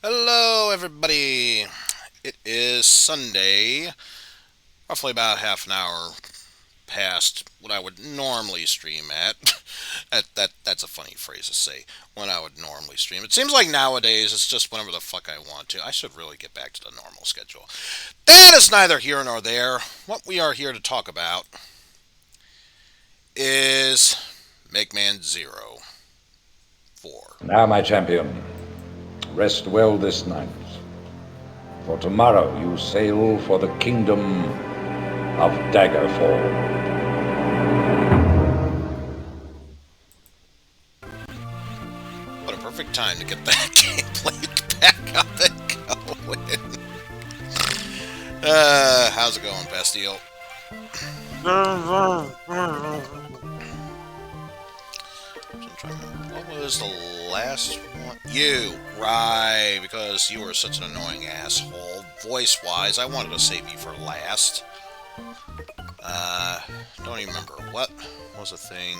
Hello, everybody. It is Sunday, roughly about half an hour past what I would normally stream at. That's a funny phrase to say. When I would normally stream. It seems like nowadays it's just whenever the fuck I want to. I should really get back to the normal schedule. That is neither here nor there. What we are here to talk about is Megaman Zero 4. Now, my champion, rest well this night, for tomorrow you sail for the kingdom of Daggerfall. What a perfect time to get that gameplay back up and going. How's it going, Bastille? What was the last one? You! Right, because you were such an annoying asshole. Voice-wise, I wanted to save you for last. Don't even remember. What was the thing?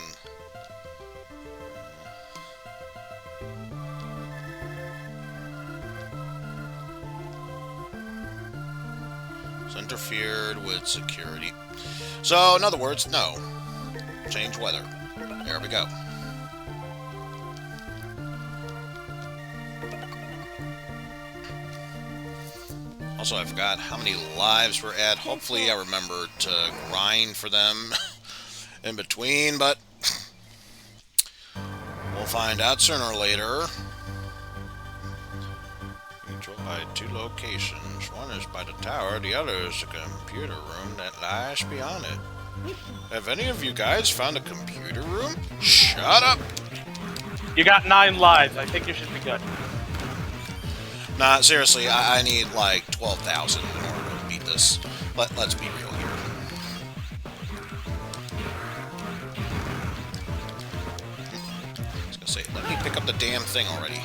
Interfered with security. So, in other words, no. Change weather. There we go. Also, I forgot how many lives we're at. Hopefully, I remember to grind for them in between, but we'll find out sooner or later. Controlled by two locations. One is by the tower, the other is the computer room that lies beyond it. Have any of you guys found a computer room? Shut up! You got 9 lives. I think you should be good. Nah, seriously, I need like 12,000 in order to beat this. Let's be real here. I was gonna say, let me pick up the damn thing already.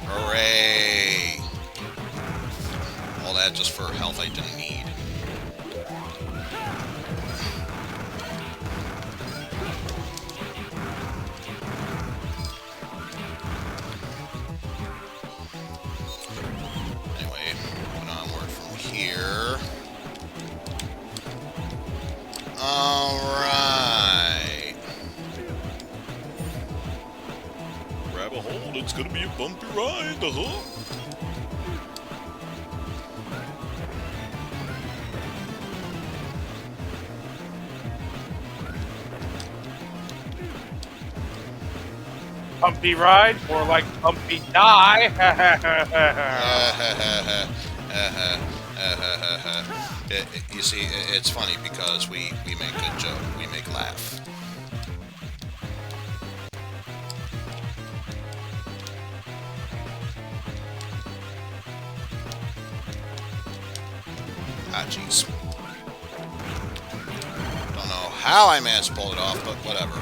Hooray! All that just for health I didn't need. Anyway, moving onward from here. Alright. Grab a hold, it's gonna be a bumpy ride, Bumpy ride, more like bumpy die. You see, it's funny because we make good joke, we make laugh. Ah, jeez. Don't know how I managed to pull it off, but whatever.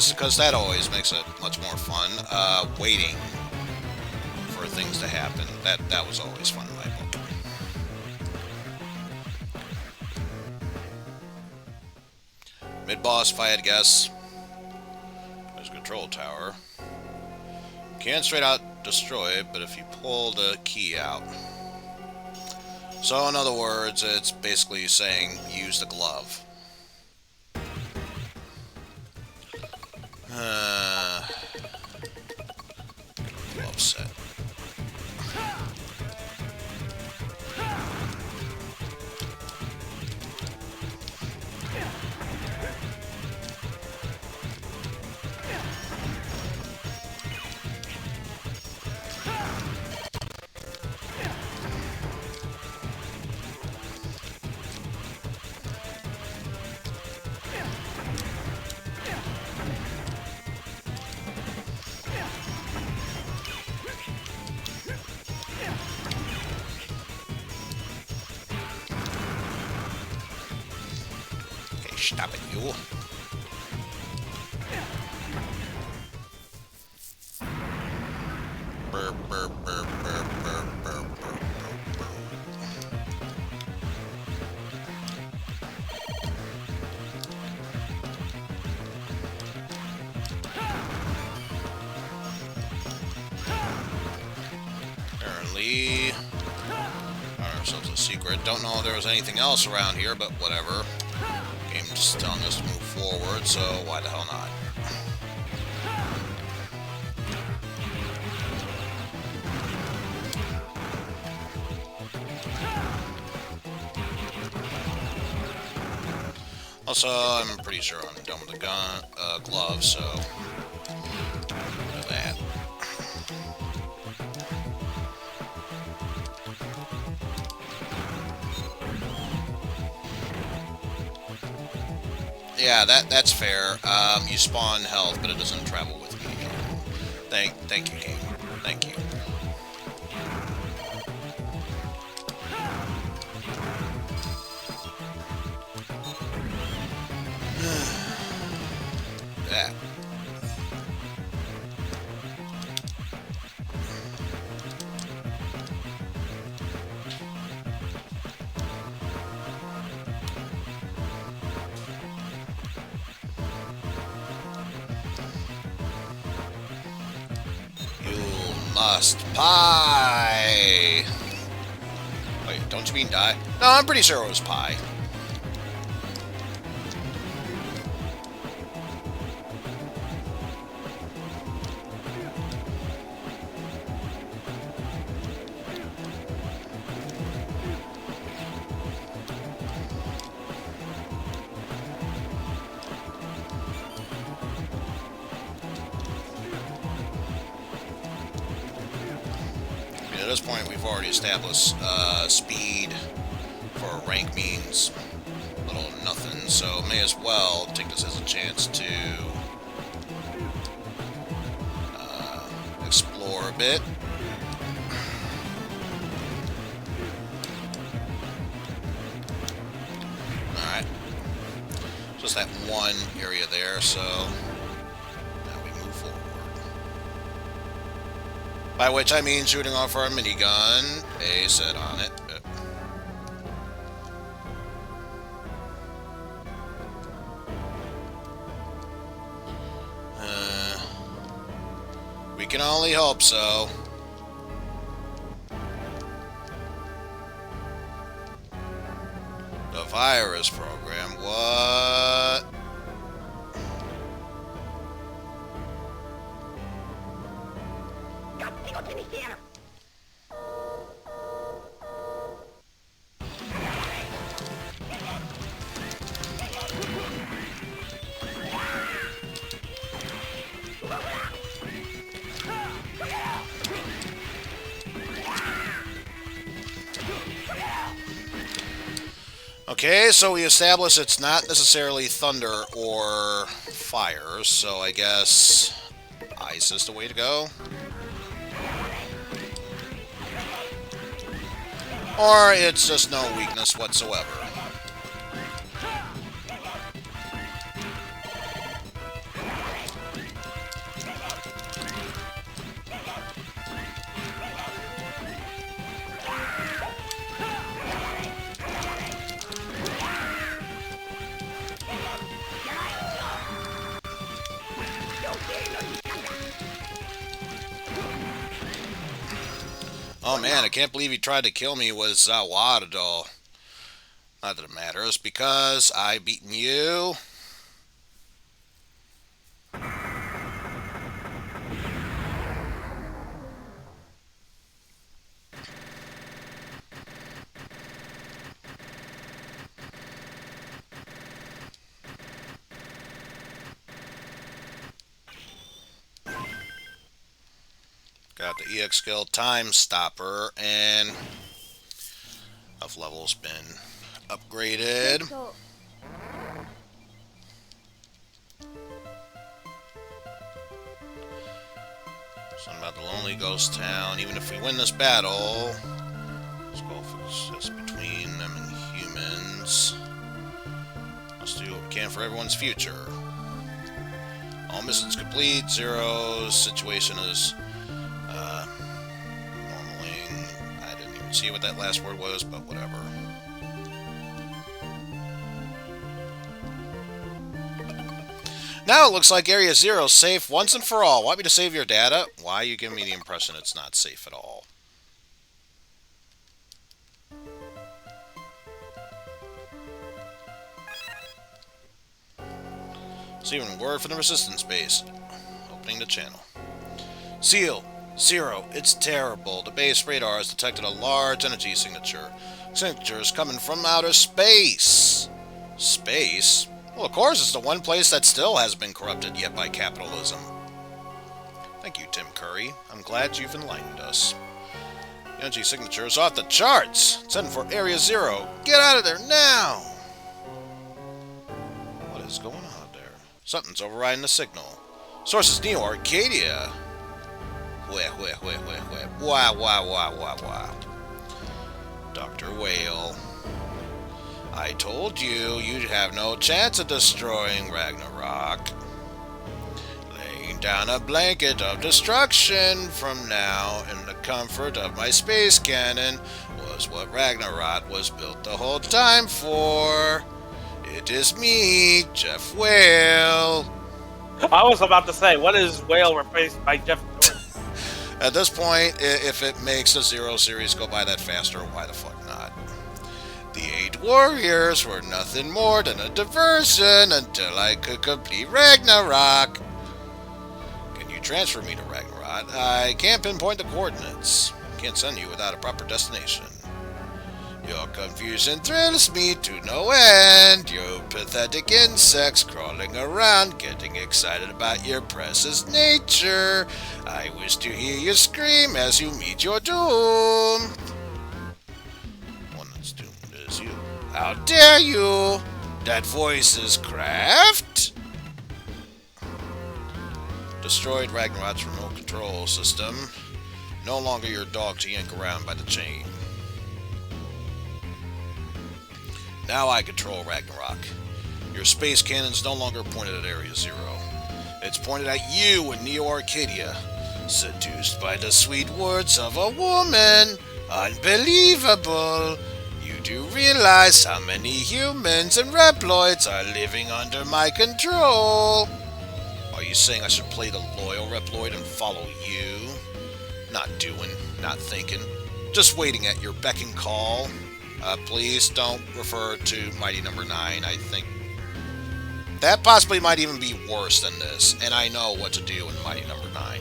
Because that always makes it much more fun. Waiting for things to happen. That was always fun in my book. Mid-boss, if I had to guess. There's a control tower. Can't straight out destroy it, but if you pull the key out. So in other words, it's basically saying use the glove. Glove set. Stop it, you. Burp, burp, burp, burp, burp, burp, burp, burp. Apparently, found ourselves a secret. Don't know if there was anything else around here, but whatever. Game's just telling us to move forward, so why the hell not? Also, I'm pretty sure I'm done with the glove, so do that. Yeah, that's fair. You spawn health, but it doesn't travel with me. Thank you, game. Thank you. That. Must pie. Wait, don't you mean die? No, I'm pretty sure it was pie. At this point, we've already established speed for rank means little nothing, so may as well take this as a chance to explore a bit. Alright. Just that one area there, so now we move forward. By which I mean shooting off our minigun, a set on it. We can only hope so. The virus program, what? Okay, so we established it's not necessarily thunder or fire, so I guess ice is the way to go. Or it's just no weakness whatsoever. Oh man, I can't believe he tried to kill me with Zawadadol. Not that it matters, because I've beaten you. Got the EX skill Time Stopper, and health level's been upgraded. Something about the Lonely Ghost Town. Even if we win this battle, let's go for this between them and humans. Must do what we can for everyone's future. All missions complete. Zero. Situation is normaling. I didn't even see what that last word was, but whatever. Now it looks like Area Zero is safe once and for all. Want me to save your data? Why are you giving me the impression it's not safe at all? Receiving a word from the Resistance base. Opening the channel. Seal. Zero. It's terrible. The base radar has detected a large energy signature. Signature is coming from outer space. Space? Well, of course, it's the one place that still hasn't been corrupted yet by capitalism. Thank you, Tim Curry. I'm glad you've enlightened us. The energy signature is off the charts. It's heading for Area Zero. Get out of there now! What is going on there? Something's overriding the signal. Source is Neo Arcadia. Wah. Dr. Whale. I told you you'd have no chance of destroying Ragnarok. Laying down a blanket of destruction from now in the comfort of my space cannon was what Ragnarok was built the whole time for. It is me, Jeff Whale. I was about to say, what is Whale replaced by Jeff Jordan? At this point, if it makes the Zero series go by that faster, why the fuck not? The 8 warriors were nothing more than a diversion until I could complete Ragnarok. Can you transfer me to Ragnarok? I can't pinpoint the coordinates. Can't send you without a proper destination. Your confusion thrills me to no end. You pathetic insects crawling around, getting excited about your precious nature. I wish to hear you scream as you meet your doom. One that's doomed is you. How dare you! That voice is craft? Destroyed Ragnarok's remote control system. No longer your dog to yank around by the chain. Now I control Ragnarok. Your space cannon's no longer pointed at Area Zero. It's pointed at you in Neo Arcadia. Seduced by the sweet words of a woman. Unbelievable. You do realize how many humans and Reploids are living under my control. Are you saying I should play the loyal Reploid and follow you? Not doing, not thinking. Just waiting at your beck and call. Please don't refer to Mighty Number 9. I think that possibly might even be worse than this, and I know what to do in Mighty Number 9.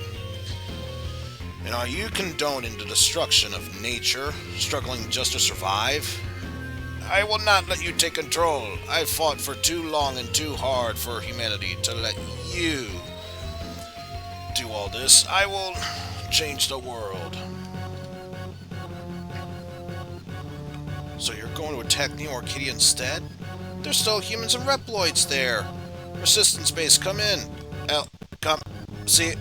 And are you condoning the destruction of nature, struggling just to survive? I will not let you take control. I fought for too long and too hard for humanity to let you do all this. I will change the world. So you're going to attack Neo Arcadia instead? There's still humans and Reploids there. Resistance base, come in. Come. See.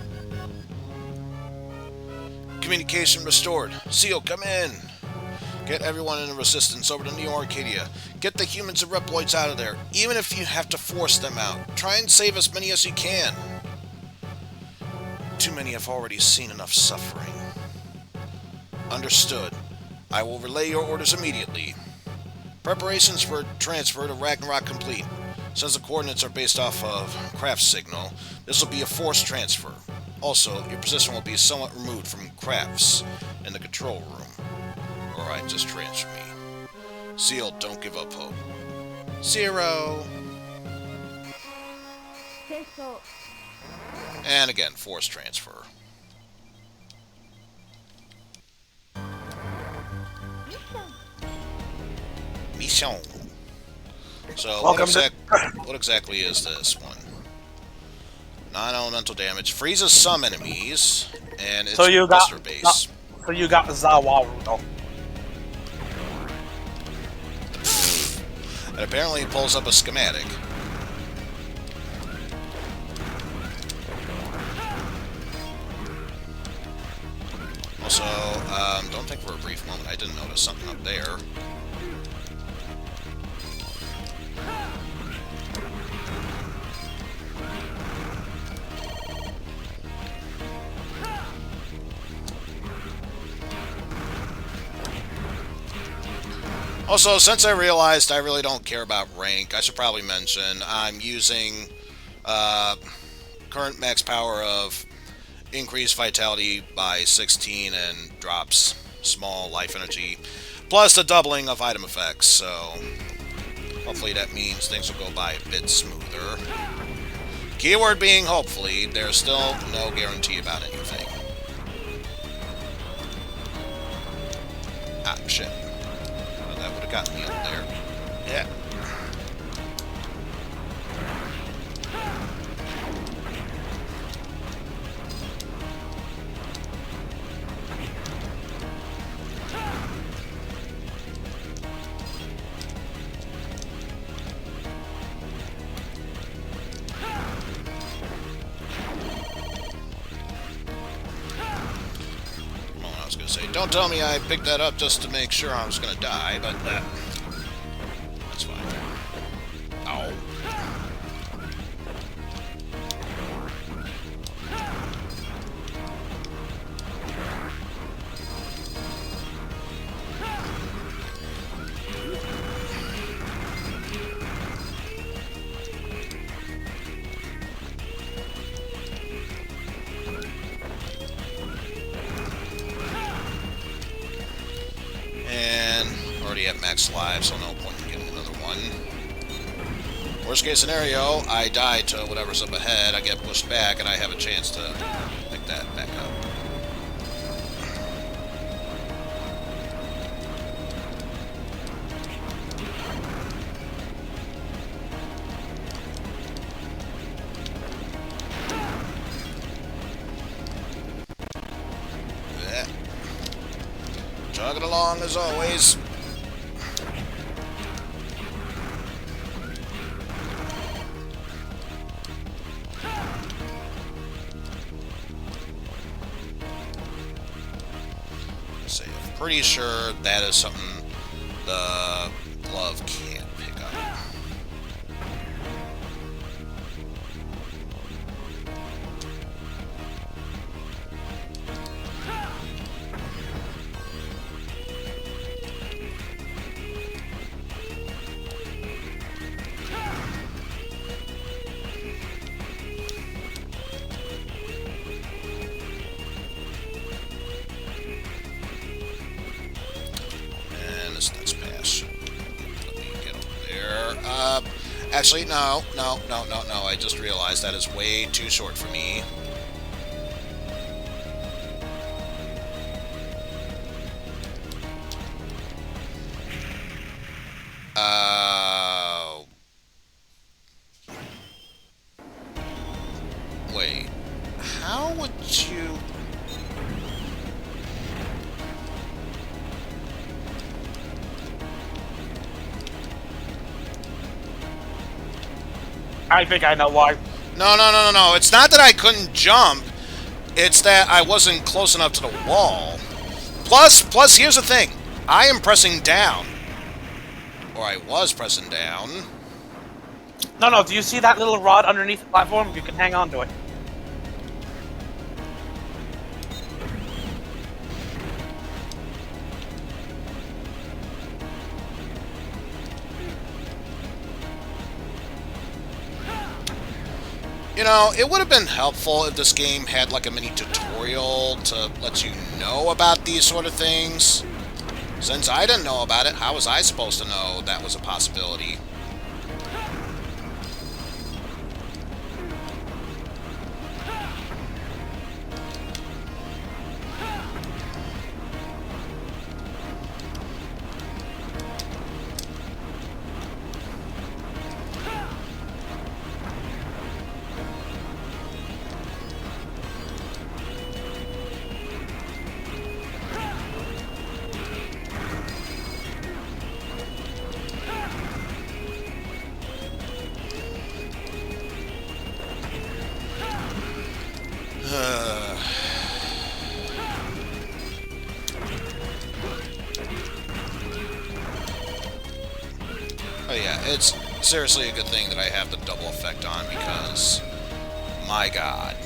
Communication restored. Seal, come in. Get everyone in the Resistance over to Neo Arcadia. Get the humans and Reploids out of there, even if you have to force them out. Try and save as many as you can. Too many have already seen enough suffering. Understood. I will relay your orders immediately. Preparations for transfer to Ragnarok complete. Since the coordinates are based off of Kraft's signal, this will be a forced transfer. Also, your position will be somewhat removed from Kraft's in the control room. Alright, just transfer me. Seal, don't give up hope. Zero. And again, forced transfer. Mission. So, what exactly is this one? Non-elemental damage. Freezes some enemies, and it's Buster base. So you got Zawaru, And apparently it pulls up a schematic. Also, don't think for a brief moment I didn't notice something up there. Also, since I realized I really don't care about rank, I should probably mention I'm using uh, current max power of increased vitality by 16 and drops small life energy, plus the doubling of item effects, so hopefully that means things will go by a bit smoother. Keyword being hopefully, there's still no guarantee about anything. Ah, shit. Well, that would have gotten me up there. Yeah. I was gonna say, don't tell me I picked that up just to make sure I was gonna die, but that's fine. Ow. And already at max life, so no point in getting another one. Worst case scenario, I die to whatever's up ahead, I get pushed back, and I have a chance to pick that back up. Yeah. Chugging along as always. Say, I'm pretty sure that is something the glove can't pick up. And this next pass. Let me get over there. Actually, no. I just realized that is way too short for me. Wait. How would you... I think I know why. No. It's not that I couldn't jump. It's that I wasn't close enough to the wall. Plus, here's the thing. I am pressing down. Or I was pressing down. No, do you see that little rod underneath the platform? You can hang on to it. You know, it would have been helpful if this game had like a mini tutorial to let you know about these sort of things. Since I didn't know about it, how was I supposed to know that was a possibility? Oh yeah, it's seriously a good thing that I have the double effect on because, my god.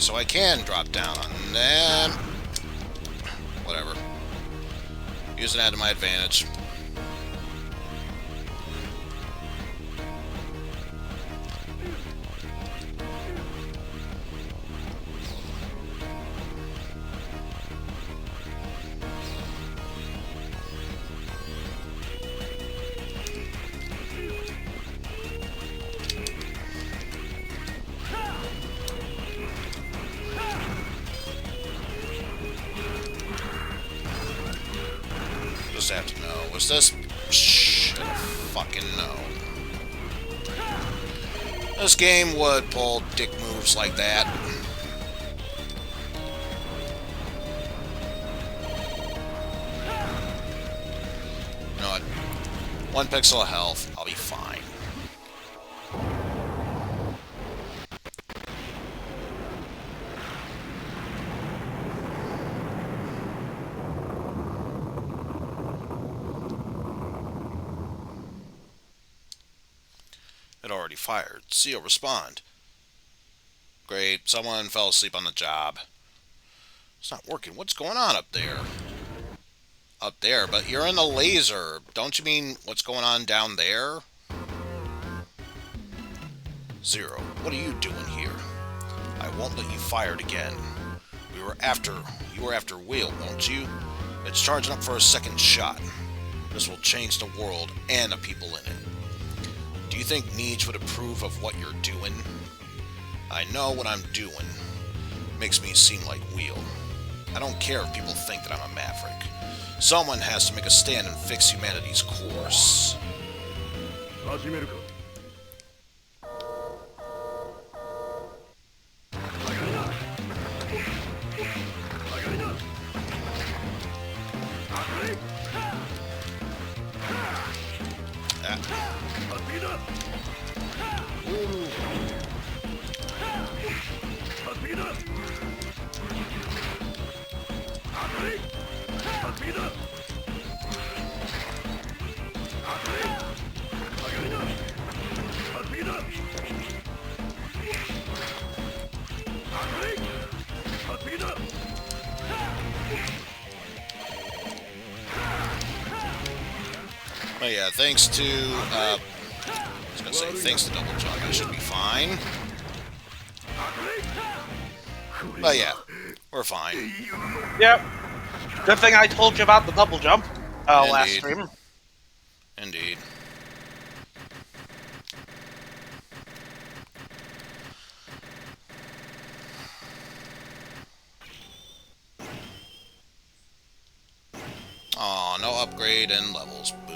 so I can drop down on them. Whatever. Using that to my advantage. Just have to know. Was this? Shh. Fucking no. This game would pull dick moves like that. You know what? 1 pixel of health. I'll be fine. It already fired. Seal, respond. Great. Someone fell asleep on the job. It's not working. What's going on up there? Up there, but you're in the laser. Don't you mean what's going on down there? Zero. What are you doing here? I won't let you fire it again. You were after Wheel, weren't you? It's charging up for a second shot. This will change the world and the people in it. Do you think Neej would approve of what you're doing? I know what I'm doing. Makes me seem like Wheel. I don't care if people think that I'm a maverick. Someone has to make a stand and fix humanity's course. Oh yeah, thanks to, I was gonna say, thanks to double jump, I should be fine. But yeah, we're fine. Yep. Good thing I told you about the double jump last Indeed. stream. Indeed. Aw, no upgrade in levels. Boo.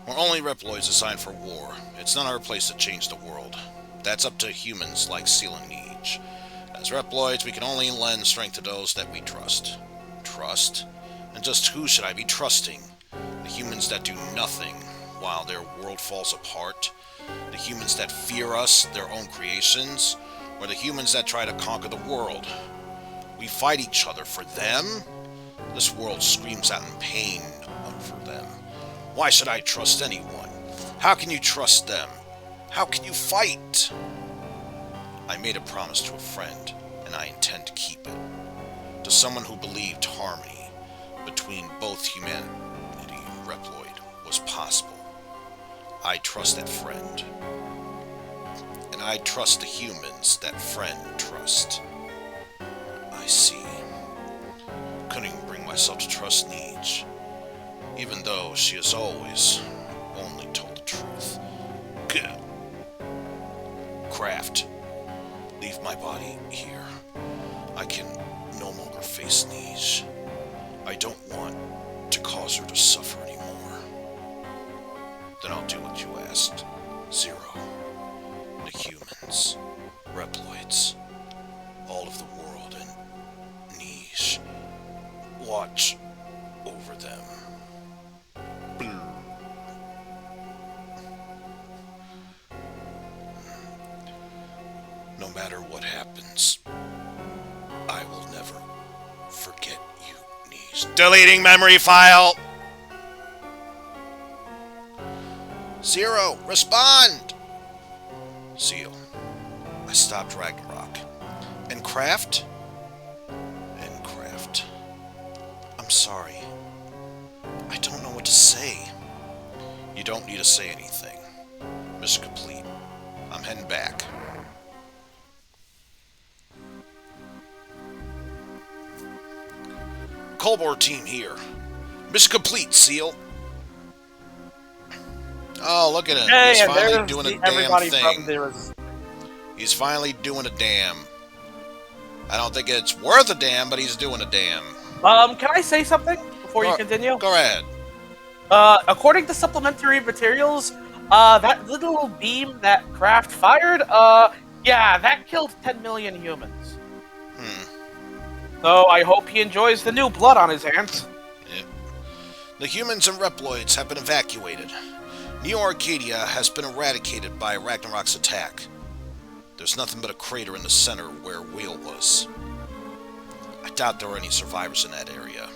We're only Reploids assigned for war. It's not our place to change the world. That's up to humans like Seal and Neej. As Reploids, we can only lend strength to those that we trust. Trust? And just who should I be trusting? The humans that do nothing while their world falls apart? The humans that fear us, their own creations? Or the humans that try to conquer the world? We fight each other for them? This world screams out in pain for them. Why should I trust anyone? How can you trust them? How can you fight? I made a promise to a friend, and I intend to keep it. To someone who believed harmony between both humanity and Reploid was possible. I trust that friend. And I trust the humans that friend trust. I see. Couldn't even bring myself to trust Neej, even though she has always only told the truth. Gah. Craft. Leave my body here. I can no longer face Neej. I don't want to cause her to suffer anymore. Then I'll do what you asked. Zero. The humans, Reploids, all of the world, and Neej. Watch over them. No matter what happens, I will never forget you, Neej. Deleting memory file! Zero, respond! Seal, I stopped Ragnarok. craft? And craft. I'm sorry. I don't know what to say. You don't need to say anything. Mission complete. I'm heading back. Colbor team here. Mission complete, Seal. Oh, look at him. Hey, He's and finally there's doing a everybody damn from thing. the He's finally doing a damn. I don't think it's worth a damn, but he's doing a damn. Can I say something before you continue? Go ahead. According to supplementary materials, that little beam that Kraft fired, yeah, that killed 10 million humans. So I hope he enjoys the new blood on his hands. Yep. The humans and Reploids have been evacuated. Neo Arcadia has been eradicated by Ragnarok's attack. There's nothing but a crater in the center where Wheel was. I doubt there are any survivors in that area.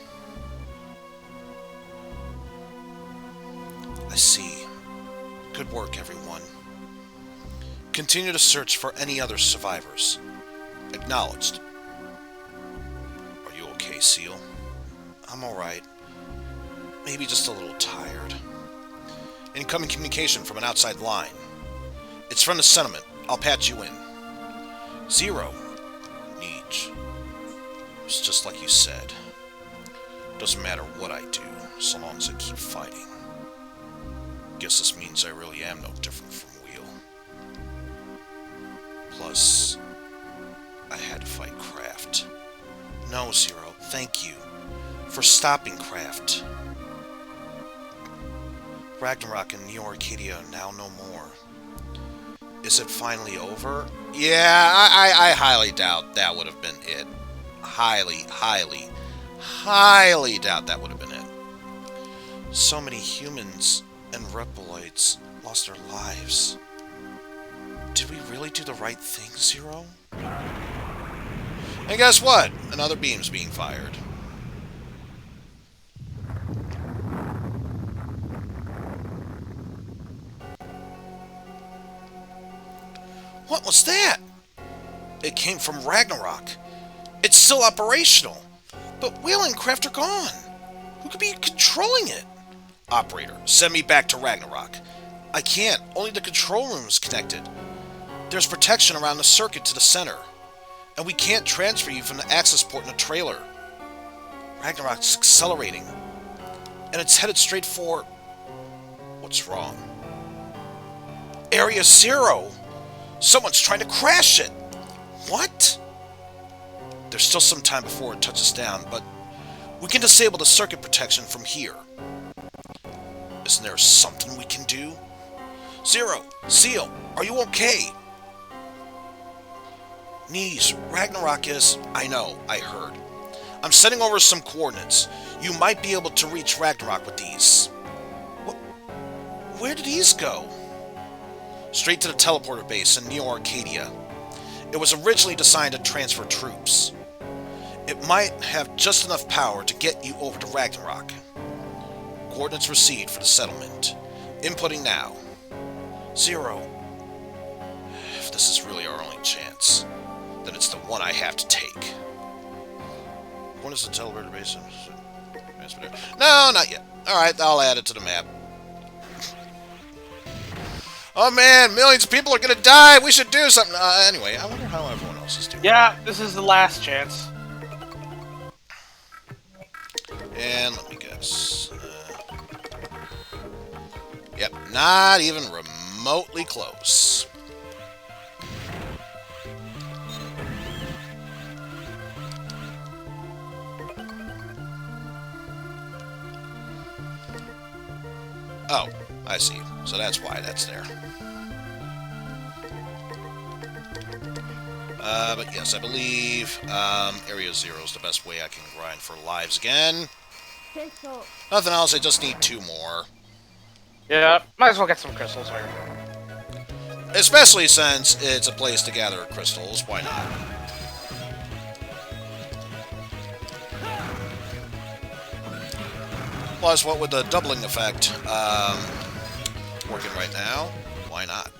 I see. Good work, everyone. Continue to search for any other survivors. Acknowledged. Are you okay, Seal? I'm alright. Maybe just a little tired. Incoming communication from an outside line. It's from the settlement. I'll patch you in. Zero. Neej. It's just like you said. Doesn't matter what I do, so long as I keep fighting. Guess this means I really am no different from Wheel. Plus, I had to fight Kraft. No, Zero, thank you for stopping Kraft. Ragnarok and Neo Arcadia are now no more. Is it finally over? Yeah, I highly doubt that would have been it. Highly doubt that would have been it. So many humans and Reploids lost their lives. Did we really do the right thing, Zero? And guess what? Another beam's being fired. What was that? It came from Ragnarok. It's still operational. But Wheel and Kraft are gone. Who could be controlling it? Operator, send me back to Ragnarok. I can't. Only the control room is connected. There's protection around the circuit to the center. And we can't transfer you from the access port in the trailer. Ragnarok's accelerating. And it's headed straight for... What's wrong? Area 0! Someone's trying to crash it! What? There's still some time before it touches down, but we can disable the circuit protection from here. Isn't there something we can do? Zero, Seal, are you okay? Neej, Ragnarok is... I know, I heard. I'm sending over some coordinates. You might be able to reach Ragnarok with these. Where did these go? Straight to the teleporter base in Neo Arcadia. It was originally designed to transfer troops. It might have just enough power to get you over to Ragnarok. Coordinates received for the settlement. Inputting now. Zero. If this is really our only chance, then it's the one I have to take. When is the teleporter base? No, not yet. Alright, I'll add it to the map. Oh man, millions of people are gonna die! We should do something! Anyway, I wonder how everyone else is doing. Yeah, this is the last chance. And let me guess. Yep, not even remotely close. Oh, I see. So that's why that's there. But yes, I believe Area 0 is the best way I can grind for lives again. Nothing else, I just need 2 more. Yeah, might as well get some crystals here. Especially since it's a place to gather crystals, why not? Plus, what with the doubling effect working right now, why not?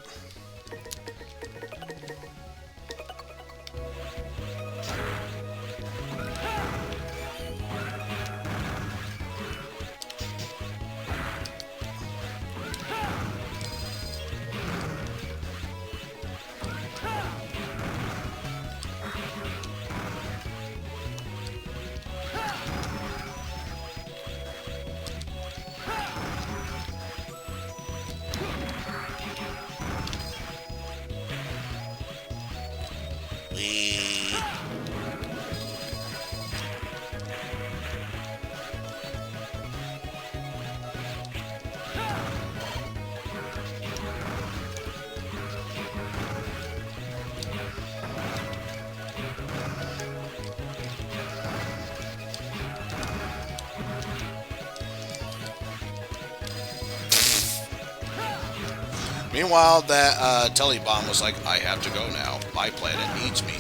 Meanwhile, that telebomb was like, I have to go now. My planet needs me.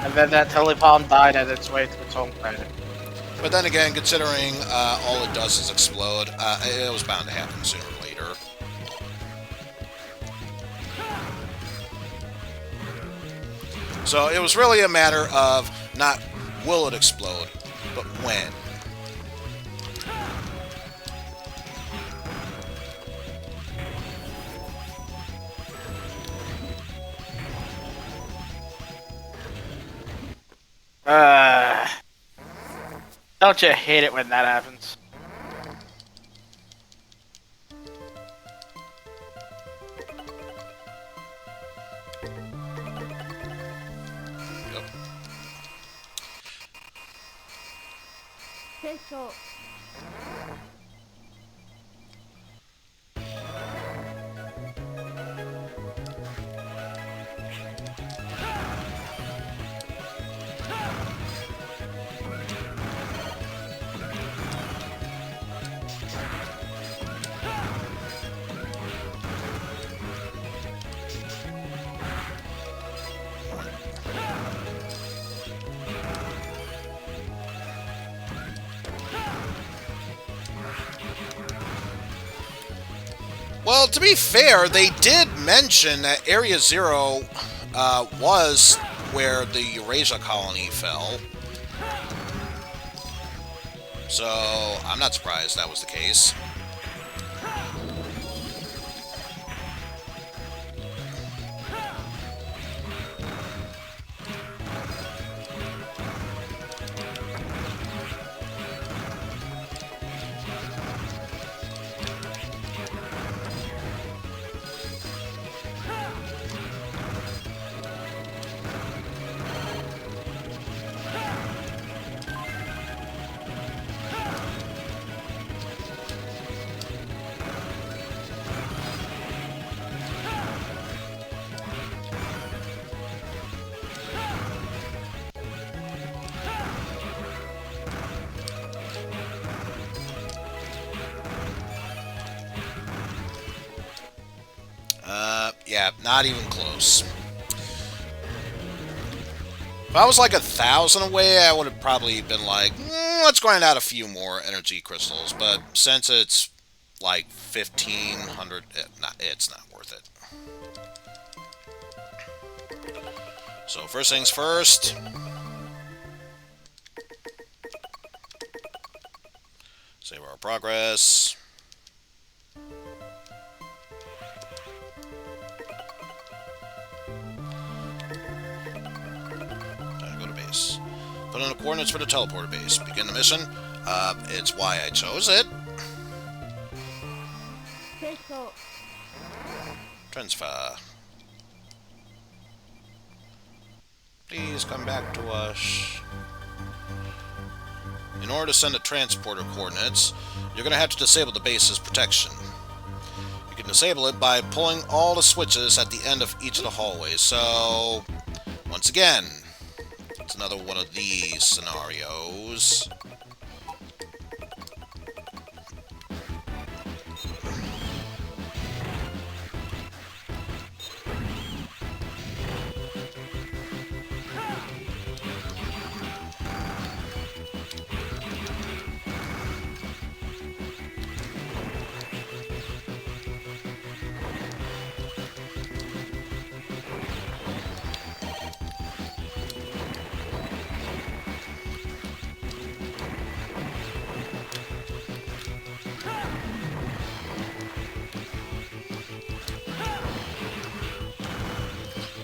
And then that telepalm died at its way to its home planet. But then again, considering all it does is explode, it was bound to happen sooner or later. So it was really a matter of not will it explode, but when. Don't you hate it when that happens? Yep. 聖書 Well, to be fair, they did mention that Area Zero was where the Eurasia colony fell. So, I'm not surprised that was the case. Yeah, not even close. If I was like 1,000 away, I would have probably been like, let's grind out a few more energy crystals. But since it's like 1,500, it's not worth it. So first things first. Save our progress. Put in the coordinates for the teleporter base. Begin the mission. It's why I chose it. 聖書 Transfer. Please come back to us. In order to send the transporter coordinates, you're going to have to disable the base's protection. You can disable it by pulling all the switches at the end of each of the hallways. So, once again, it's another one of these scenarios.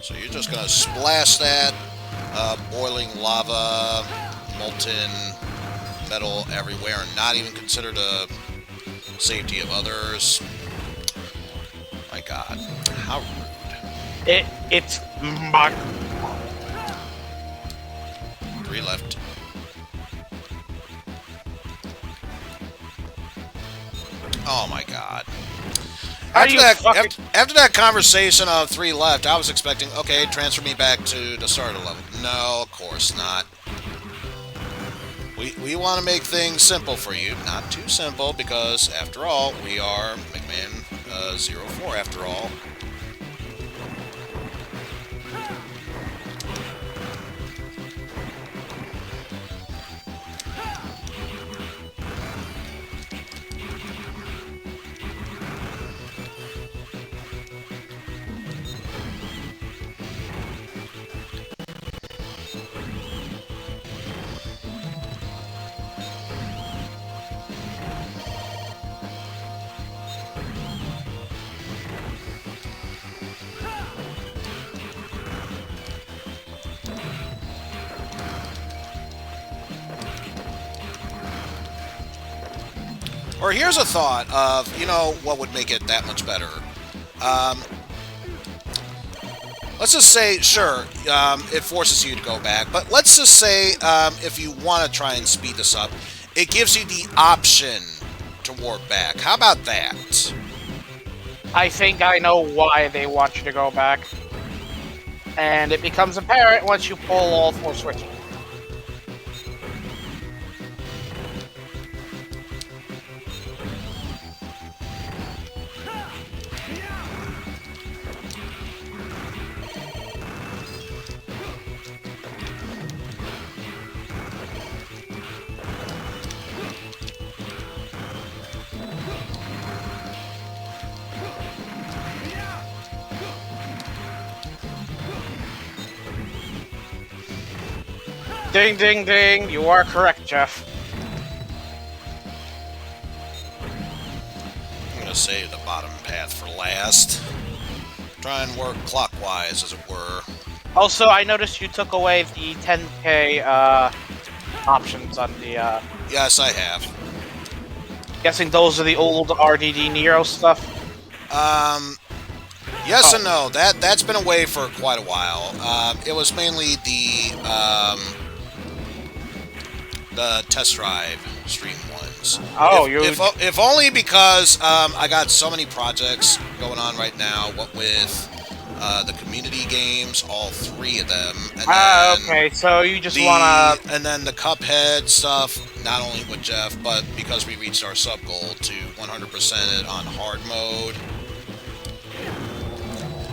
So you're just going to splash that boiling lava, molten metal everywhere, and not even consider the safety of others. My God, how rude. It's my... 3 left. Oh my God. After that conversation of 3 left, I was expecting, okay, transfer me back to the starter level. No, of course not. We want to make things simple for you. Not too simple, because after all, we are Megaman 04 after all. Or here's a thought of, what would make it that much better. Um, let's just say, sure, it forces you to go back, but let's just say if you want to try and speed this up, it gives you the option to warp back. How about that? I think I know why they want you to go back. And it becomes apparent once you pull all 4 switches. Ding, ding, ding. You are correct, Jeff. I'm going to save the bottom path for last. Try and work clockwise, as it were. Also, I noticed you took away the 10k options on the. Yes, I have. Guessing those are the old RDD Nero stuff. Yes and no. That's been away for quite a while. It was mainly the test drive stream ones. Oh, if only because I got so many projects going on right now. What with the community games, all 3 of them. And okay. So you just wanna. And then the Cuphead stuff. Not only with Jeff, but because we reached our sub goal to 100% it on hard mode.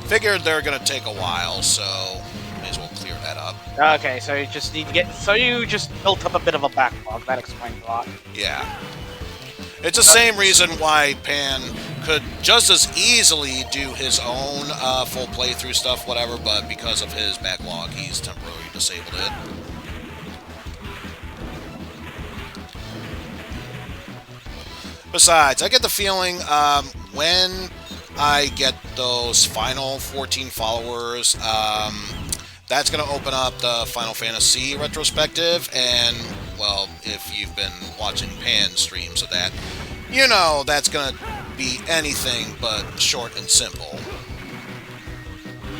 Figured they're gonna take a while, so may as well clear that up. Okay, so you just need to get. So you just built up a bit of a backlog. That explains a lot. Yeah. It's the same reason why Pan could just as easily do his own full playthrough stuff, whatever, but because of his backlog, he's temporarily disabled it. Besides, I get the feeling when I get those final 14 followers, that's going to open up the Final Fantasy retrospective, and, well, if you've been watching Pan streams of that, you know that's going to be anything but short and simple.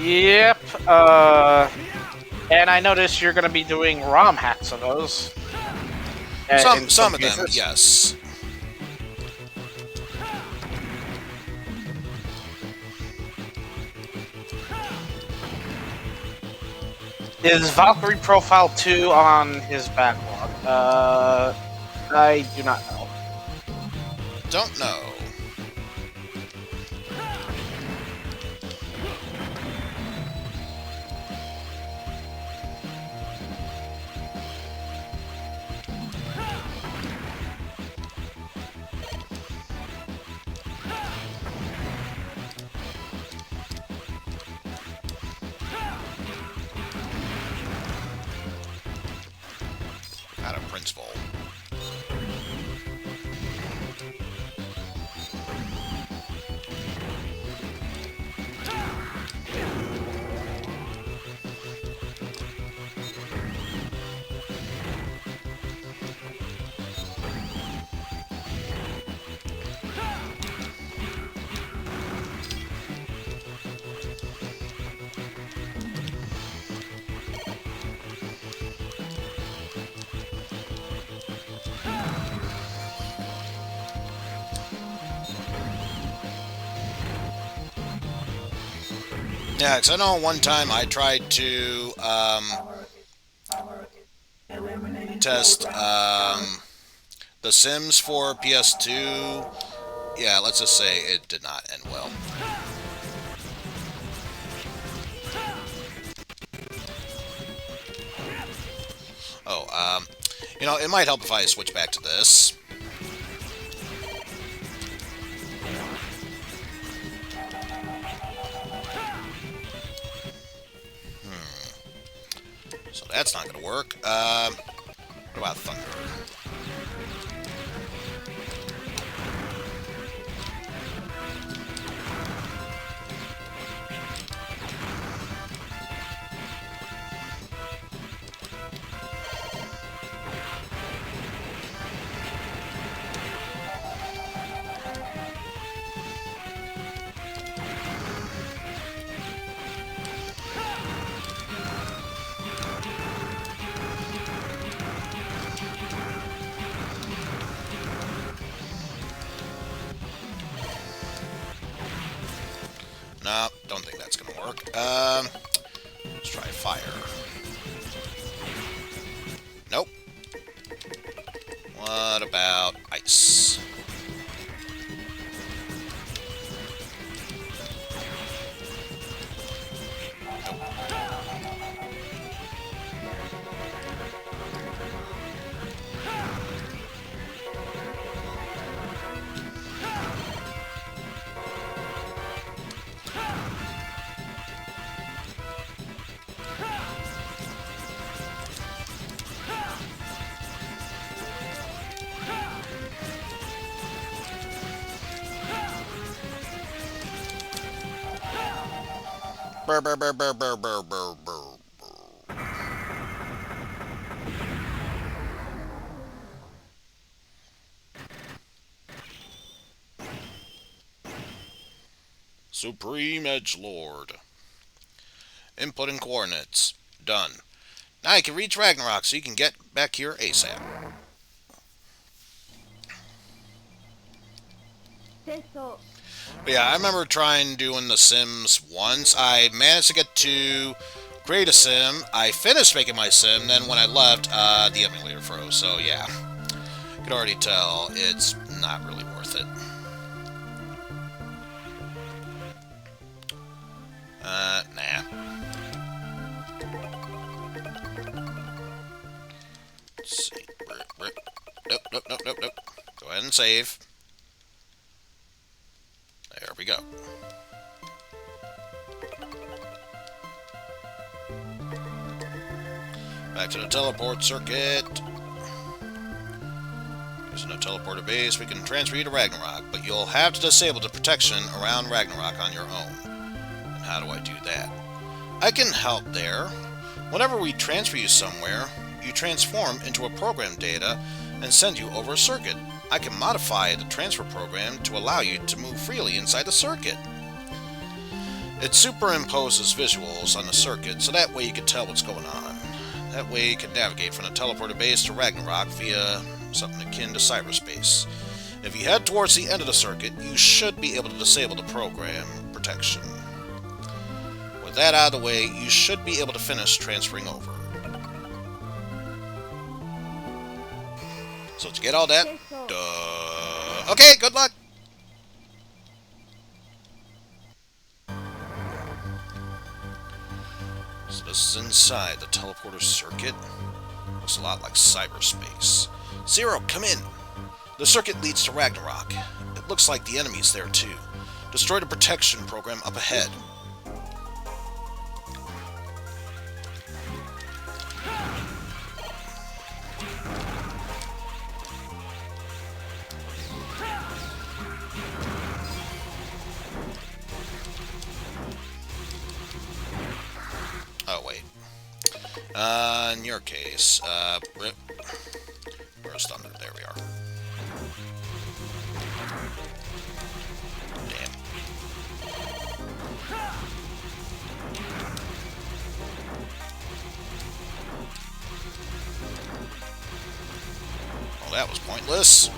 Yep. And I noticed you're going to be doing ROM hacks of those. Some of them, yes. Is Valkyrie Profile 2 on his backlog? I do not know. Don't know. Out of principle. Yeah, because I know one time I tried to test The Sims for PS2 Yeah, let's just say it did not end well. Oh, it might help if I switch back to this. So that's not gonna work. What about thunder? No, don't think that's gonna work. Let's try fire. Nope. What about ice? Brr, brr, brr, brr, brr, brr, brr, brr. Supreme Edgelord. Inputting coordinates. Done. Now you can reach Ragnarok so you can get back here ASAP. But yeah, I remember trying doing the Sims once. I managed to get to create a sim. I finished making my sim. Then when I left, the emulator froze. So yeah, you can already tell it's not really worth it. Nah. Let's see. Nope, nope, nope, nope, nope. Go ahead and save. There we go. Back to the teleport circuit. Using a teleporter base, we can transfer you to Ragnarok, but you'll have to disable the protection around Ragnarok on your own. And how do I do that? I can help there. Whenever we transfer you somewhere, you transform into a program data and send you over a circuit. I can modify the transfer program to allow you to move freely inside the circuit. It superimposes visuals on the circuit, so that way you can tell what's going on. That way you can navigate from the teleporter base to Ragnarok via something akin to cyberspace. If you head towards the end of the circuit, you should be able to disable the program protection. With that out of the way, you should be able to finish transferring over. So to get all that, okay, good luck! So this is inside the teleporter circuit. Looks a lot like cyberspace. Zero, come in! The circuit leads to Ragnarok. It looks like the enemy's there too. Destroy the protection program up ahead. Oh, wait. In your case, rip. Where's thunder? There we are. Damn. Well, that was pointless.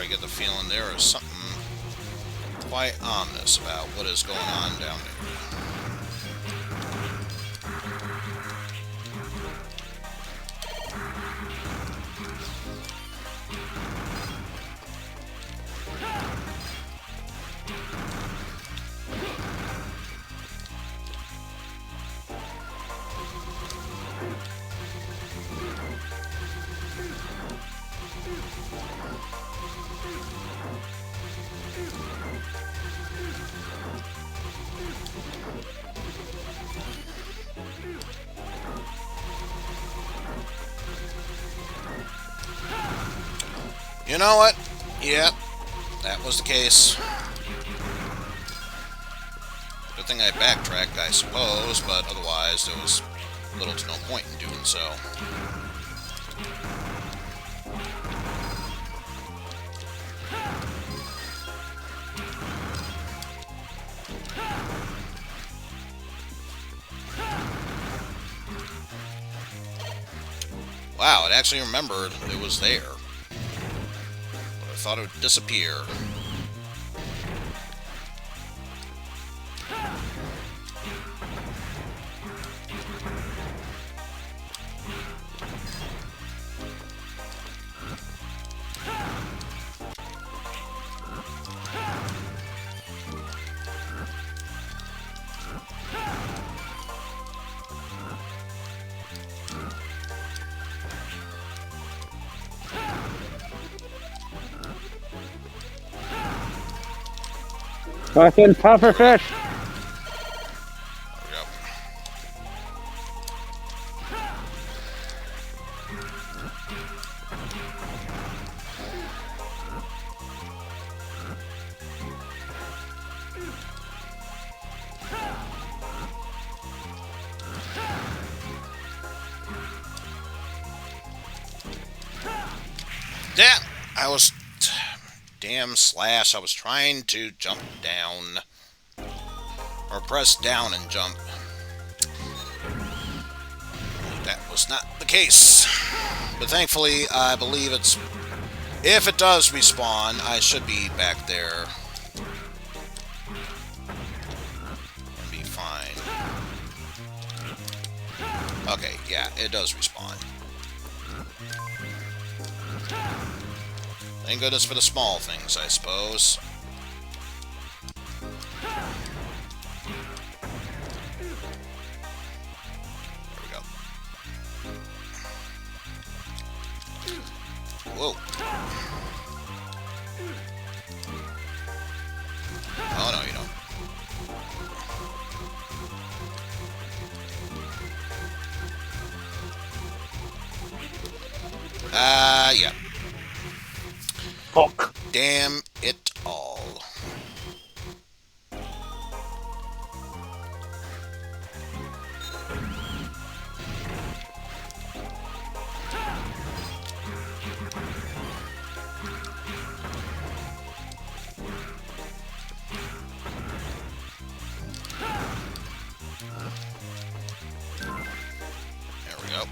I get the feeling there is something quite ominous about what is going on down there. You know what? Yep, that was the case. Good thing I backtracked, I suppose, but otherwise there was little to no point in doing so. Wow, it actually remembered it was there. But I thought it would disappear. Fucking pufferfish! There we go. Damn! Damn slash, I was trying to jump down. Or press down and jump. That was not the case. But thankfully, I believe it's... If it does respawn, I should be back there. And be fine. Okay, yeah, it does respawn. Thank goodness for the small things, I suppose. There we go. Whoa. Oh, no, you don't. Yeah. Fuck. Damn it all. There we go.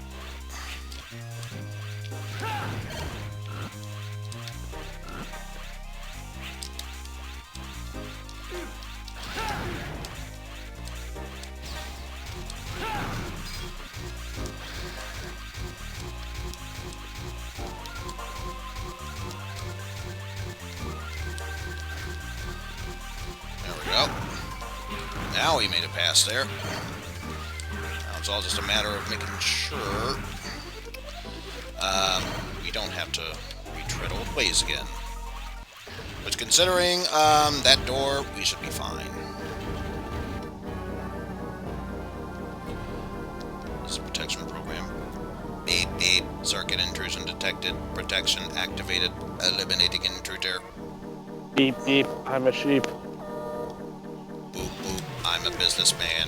Go. Now we made it past there. Now it's all just a matter of making sure we don't have to retread old ways again. Which, considering that door, we should be fine. This is a protection program. Beep, beep. Circuit intrusion detected. Protection activated. Eliminating intruder. Beep beep, I'm a sheep. Boop, boop, I'm a businessman.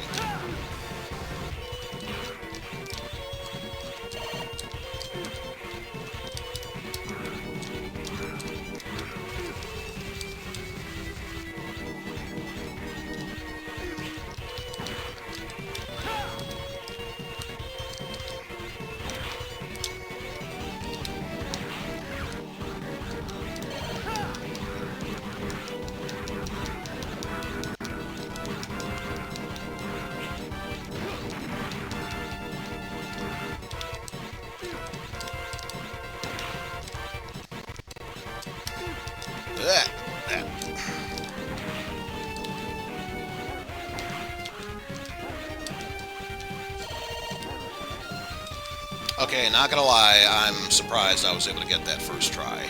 Okay, not gonna lie, I'm surprised I was able to get that first try.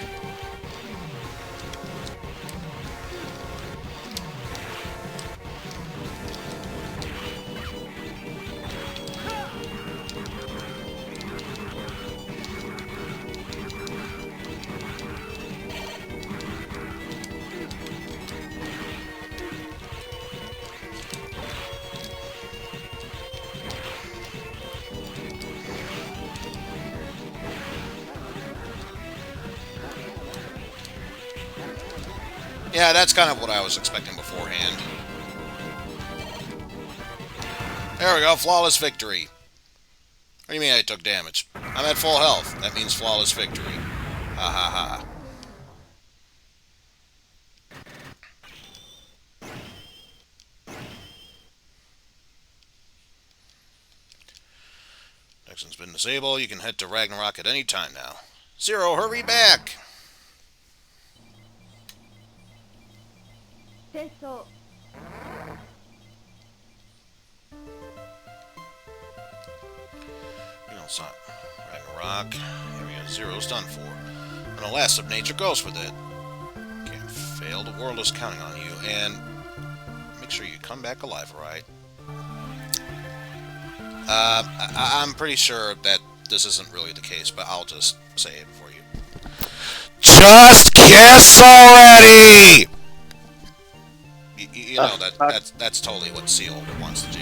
Yeah, that's kind of what I was expecting beforehand. There we go, flawless victory. What do you mean I took damage? I'm at full health. That means flawless victory. Ha ha ha. Nexon's been disabled. You can head to Ragnarok at any time now. Zero, hurry back! It's not Ragnarok. Here we go. Zero's done for. And the last of nature goes with it. Can't fail. The world is counting on you. And make sure you come back alive, alright? I'm pretty sure that this isn't really the case, but I'll just say it for you. Just kiss already! You know, that's totally what Seal wants to do.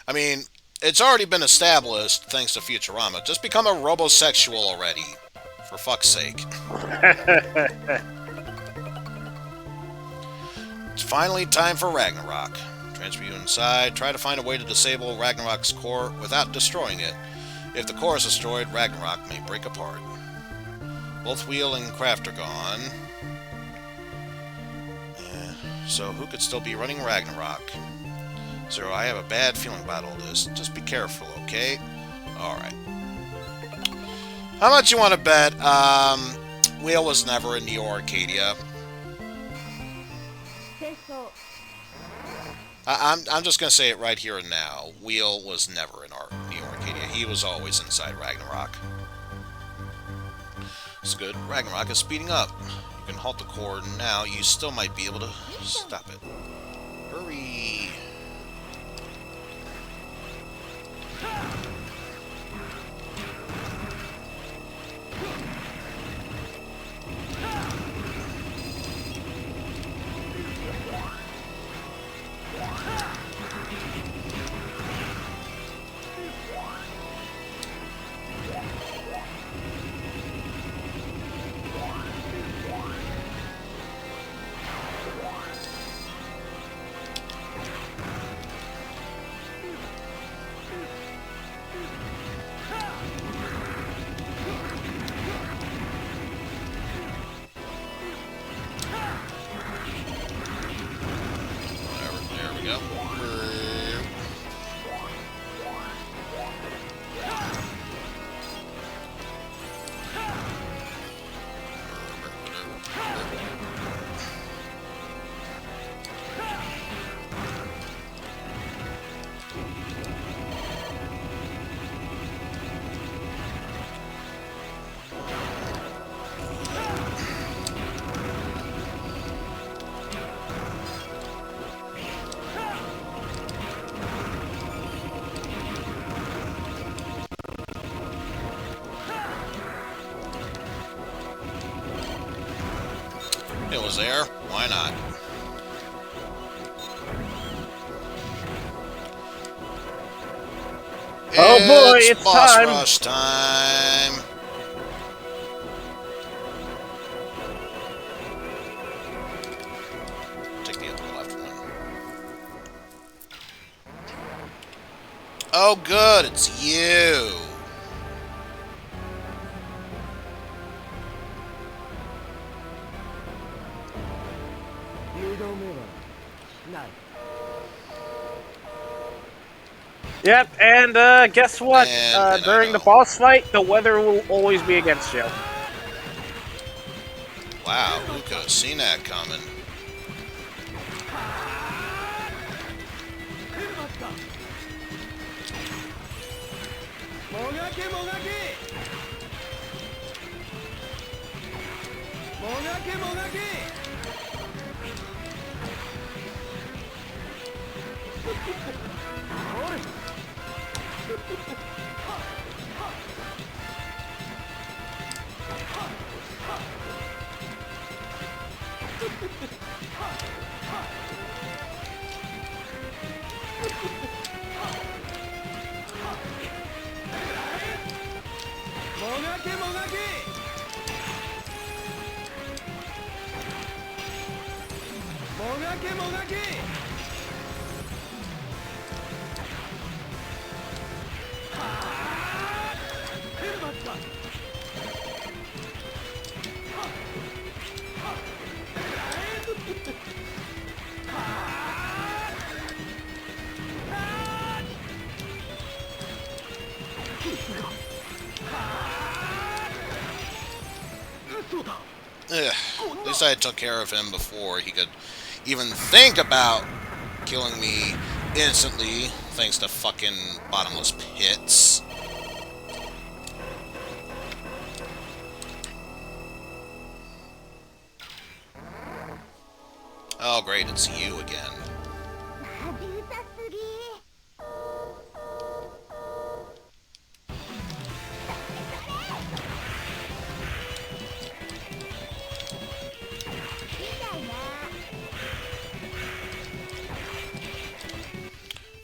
I mean, it's already been established, thanks to Futurama. Just become a robosexual already. For fuck's sake. It's finally time for Ragnarok. Transfer you inside. Try to find a way to disable Ragnarok's core without destroying it. If the core is destroyed, Ragnarok may break apart. Both Wheel and Craft are gone. So who could still be running Ragnarok? Zero, I have a bad feeling about all this. Just be careful, okay? Alright. How much you want to bet? Wheel was never in Neo Arcadia. I'm just going to say it right here and now. Wheel was never in Neo Arcadia. He was always inside Ragnarok. It's good. Ragnarok is speeding up. You can halt the core now. You still might be able to stop it. Hurry! It was there. Why not? Oh boy, it's boss time. rush time. Take the other left one. Oh good, it's you. Yep, and guess what? And I During the know. boss fight, the weather will always be against you. Wow, who could have seen that coming? Ugh. At least I took care of him before he could even think about killing me instantly, thanks to fucking bottomless pits. Oh great, it's you again.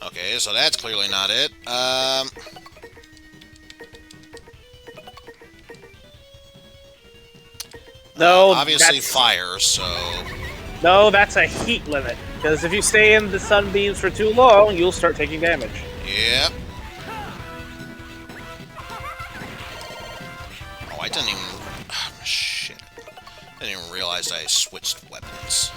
Okay, so that's clearly not it. No, Obviously that's fire, so... no, that's a heat limit. Because if you stay in the sunbeams for too long, you'll start taking damage. Yep. Oh, I didn't even... shit. I didn't even realize I switched weapons.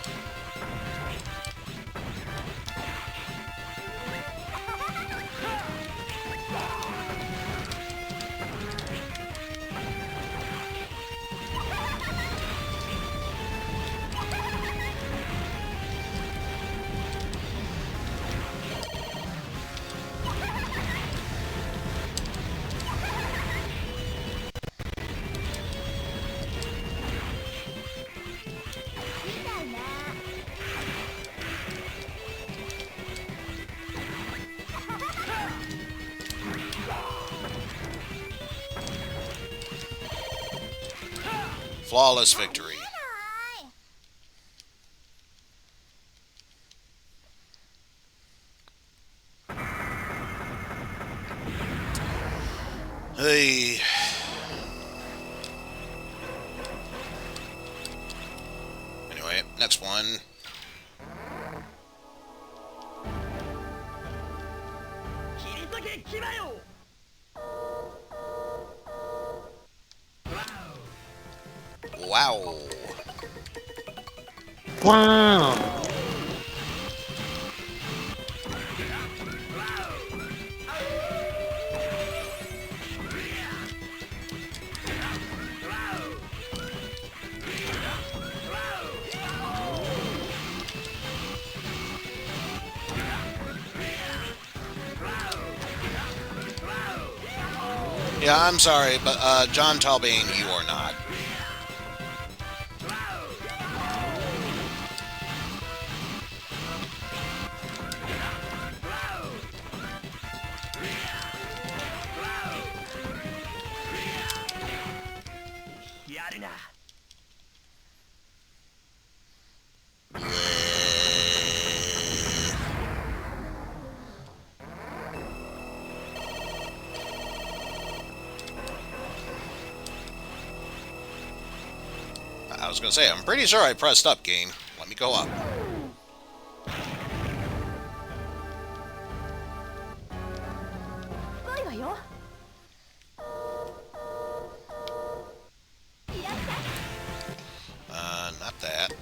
Flawless victory. Hey. Anyway, next one. Wow. Wow. Yeah, I'm sorry, but John Talbane, you are not. I was gonna say, I'm pretty sure I pressed up, game. Let me go up. Not that.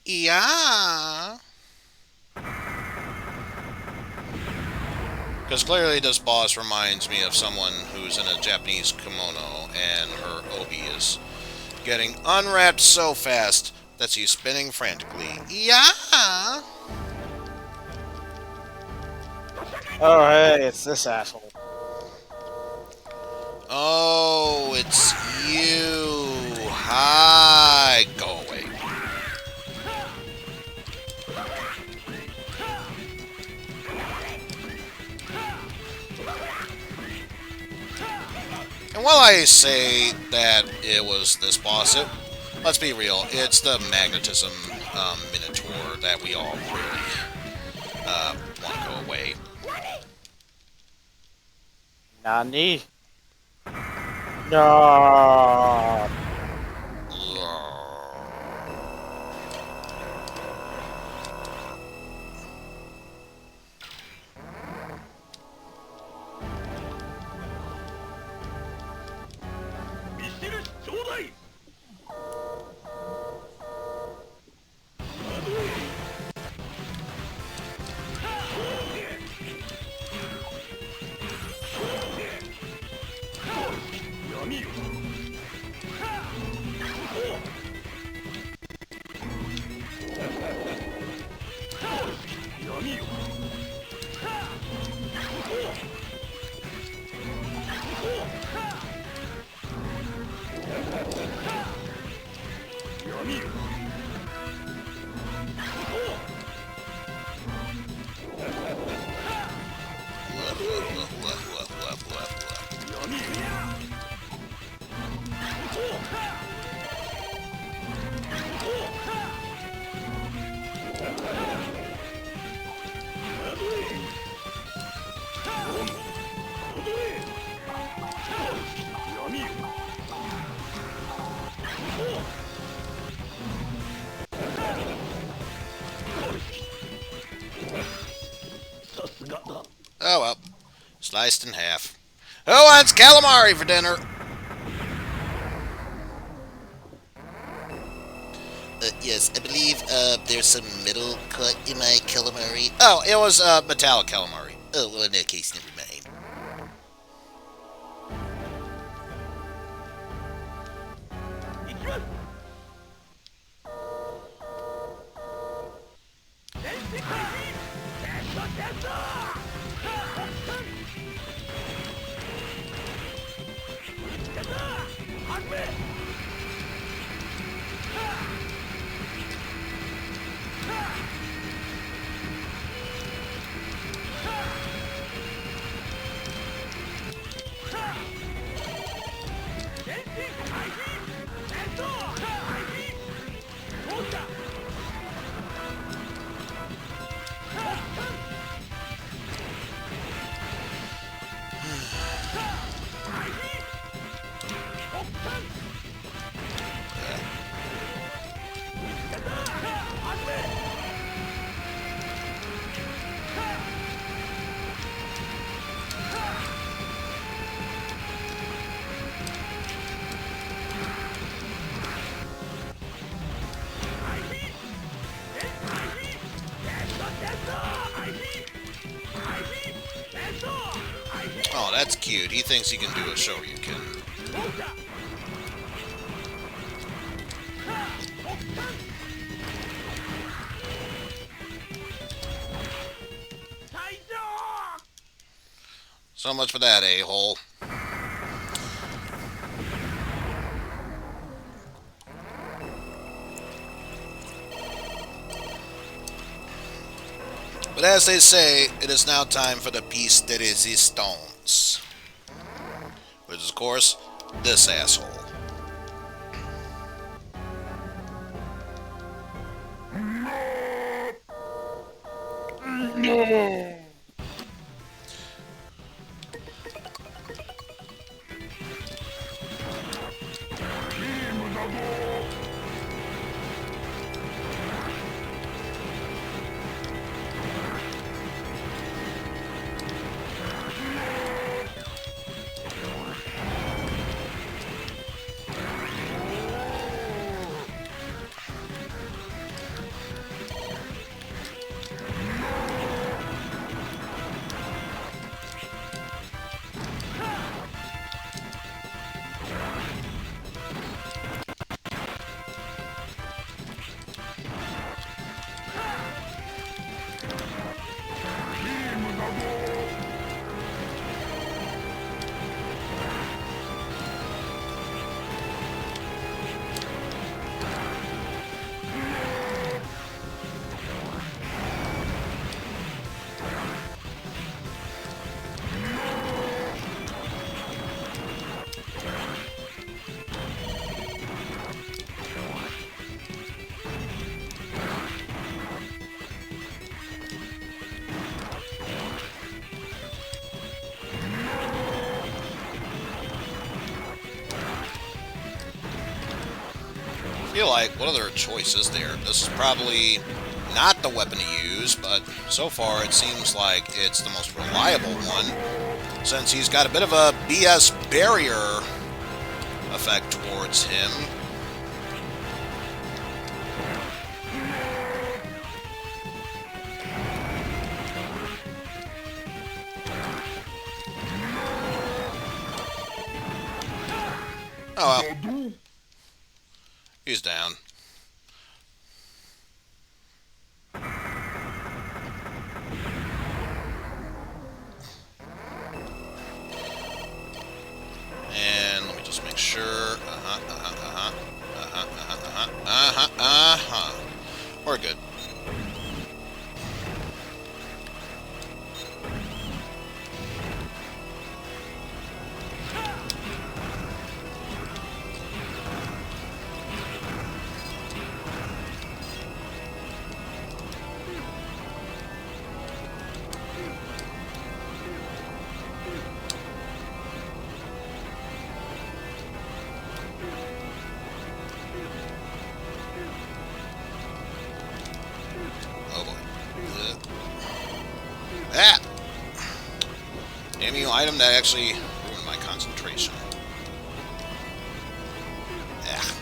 Yeah. Because clearly this boss reminds me of someone who's in a Japanese kimono and her obi is getting unwrapped so fast that she's spinning frantically. Yeah. Oh, hey, it's this asshole. Oh, it's you. Hi. Go away. And while I say that it was this boss, let's be real, it's the magnetism minotaur that we all really want to go away. Nani? No. Oh well, sliced in half. Who wants calamari for dinner? Yes, I believe there's some metal cut in my calamari. Oh, it was metallic calamari. Oh, well, in that case, never mind. Oh, that's cute. He thinks he can do a Shoryuken. So much for that, a-hole. But as they say, it is now time for the piece de resistance. Which is, of course, this asshole. feel like, what other choice is there? This is probably not the weapon to use, but so far it seems like it's the most reliable one, since he's got a bit of a BS barrier effect towards him. Oh well. He's down. And let me just make sure. We're good. Oh boy. Ah! Damn you, item that actually ruined my concentration. Ah.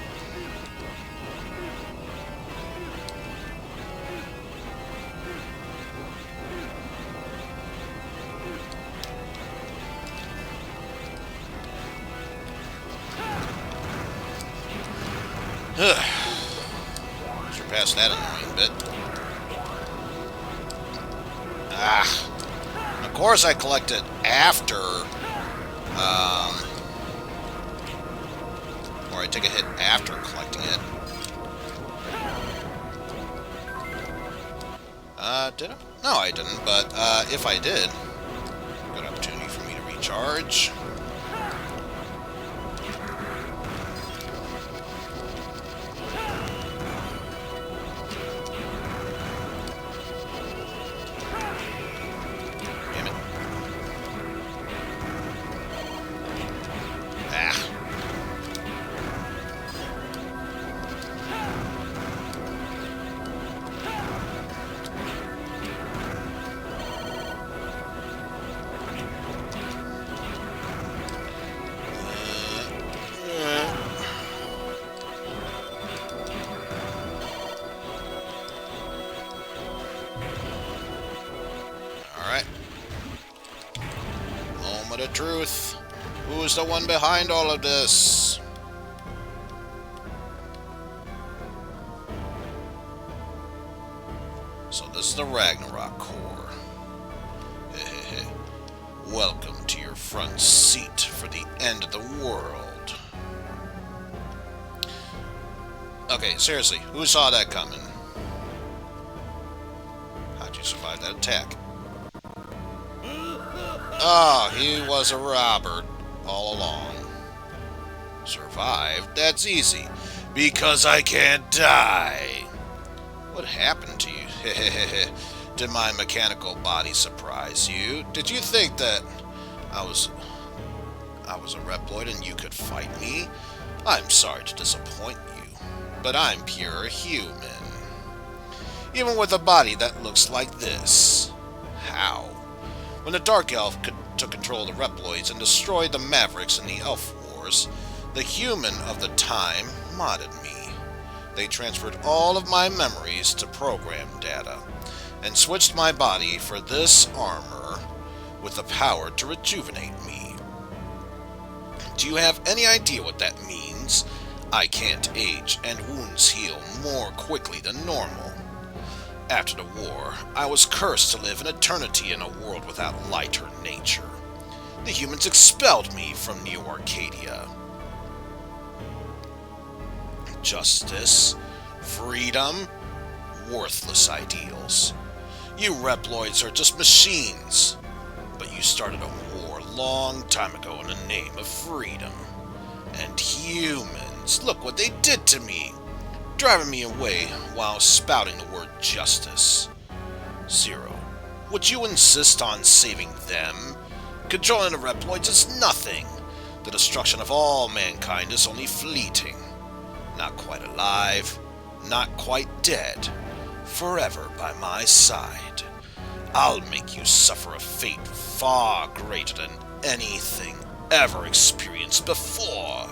Surpassed that annoying bit. Ah. Of course I collect it after, or I take a hit after collecting it. Did I? No, I didn't, but, if I did, good opportunity for me to recharge. Damn it. Ah. Alright. Moment of truth. Who's the one behind all of this? So this is the Ragnarok core. Welcome to your front seat for the end of the world. Okay, seriously, who saw that coming? How'd you survive that attack? Oh, he was a robber all along. Survived? That's easy. Because I can't die. What happened to you? Did my mechanical body surprise you? Did you think that I was a Reploid and you could fight me? I'm sorry to disappoint you, but I'm pure human. Even with a body that looks like this. How? When the Dark Elf took control of the Reploids and destroyed the Mavericks in the Elf Wars, the human of the time modded me. They transferred all of my memories to program data, and switched my body for this armor with the power to rejuvenate me. Do you have any idea what that means? I can't age, and wounds heal more quickly than normal. After the war, I was cursed to live an eternity in a world without light or nature. The humans expelled me from New Arcadia. Justice, freedom, worthless ideals. You Reploids are just machines. But you started a war a long time ago in the name of freedom. And humans, look what they did to me. Driving me away while spouting the word justice. Zero, would you insist on saving them? Controlling the Reploids is nothing. The destruction of all mankind is only fleeting. Not quite alive, not quite dead, forever by my side. I'll make you suffer a fate far greater than anything ever experienced before.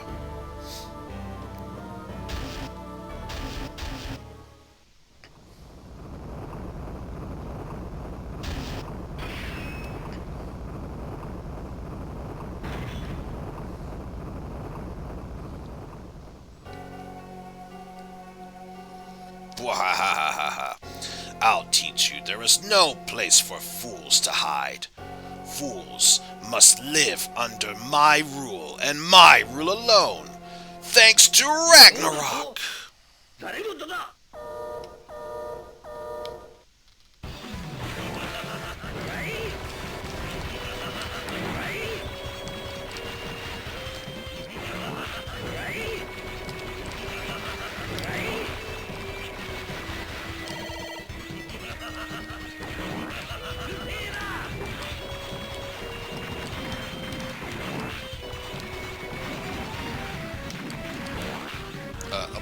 Bwahahaha. I'll teach you there is no place for fools to hide. Fools must live under my rule and my rule alone. Thanks to Ragnarok!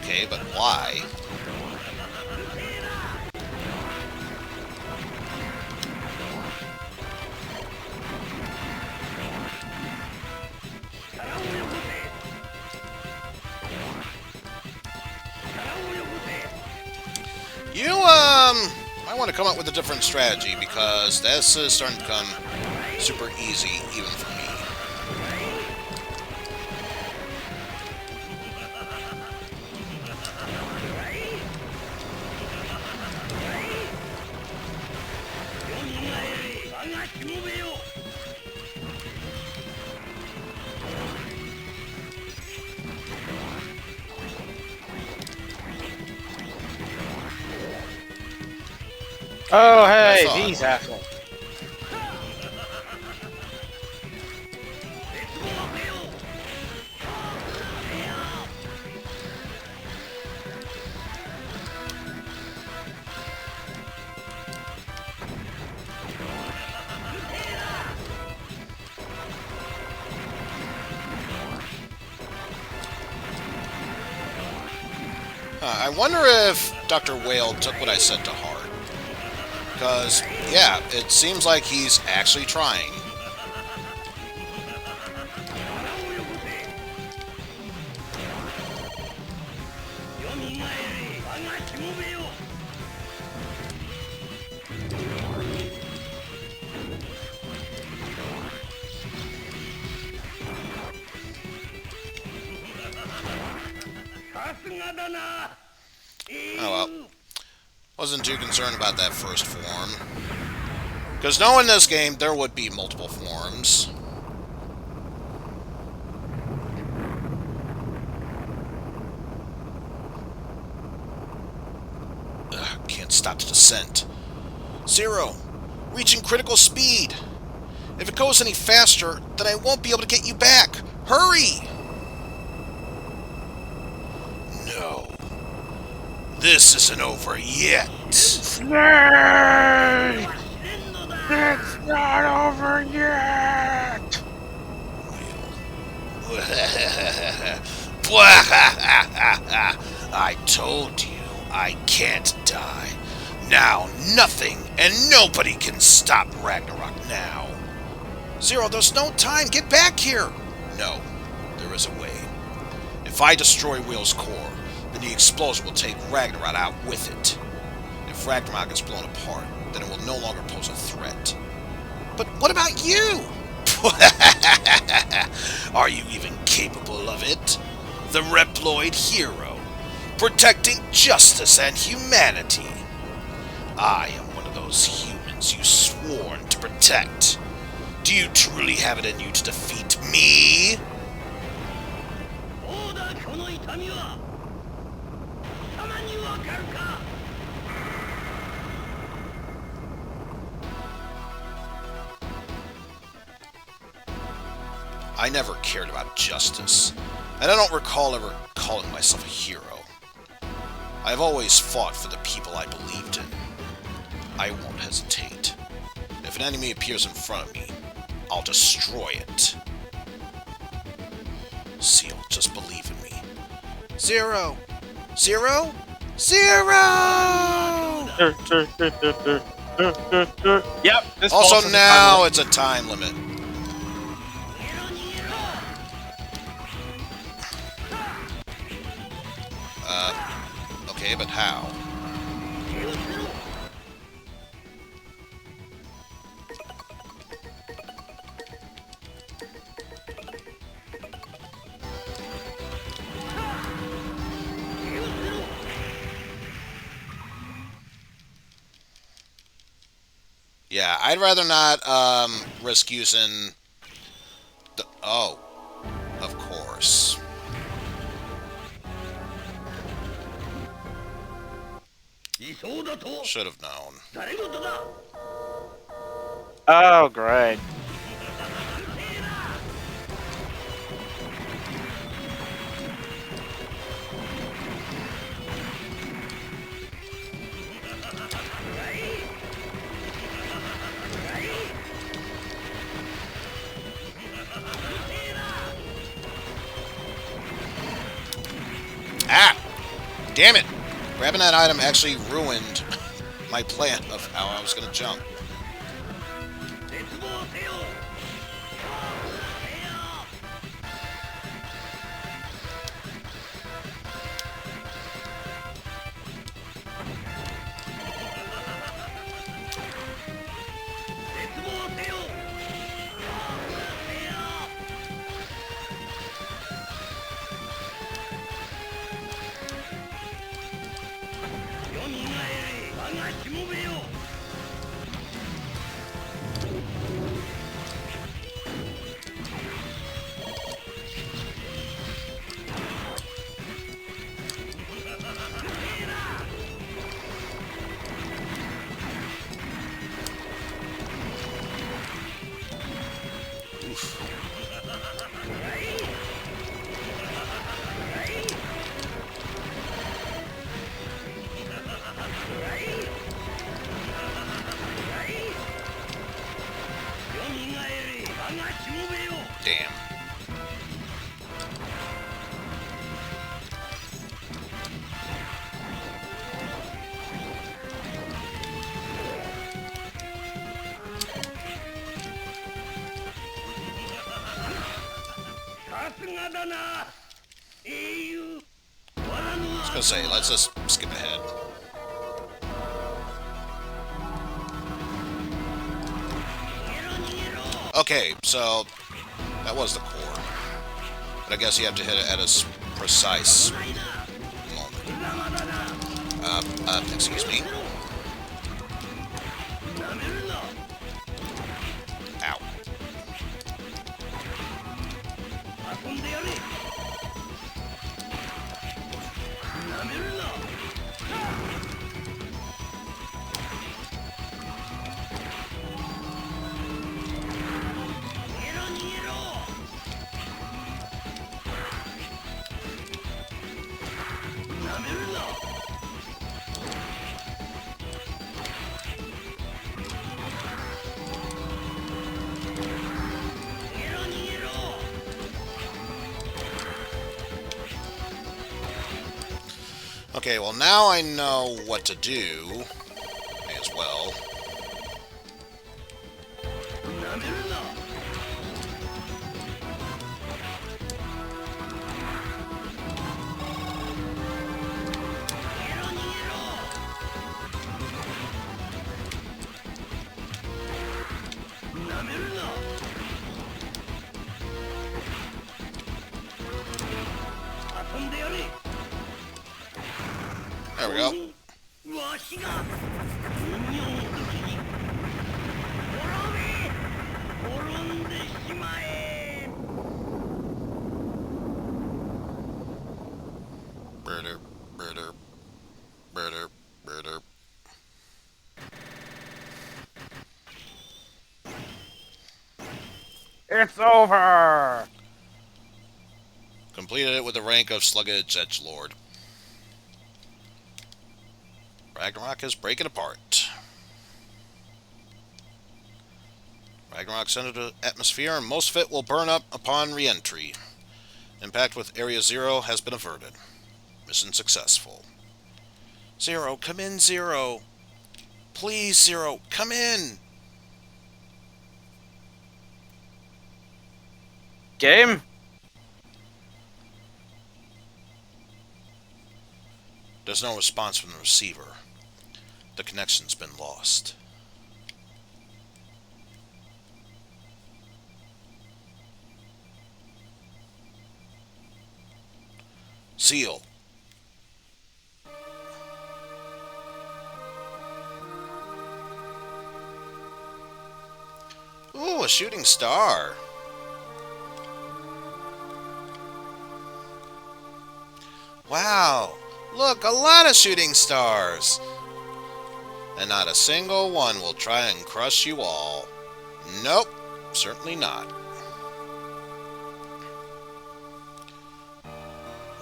Okay, but why? You, might want to come up with a different strategy, because this is starting to become super easy, even for me. Oh, hey, That's odd. these assholes. I wonder if Dr. Whale took what I said to heart. Because, yeah, it seems like he's actually trying. Oh well. Wasn't too concerned about that first form. Because knowing this game, there would be multiple forms. Ugh, can't stop the descent. Zero. Reaching critical speed. If it goes any faster, then I won't be able to get you back. Hurry! No. This isn't over yet. Snake! It's not over yet! I told you I can't die. Now nothing and nobody can stop Ragnarok now. Zero, there's no time. Get back here. No, there is a way. If I destroy Wheel's core, then the explosion will take Ragnarok out with it. If Ragnarok is blown apart, then it will no longer pose a threat. But what about you? Are you even capable of it? The Reploid hero, protecting justice and humanity. I am one of those humans you sworn to protect. Do you truly have it in you to defeat me? I never cared about justice, and I don't recall ever calling myself a hero. I've always fought for the people I believed in. I won't hesitate. If an enemy appears in front of me, I'll destroy it. Seal, just believe in me. Zero, Zero? Zero! Yep. This falls Also, under time now limit. it's a time limit. Okay, but how? Yeah, I'd rather not risk using the. Oh, of course. Should have known. Oh, great. Ah! Damn it! Grabbing that item actually ruined my plan of how I was going to jump. Damn. I was gonna say, let's just skip ahead. Okay, so that was the core. But I guess you have to hit it at a precise moment. Excuse me. Ow. Okay, well now I know what to do. May as well. There we go. Birder, birder, birder, birder. It's over. Completed it with the rank of Sluggish Edgelord. Ragnarok is breaking apart. Ragnarok's entered the atmosphere and most of it will burn up upon re-entry. Impact with Area Zero has been averted. Mission successful. Zero, come in, Zero. Please, Zero, come in. Game? There's no response from the receiver. The connection's been lost. Seal. Ooh, a shooting star. Wow, look, a lot of shooting stars. And not a single one will try and crush you all. Nope, certainly not.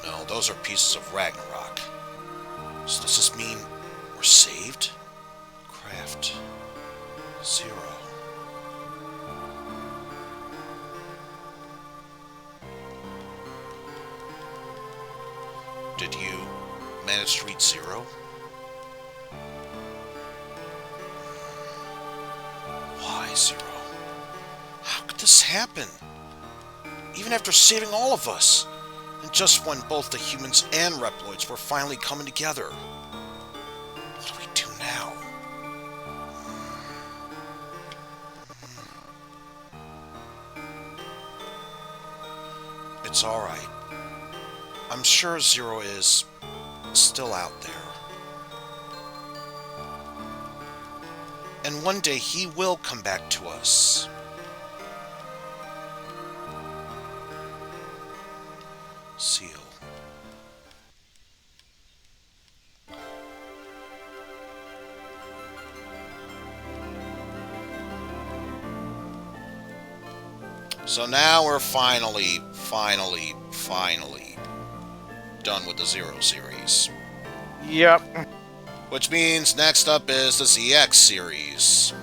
No, those are pieces of Ragnarok. So does this mean we're saved? Craft 0. Did you manage to reach 0? Why 0? How could this happen? Even after saving all of us, and just when both the humans and Reploids were finally coming together. What do we do now? It's alright. I'm sure 0 is still out there. And one day he will come back to us. Seal. So now we're finally done with the 0 series. Yep. Which means next up is the ZX series.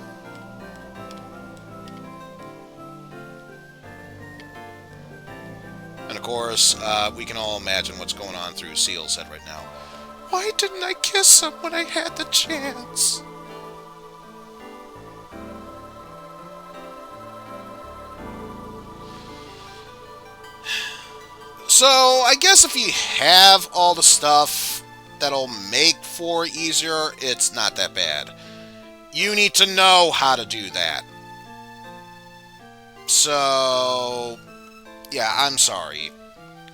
And of course, we can all imagine what's going on through Seal's head right now. Why didn't I kiss him when I had the chance? So, I guess if you have all the stuff that'll make 4 easier, it's not that bad. You need to know how to do that. So, yeah, I'm sorry.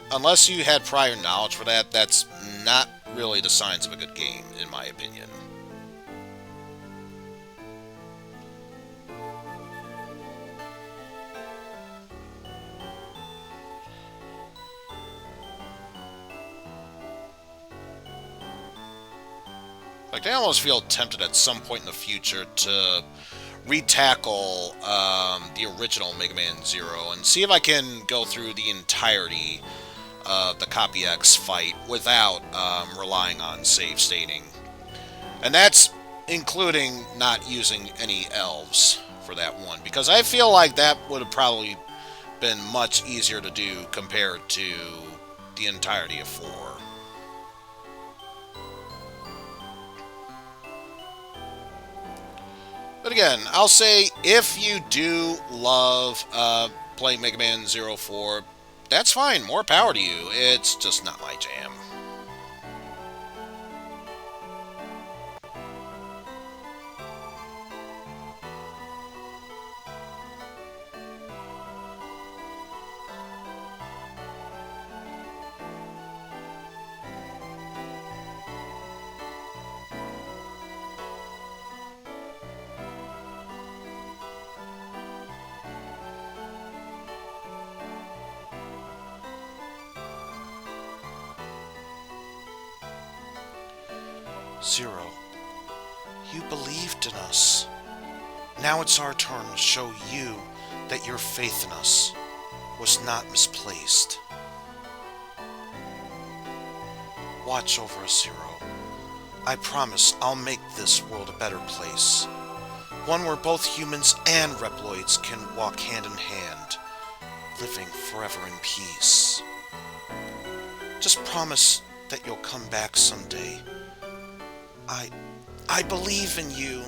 Unless you had prior knowledge for that, that's not really the signs of a good game, in my opinion. Like, I almost feel tempted at some point in the future to retackle the original Mega Man Zero and see if I can go through the entirety of the Copy X fight without relying on save stating. And that's including not using any elves for that one, because I feel like that would have probably been much easier to do compared to the entirety of 4. But again, I'll say, if you do love playing Mega Man 04, that's fine, more power to you. It's just not my jam. Zero, you believed in us. Now it's our turn to show you that your faith in us was not misplaced. Watch over us, Zero. I promise I'll make this world a better place. One where both humans and Reploids can walk hand in hand, living forever in peace. Just promise that you'll come back someday. I I believe in you.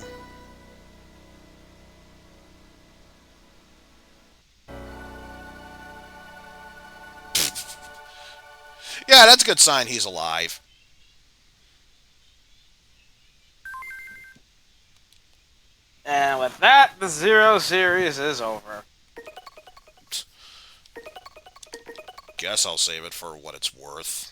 Yeah, that's a good sign he's alive. And with that, the Zero series is over. Guess I'll save it for what it's worth.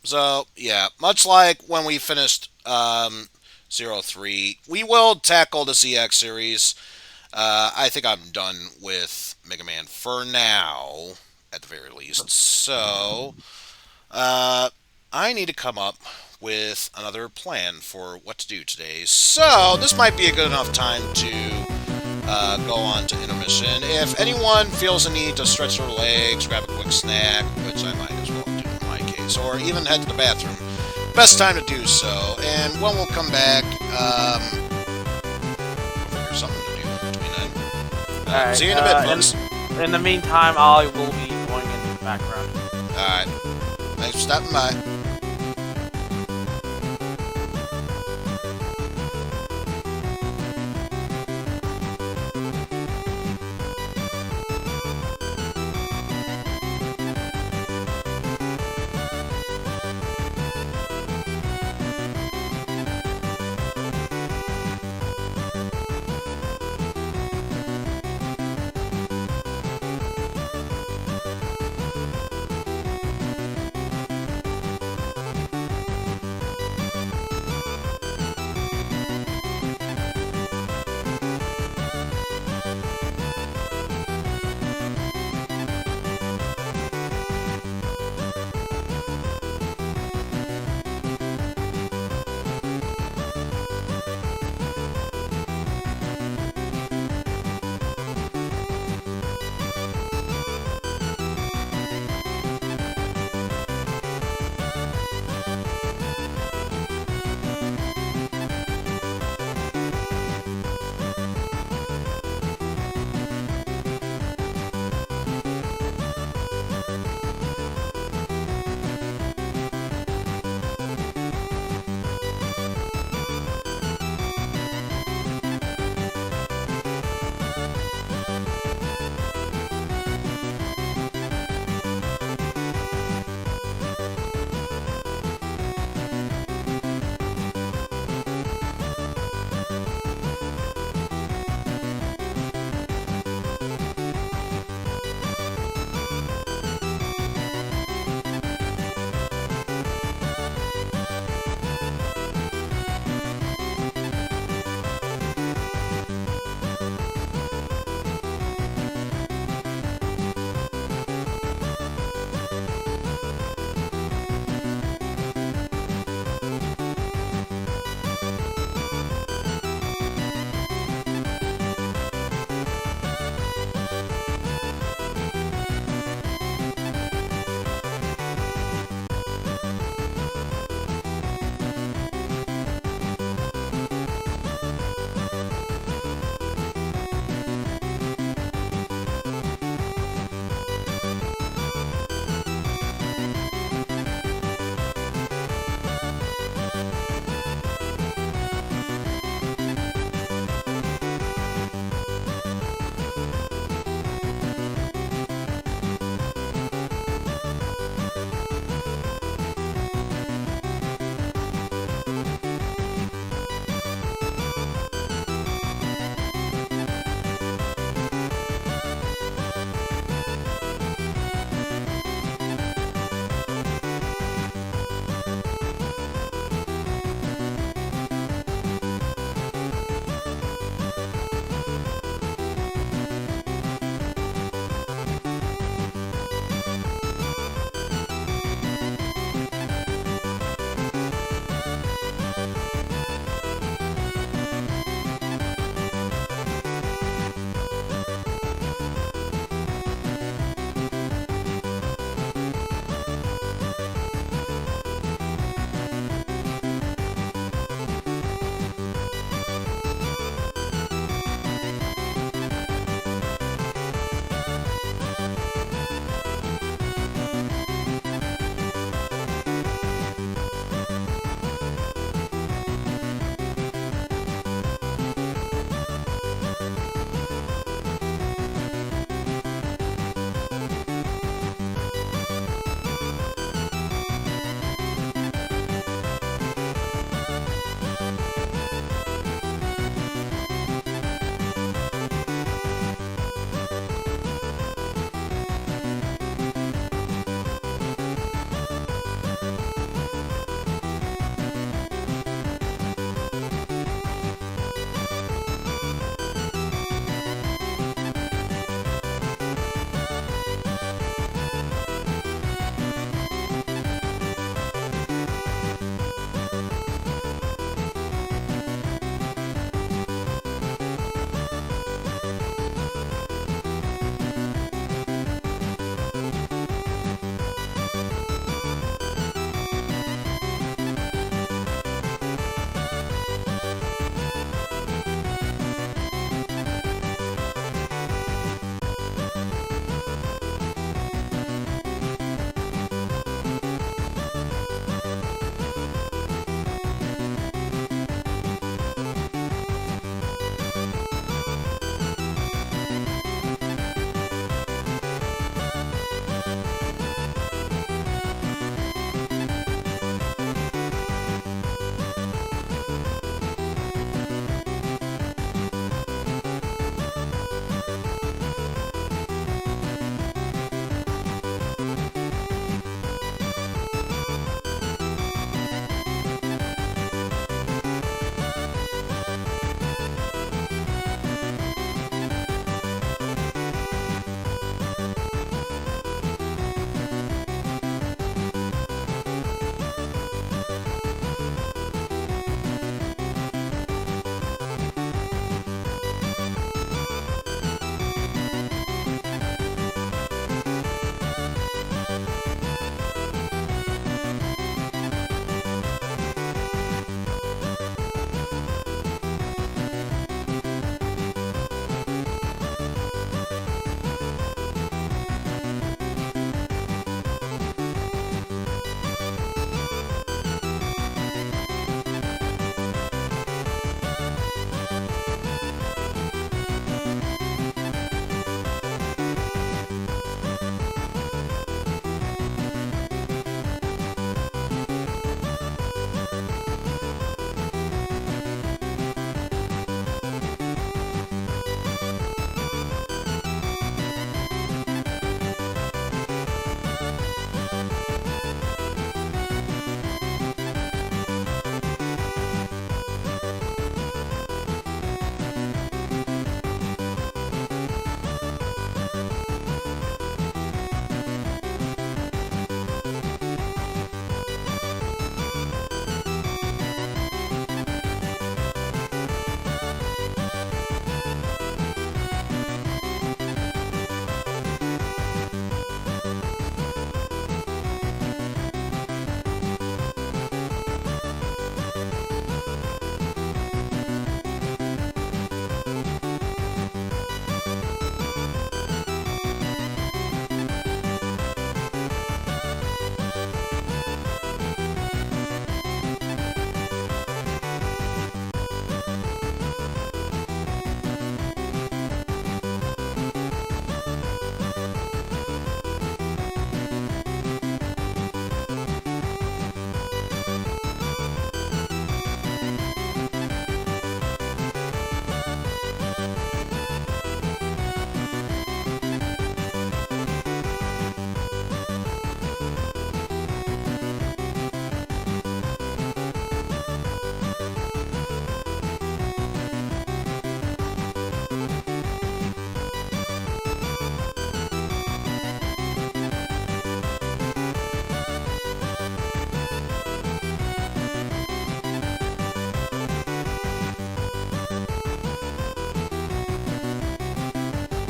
So, yeah, much like when we finished 03, we will tackle the ZX series. I think I'm done with Mega Man for now, at the very least. So, I need to come up with another plan for what to do today. So, this might be a good enough time to go on to intermission. If anyone feels a need to stretch their legs, grab a quick snack, which I might as well do in my case, or even head to the bathroom, best time to do so. And when we'll come back, we'll figure something to do between then. Alright, See you in a bit, folks. in the meantime, I will be going into the background. Alright. Thanks for stopping by.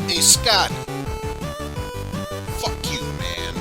Hey, Scotty. Fuck you, man.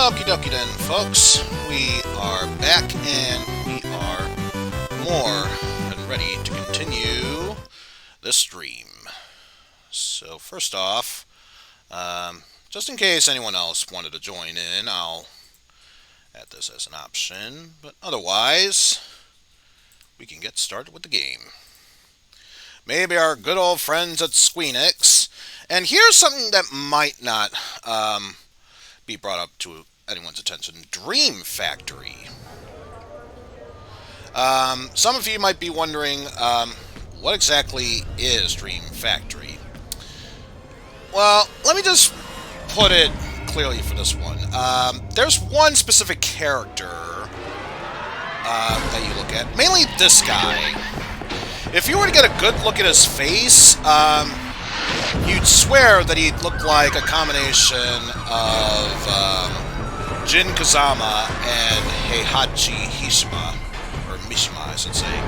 Okie dokie then, folks. We are back and we are more than ready to continue the stream. So first off, just in case anyone else wanted to join in, I'll add this as an option. But otherwise, we can get started with the game. Maybe our good old friends at Squeenix. And here's something that might not be brought up to anyone's attention. Dream Factory. Some of you might be wondering, what exactly is Dream Factory? Well, let me just put it clearly for this one. There's one specific character that you look at, mainly this guy. If you were to get a good look at his face, you'd swear that he'd look like a combination of Jin Kazama and Heihachi Hishima, or Mishima, I should say.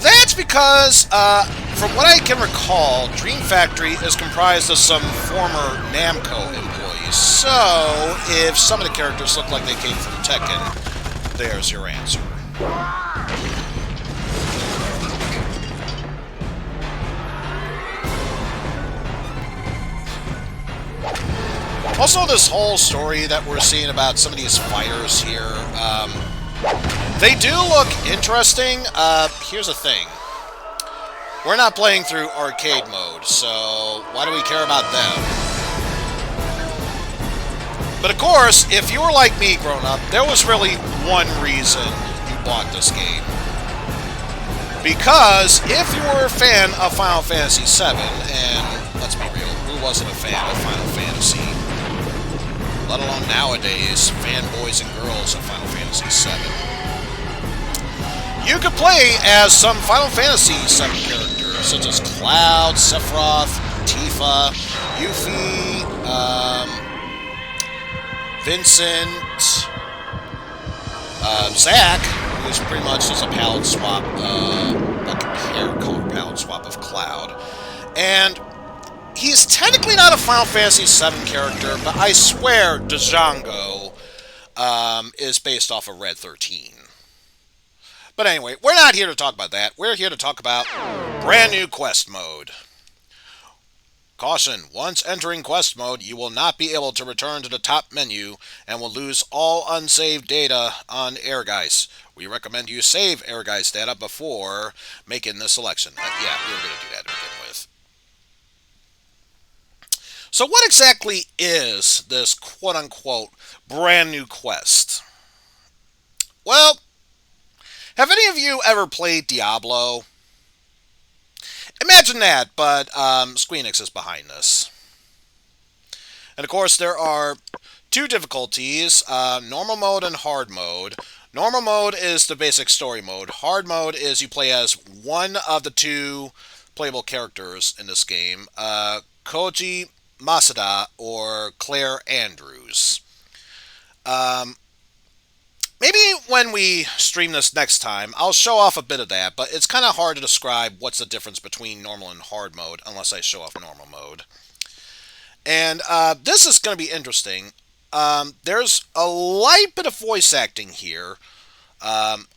That's because, from what I can recall, Dream Factory is comprised of some former Namco employees. So, if some of the characters look like they came from Tekken, there's your answer. Also, this whole story that we're seeing about some of these fighters here, they do look interesting. Here's the thing. We're not playing through arcade mode, so why do we care about them? But of course, if you were like me growing up, there was really one reason you bought this game. Because if you were a fan of Final Fantasy VII, and let's be real, who wasn't a fan of Final Fantasy? Let alone nowadays, fanboys and girls of Final Fantasy VII. You could play as some Final Fantasy VII characters, such as Cloud, Sephiroth, Tifa, Yuffie, Vincent, Zack, who's pretty much just a palette swap, like a hair color palette swap of Cloud. And he's technically not a Final Fantasy VII character, but I swear Django is based off of Red 13. But anyway, we're not here to talk about that. We're here to talk about brand new quest mode. Caution, once entering quest mode, you will not be able to return to the top menu and will lose all unsaved data on Ehrgeiz. We recommend you save Ehrgeiz data before making the selection. Yeah, we were going to do that to begin with. So what exactly is this quote-unquote brand new quest? Well, have any of you ever played Diablo? Imagine that, but Squeenix is behind this. And of course, there are two difficulties, normal mode and hard mode. Normal mode is the basic story mode. Hard mode is you play as one of the two playable characters in this game, Koji Masada or Claire Andrews. Maybe when we stream this next time, I'll show off a bit of that, but it's kind of hard to describe what's the difference between normal and hard mode unless I show off normal mode. And this is going to be interesting. There's a light bit of voice acting here,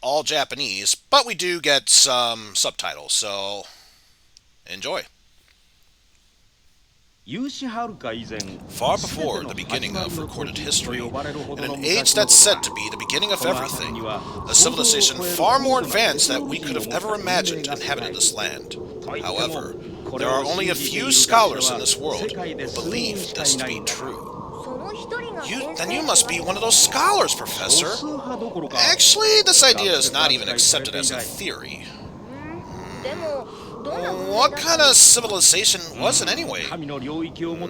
all Japanese, but we do get some subtitles, so enjoy. Far before the beginning of recorded history, in an age that's said to be the beginning of everything, a civilization far more advanced than we could have ever imagined inhabited this land. However, there are only a few scholars in this world who believe this to be true. Then you must be one of those scholars, Professor. Actually, this idea is not even accepted as a theory. What kind of civilization was it anyway?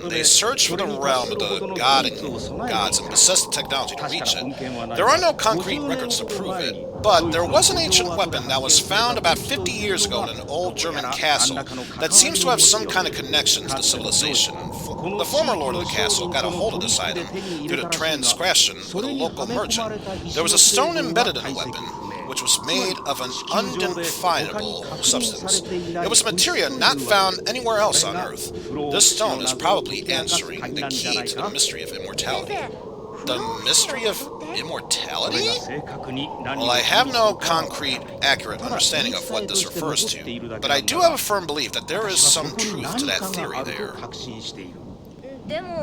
They searched for the realm of the gods and possessed the technology to reach it. There are no concrete records to prove it, but there was an ancient weapon that was found about 50 years ago in an old German castle that seems to have some kind of connection to the civilization. The former lord of the castle got a hold of this item due to transgression with a local merchant. There was a stone embedded in the weapon, which was made of an undefinable substance. It was a material not found anywhere else on Earth. This stone is probably answering the key to the mystery of immortality. The mystery of immortality? Well, I have no concrete, accurate understanding of what this refers to, but I do have a firm belief that there is some truth to that theory there.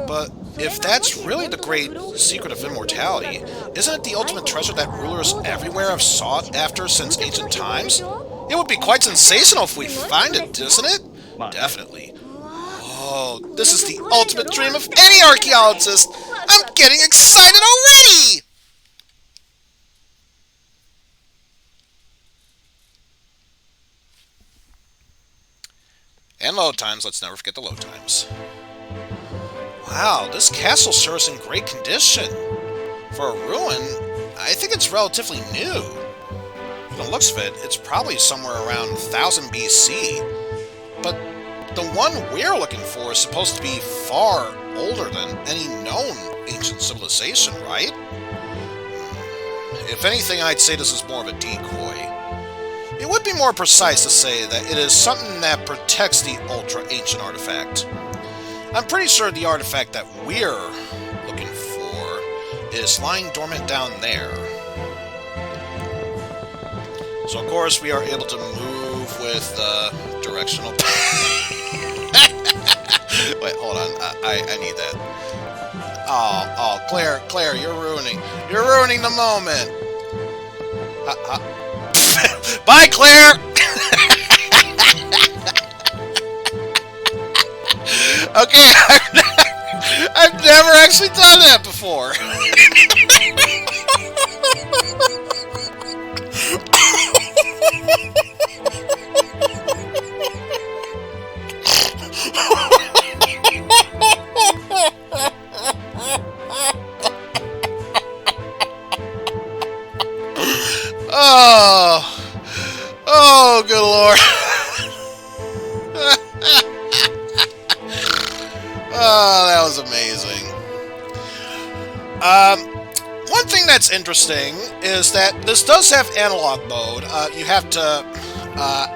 But if that's really the great secret of immortality, isn't it the ultimate treasure that rulers everywhere have sought after since ancient times? It would be quite sensational if we find it, isn't it? Definitely. Oh, this is the ultimate dream of any archaeologist! I'm getting excited already! And load times, let's never forget the load times. Wow, this castle sure is in great condition. For a ruin, I think it's relatively new. From the looks of it, it's probably somewhere around 1000 BC. But the one we're looking for is supposed to be far older than any known ancient civilization, right? If anything, I'd say this is more of a decoy. It would be more precise to say that it is something that protects the ultra-ancient artifact. I'm pretty sure the artifact that we're looking for is lying dormant down there. So of course we are able to move with directional... Wait, hold on, I need that. Oh, Claire, you're ruining the moment! Bye, Claire! Okay, I've never actually done that before. Oh, good lord. Oh, that was amazing. One thing that's interesting is that this does have analog mode. You have to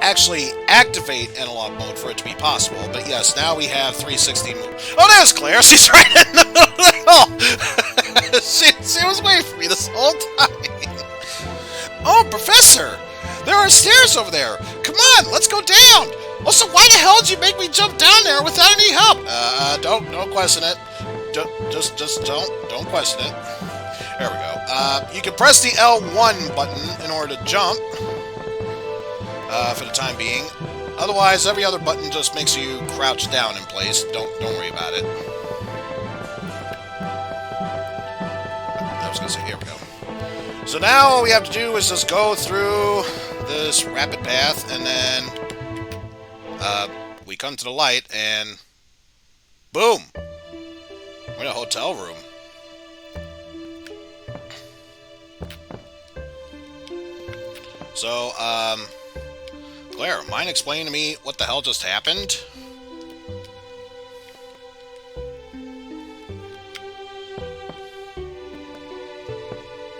actually activate analog mode for it to be possible. But yes, now we have 360 mode. Oh, there's Claire. She's right in the middle of the hall. She was waiting for me this whole time. Oh, Professor! There are stairs over there! Come on, let's go down! Also, why the hell did you make me jump down there without any help? Don't question it. Just don't question it. There we go. You can press the L1 button in order to jump. For the time being. Otherwise, every other button just makes you crouch down in place. Don't worry about it. I was gonna say, here we go. So now all we have to do is just go through this rapid path, and then we come to the light, and boom! We're in a hotel room. So, Claire, mind explaining to me what the hell just happened?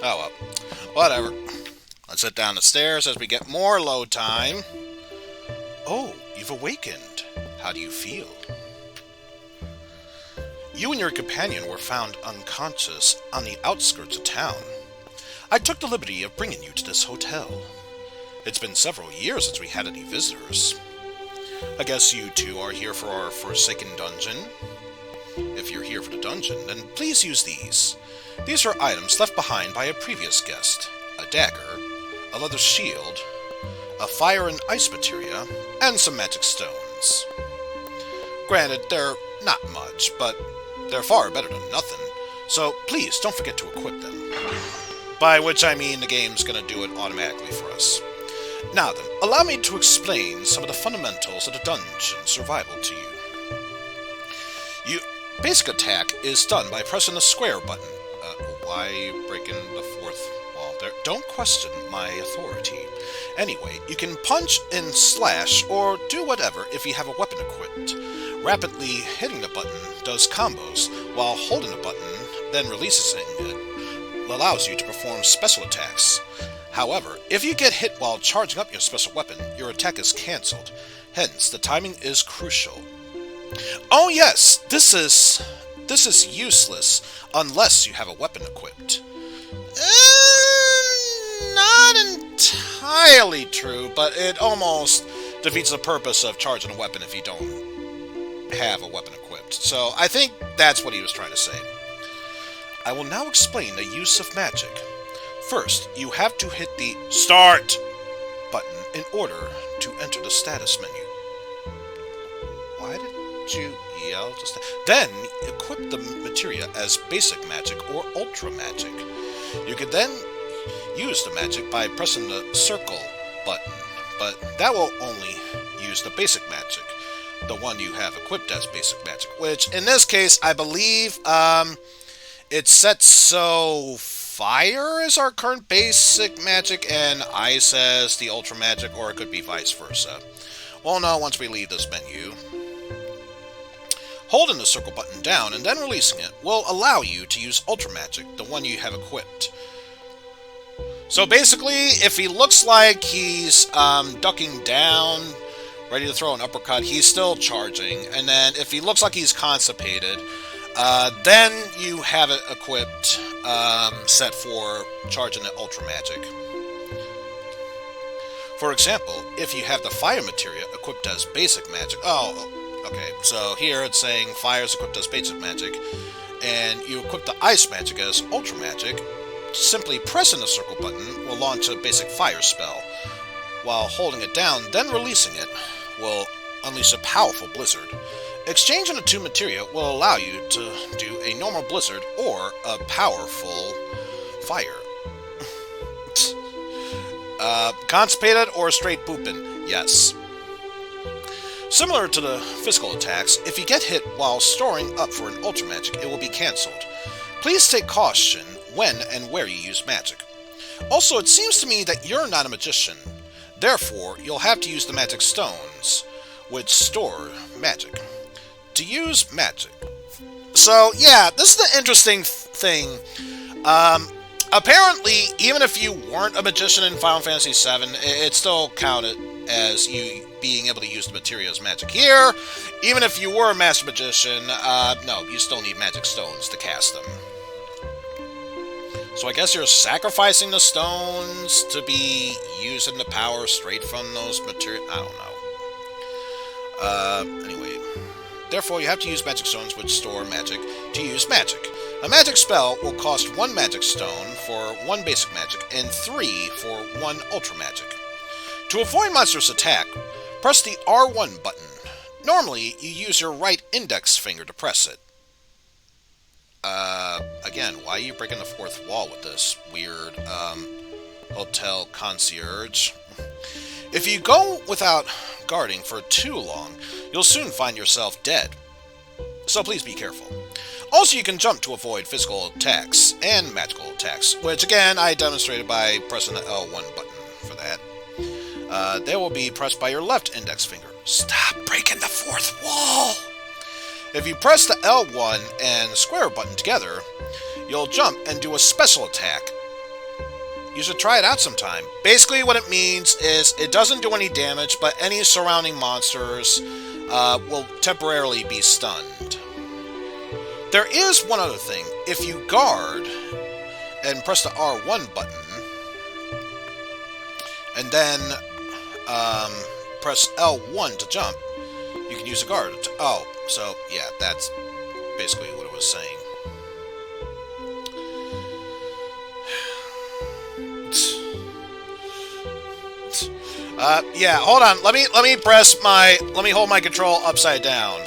Oh well. Whatever. Let's head down the stairs as we get more load time. Oh, you've awakened. How do you feel? You and your companion were found unconscious on the outskirts of town. I took the liberty of bringing you to this hotel. It's been several years since we had any visitors. I guess you two are here for our Forsaken Dungeon. If you're here for the dungeon, then please use these. These are items left behind by a previous guest. A dagger, a leather shield, a fire and ice materia, and some magic stones. Granted, they're not much, but they're far better than nothing, so please don't forget to equip them. By which I mean the game's gonna do it automatically for us. Now then, allow me to explain some of the fundamentals of the dungeon survival to you. Basic attack is done by pressing the square button. Why breaking the fourth wall there? Don't question my authority. Anyway, you can punch and slash, or do whatever if you have a weapon equipped. Rapidly hitting the button does combos, while holding the button, then releasing it, allows you to perform special attacks. However, if you get hit while charging up your special weapon, your attack is cancelled. Hence, the timing is crucial. Oh yes, this is This is useless unless you have a weapon equipped. Not entirely true, but it almost defeats the purpose of charging a weapon if you don't have a weapon equipped. So I think that's what he was trying to say. I will now explain the use of magic. First, you have to hit the Start button in order to enter the status menu. Why did you yell just Then, equip the materia as basic magic or ultra magic. You could then use the magic by pressing the circle button, but that will only use the basic magic, the one you have equipped as basic magic, which in this case, I believe, it's set so fire is our current basic magic and ice as the ultra magic, or it could be vice versa. We'll know once we leave this menu. Holding the circle button down and then releasing it will allow you to use ultra magic, the one you have equipped. So basically, if he looks like he's ducking down, ready to throw an uppercut, he's still charging. And then if he looks like he's constipated, then you have it equipped, set for charging the ultra magic. For example, if you have the fire materia equipped as basic magic, okay, so here it's saying fire is equipped as basic magic, and you equip the ice magic as ultra magic. Simply pressing the circle button will launch a basic fire spell, while holding it down, then releasing it, will unleash a powerful blizzard. Exchanging the two materia will allow you to do a normal blizzard or a powerful fire. Constipated or straight boopin'? Yes. Similar to the physical attacks, if you get hit while storing up for an ultra magic, it will be cancelled. Please take caution when and where you use magic. Also, it seems to me that you're not a magician. Therefore, you'll have to use the magic stones, which store magic, to use magic. So, yeah, this is the interesting thing. Apparently, even if you weren't a magician in Final Fantasy VII, it still counted as you being able to use the materia as magic. Here, even if you were a master magician, no, you still need magic stones to cast them. So I guess you're sacrificing the stones to be using the power straight from those materials. I don't know. Anyway. Therefore, you have to use magic stones which store magic to use magic. A magic spell will cost 1 magic stone for 1 basic magic and 3 for 1 ultra magic. To avoid monstrous attack, press the R1 button. Normally, you use your right index finger to press it. Again, why are you breaking the fourth wall with this weird, hotel concierge? If you go without guarding for too long, you'll soon find yourself dead. So please be careful. Also, you can jump to avoid physical attacks and magical attacks, which again, I demonstrated by pressing the L1 button for that. They will be pressed by your left index finger. Stop breaking the fourth wall! If you press the L1 and square button together, you'll jump and do a special attack. You should try it out sometime. Basically what it means is it doesn't do any damage, but any surrounding monsters will temporarily be stunned. There is one other thing. If you guard and press the R1 button, and then press L1 to jump, you can use a guard. So yeah, that's basically what it was saying. Yeah, hold on. Let me hold my control upside down.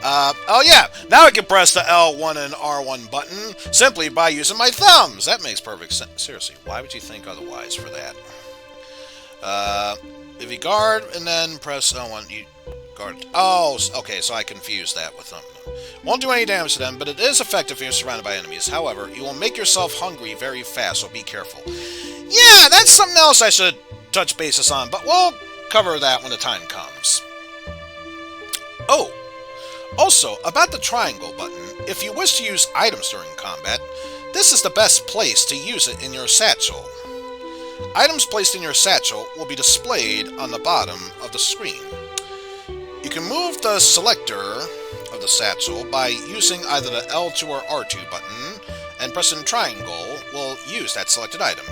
Oh yeah, now I can press the L1 and R1 button simply by using my thumbs. That makes perfect sense. Seriously, why would you think otherwise for that? If you guard and then press L1, you guard. Oh, okay, so I confused that with them. Won't do any damage to them, but it is effective if you're surrounded by enemies. However, you will make yourself hungry very fast, so be careful. Yeah, that's something else I should touch bases on, but we'll cover that when the time comes. Oh, also, about the triangle button, if you wish to use items during combat, this is the best place to use it in your satchel. Items placed in your satchel will be displayed on the bottom of the screen. You can move the selector of of the satchel by using either the L2 or R2 button, and pressing triangle will use that selected item.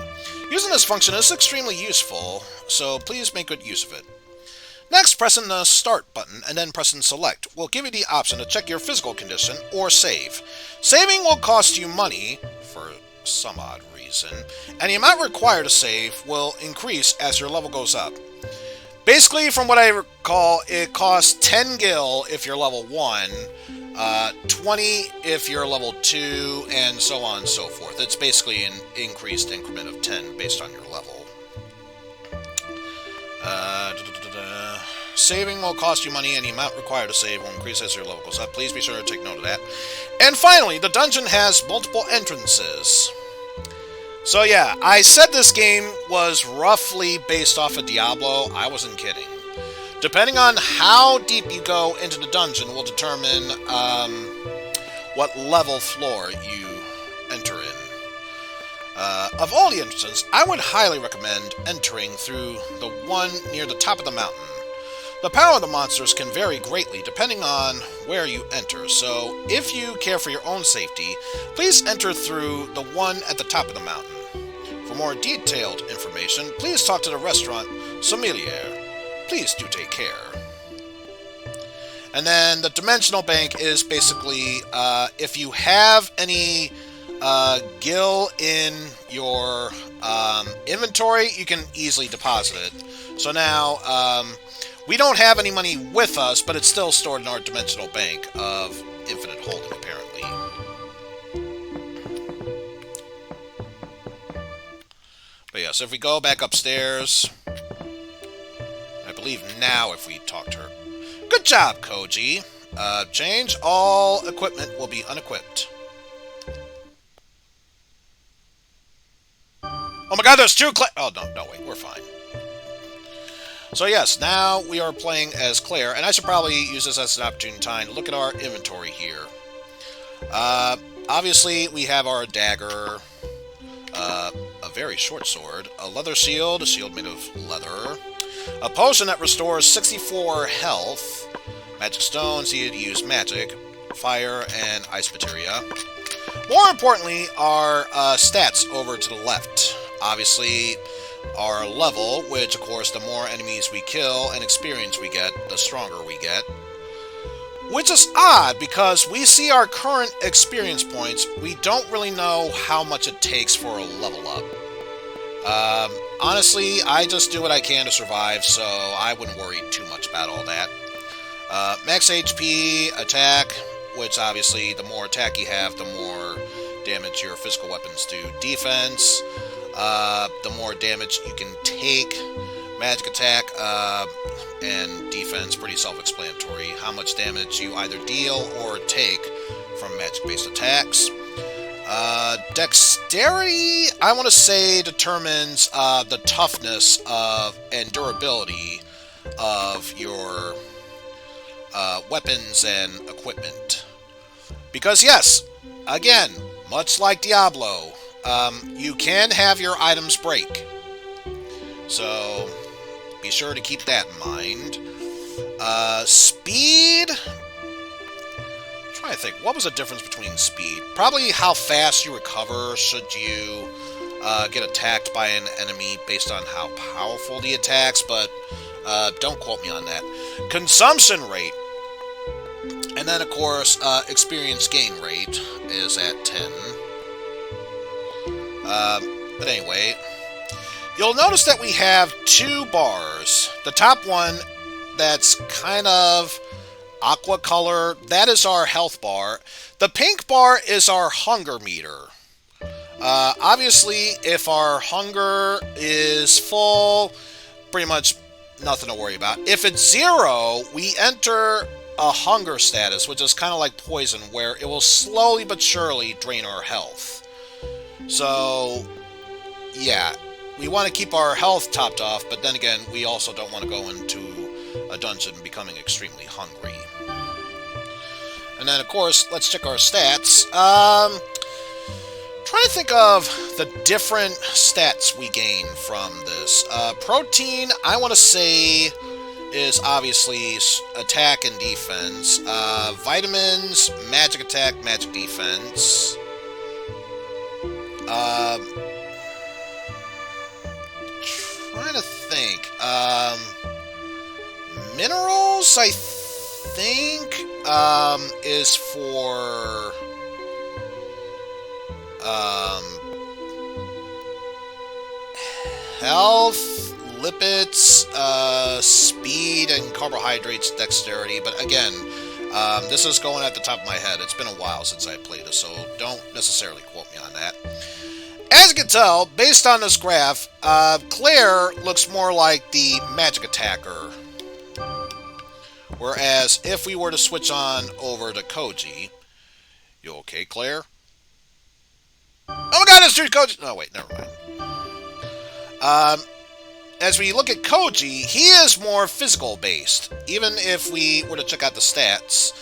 Using this function is extremely useful, so please make good use of it. Next, pressing the Start button and then pressing Select will give you the option to check your physical condition or save. Saving will cost you money, for some odd reason, and the amount required to save will increase as your level goes up. Basically, from what I recall, it costs 10 gil if you're level 1, 20 if you're level 2, and so on and so forth. It's basically an increased increment of 10 based on your level. Saving will cost you money, and the amount required to save will increase as your level goes up. Please be sure to take note of that. And finally, the dungeon has multiple entrances. So yeah, I said this game was roughly based off of Diablo. I wasn't kidding. Depending on how deep you go into the dungeon will determine what level floor you enter in. Of all the entrances, I would highly recommend entering through the one near the top of the mountain. The power of the monsters can vary greatly depending on where you enter, so if you care for your own safety, please enter through the one at the top of the mountain. For more detailed information, please talk to the restaurant sommelier. Please do take care. And then the dimensional bank is basically if you have any gil in your inventory, you can easily deposit it. So now, we don't have any money with us, but it's still stored in our dimensional bank of infinite holding, apparently. But yeah, so if we go back upstairs, I believe now if we talk to her. Good job, Koji. Change all equipment will be unequipped. Oh my god, there's two oh, no, wait, we're fine. So yes, now we are playing as Claire, and I should probably use this as an opportune time to look at our inventory here. Obviously, we have our dagger, a very short sword, a leather shield, a shield made of leather, a potion that restores 64 health, magic stones needed to use magic, fire, and ice materia. More importantly, our stats over to the left. Obviously, our level, which of course the more enemies we kill and experience we get, the stronger we get. Which is odd, because we see our current experience points, we don't really know how much it takes for a level up. Honestly, I just do what I can to survive, so I wouldn't worry too much about all that. Max HP, attack, which obviously the more attack you have, the more damage your physical weapons do. Defense, the more damage you can take. Magic attack and defense, pretty self-explanatory. How much damage you either deal or take from magic-based attacks. Dexterity, I want to say, determines the toughness of and durability of your weapons and equipment. Because yes, again, much like Diablo, you can have your items break. So be sure to keep that in mind. Speed, I'm trying to think, what was the difference between speed? Probably how fast you recover should you get attacked by an enemy based on how powerful the attacks, but don't quote me on that. Consumption rate, and then of course experience gain rate is at 10. But anyway, you'll notice that we have two bars. The top one, that's kind of aqua color, that is our health bar. The pink bar is our hunger meter. Obviously, if our hunger is full, pretty much nothing to worry about. If it's 0, we enter a hunger status, which is kind of like poison, where it will slowly but surely drain our health. So, yeah, we want to keep our health topped off, but then again, we also don't want to go into a dungeon becoming extremely hungry. And then, of course, let's check our stats. Trying to think of the different stats we gain from this. Protein, I want to say is obviously attack and defense. Vitamins, magic attack, magic defense. Trying to think. Minerals, I think, is for health, lipids, speed, and carbohydrates, dexterity. But again, this is going at the top of my head. It's been a while since I played this, so don't necessarily quote me on that. As you can tell, based on this graph, Claire looks more like the magic attacker. Whereas if we were to switch on over to Koji, you okay, Claire? Oh my god, it's true, Koji! Oh wait, never mind. As we look at Koji, he is more physical based. Even if we were to check out the stats,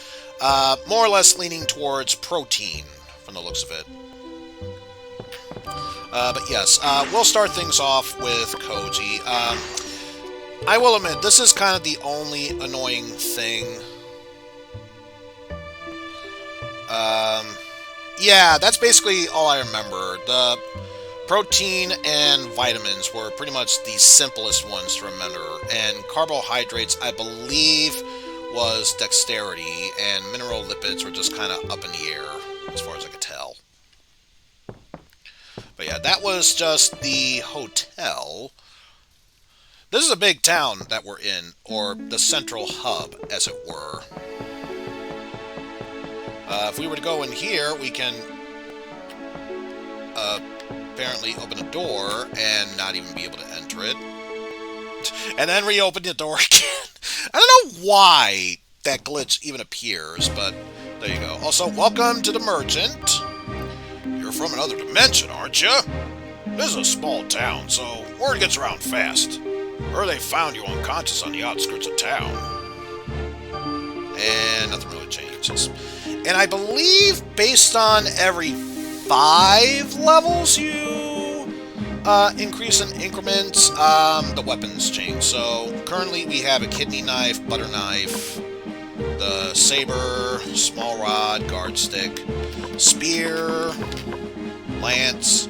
more or less leaning towards protein from the looks of it. But yes, we'll start things off with Koji. I will admit, this is kind of the only annoying thing. Yeah, that's basically all I remember. The protein and vitamins were pretty much the simplest ones to remember, and carbohydrates, I believe, was dexterity, and mineral lipids were just kind of up in the air, as far as I could tell. But yeah, that was just the hotel. This is a big town that we're in, or the central hub, as it were. If we were to go in here, we can apparently open a door and not even be able to enter it. And then reopen the door again. I don't know why that glitch even appears, but there you go. Also, welcome to the Merchant. You're from another dimension, aren't you? This is a small town, so word gets around fast. Or they found you unconscious on the outskirts of town. And nothing really changes. And I believe based on every 5 levels you increase in increments, the weapons change. So currently we have a kidney knife, butter knife, the saber, small rod, guard stick, spear, lance,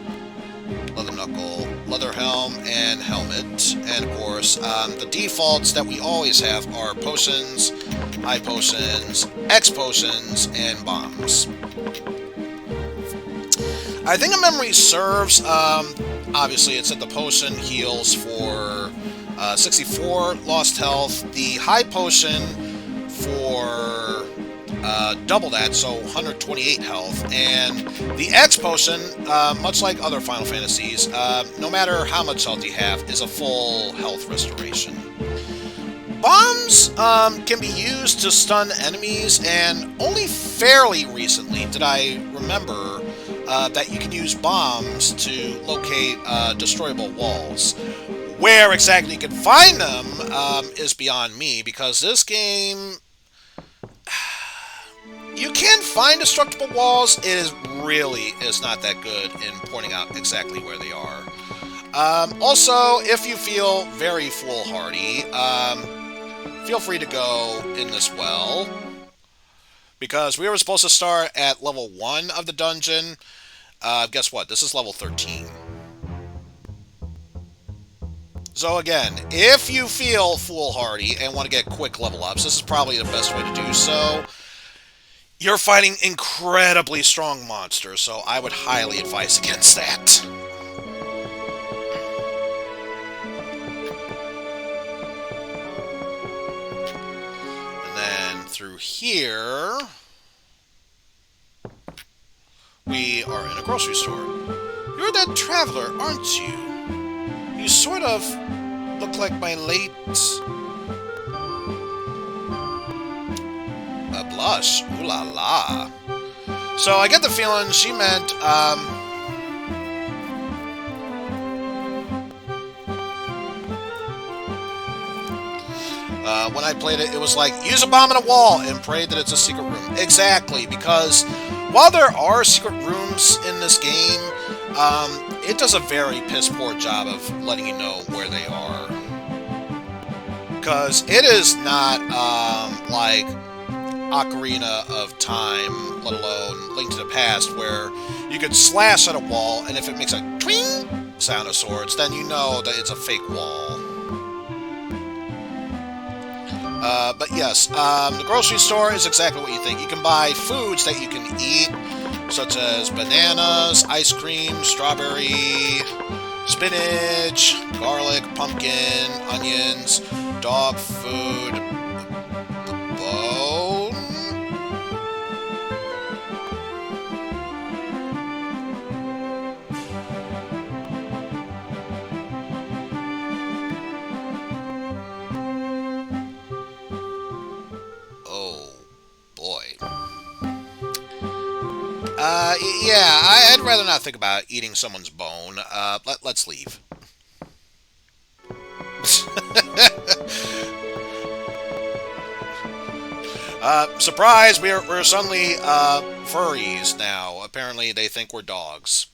leather knuckle, leather helm, and helmet. And of course, the defaults that we always have are potions, high potions, X potions, and bombs. I think if memory serves, obviously it said the potion heals for 64 lost health, the high potion for double that, so 128 health, and the X potion, much like other Final Fantasies, no matter how much health you have, is a full health restoration. Bombs can be used to stun enemies, and only fairly recently did I remember that you can use bombs to locate destroyable walls. Where exactly you can find them is beyond me, because this game... You can find destructible walls, it really is not that good in pointing out exactly where they are. Also, if you feel very foolhardy, feel free to go in this well, because we were supposed to start at level 1 of the dungeon. Guess what? This is level 13. So again, if you feel foolhardy and want to get quick level ups, this is probably the best way to do so. You're fighting incredibly strong monsters, so I would highly advise against that. And then through here, we are in a grocery store. You're that traveler, aren't you? You sort of look like my late... blush. Ooh la la. So I get the feeling she meant, when I played it, it was like, use a bomb in a wall and pray that it's a secret room. Exactly, because while there are secret rooms in this game, it does a very piss-poor job of letting you know where they are. because it is not like Ocarina of Time, let alone Link to the Past, where you could slash at a wall, and if it makes a twing sound of swords, then you know that it's a fake wall. But yes, the grocery store is exactly what you think. You can buy foods that you can eat, such as bananas, ice cream, strawberry, spinach, garlic, pumpkin, onions, dog food, bone. Oh boy. Yeah, I'd rather not think about eating someone's bone. Let's leave. Surprise! We're suddenly furries now. Apparently, they think we're dogs.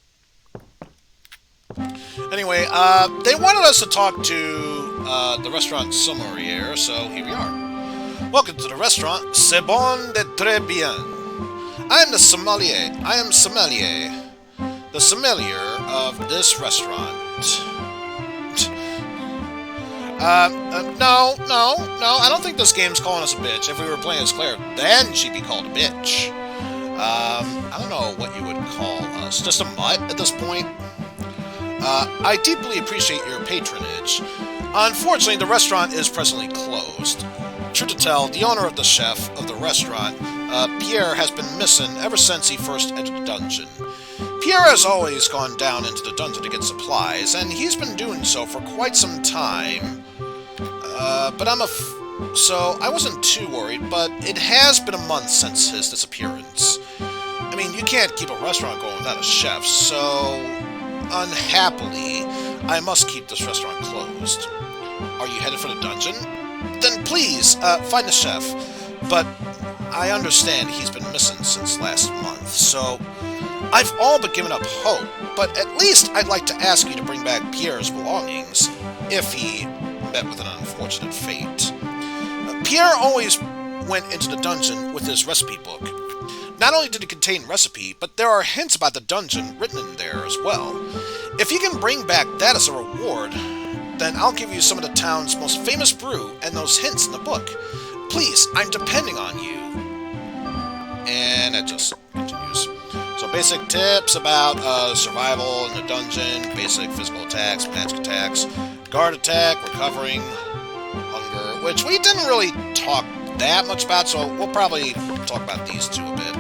Anyway, they wanted us to talk to the restaurant sommelier, so here we are. Welcome to the restaurant C'est bon de très bien. I am sommelier, the sommelier of this restaurant. No, I don't think this game's calling us a bitch. If we were playing as Claire, then she'd be called a bitch. I don't know what you would call us. Just a mutt at this point? I deeply appreciate your patronage. Unfortunately, the restaurant is presently closed. True to tell, the owner of the chef of the restaurant, Pierre, has been missing ever since he first entered the dungeon. Pierre has always gone down into the dungeon to get supplies, and he's been doing so for quite some time. So I wasn't too worried, but it has been a month since his disappearance. I mean, you can't keep a restaurant going without a chef, so unhappily, I must keep this restaurant closed. Are you headed for the dungeon? Then please, find the chef. But I understand he's been missing since last month, so I've all but given up hope, but at least I'd like to ask you to bring back Pierre's belongings, if he met with an unfortunate fate. Pierre always went into the dungeon with his recipe book. Not only did it contain recipe, but there are hints about the dungeon written in there as well. If you can bring back that as a reward, then I'll give you some of the town's most famous brew and those hints in the book. Please, I'm depending on you. And it just continues. So basic tips about survival in the dungeon, basic physical attacks, magic attacks, guard attack, recovering, hunger, which we didn't really talk that much about, so we'll probably talk about these two a bit.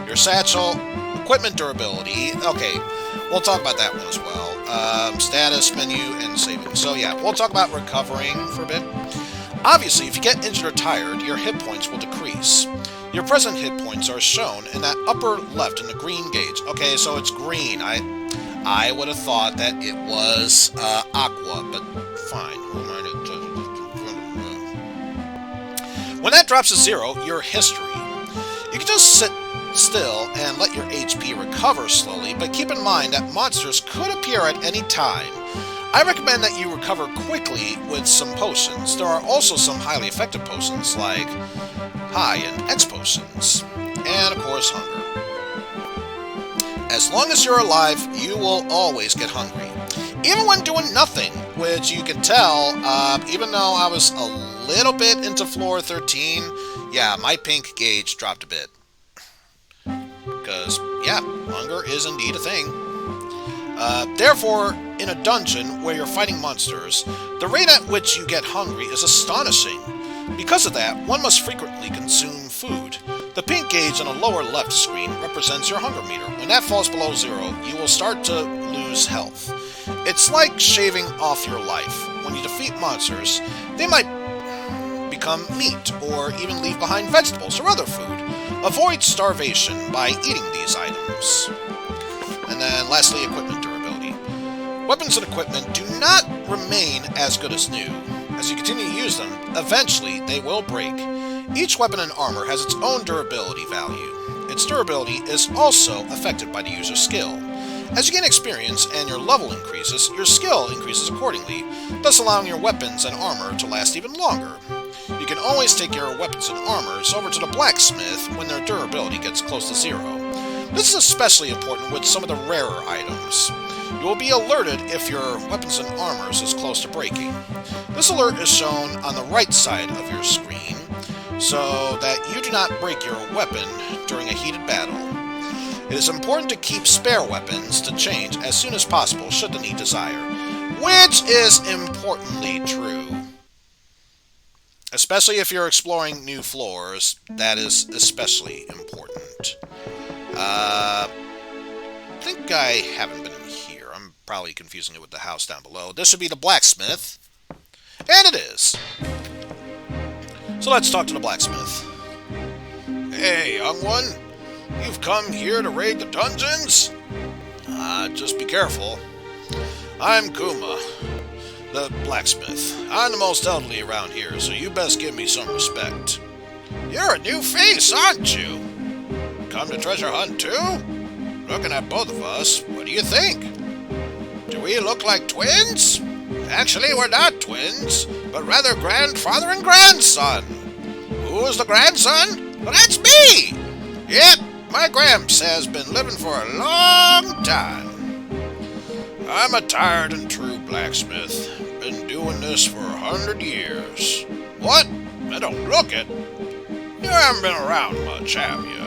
Your satchel, equipment durability, okay, we'll talk about that one as well. Status, menu, and saving. So yeah, we'll talk about recovering for a bit. Obviously, if you get injured or tired, your hit points will decrease. Your present hit points are shown in that upper left in the green gauge. Okay, so it's green. I would have thought that it was aqua, but fine. When that drops to 0, your history. You can just sit still and let your HP recover slowly, but keep in mind that monsters could appear at any time. I recommend that you recover quickly with some potions. There are also some highly effective potions like high and X potions, and of course hunger. As long as you're alive, you will always get hungry. Even when doing nothing, which you can tell, even though I was a little bit into floor 13, yeah, my pink gauge dropped a bit. Because, yeah, hunger is indeed a thing. Therefore, in a dungeon where you're fighting monsters, the rate at which you get hungry is astonishing. Because of that, one must frequently consume food. The pink gauge on the lower left screen represents your hunger meter. When that falls below 0, you will start to lose health. It's like shaving off your life. When you defeat monsters, they might become meat, or even leave behind vegetables or other food. Avoid starvation by eating these items. And then lastly, equipment durability. Weapons and equipment do not remain as good as new. As you continue to use them, eventually they will break. Each weapon and armor has its own durability value. Its durability is also affected by the user's skill. As you gain experience and your level increases, your skill increases accordingly, thus allowing your weapons and armor to last even longer. You can always take your weapons and armors over to the blacksmith when their durability gets close to 0. This is especially important with some of the rarer items. You will be alerted if your weapons and armors is close to breaking. This alert is shown on the right side of your screen, so that you do not break your weapon during a heated battle. It is important to keep spare weapons to change as soon as possible should the need desire, which is importantly true. Especially if you're exploring new floors, that is especially important. I think I haven't been in here. I'm probably confusing it with the house down below. This should be the blacksmith, and it is. So let's talk to the blacksmith. Hey, young one. You've come here to raid the dungeons? Just be careful. I'm Kuma, the blacksmith. I'm the most elderly around here, so you best give me some respect. You're a new face, aren't you? Come to treasure hunt too? Looking at both of us, what do you think? Do we look like twins? Actually, we're not twins, but rather grandfather and grandson. Who's the grandson? Well, that's me! Yep, my gramps has been living for a long time. I'm a tired and true blacksmith. Been doing this for 100 years. What? I don't look it. You haven't been around much, have you?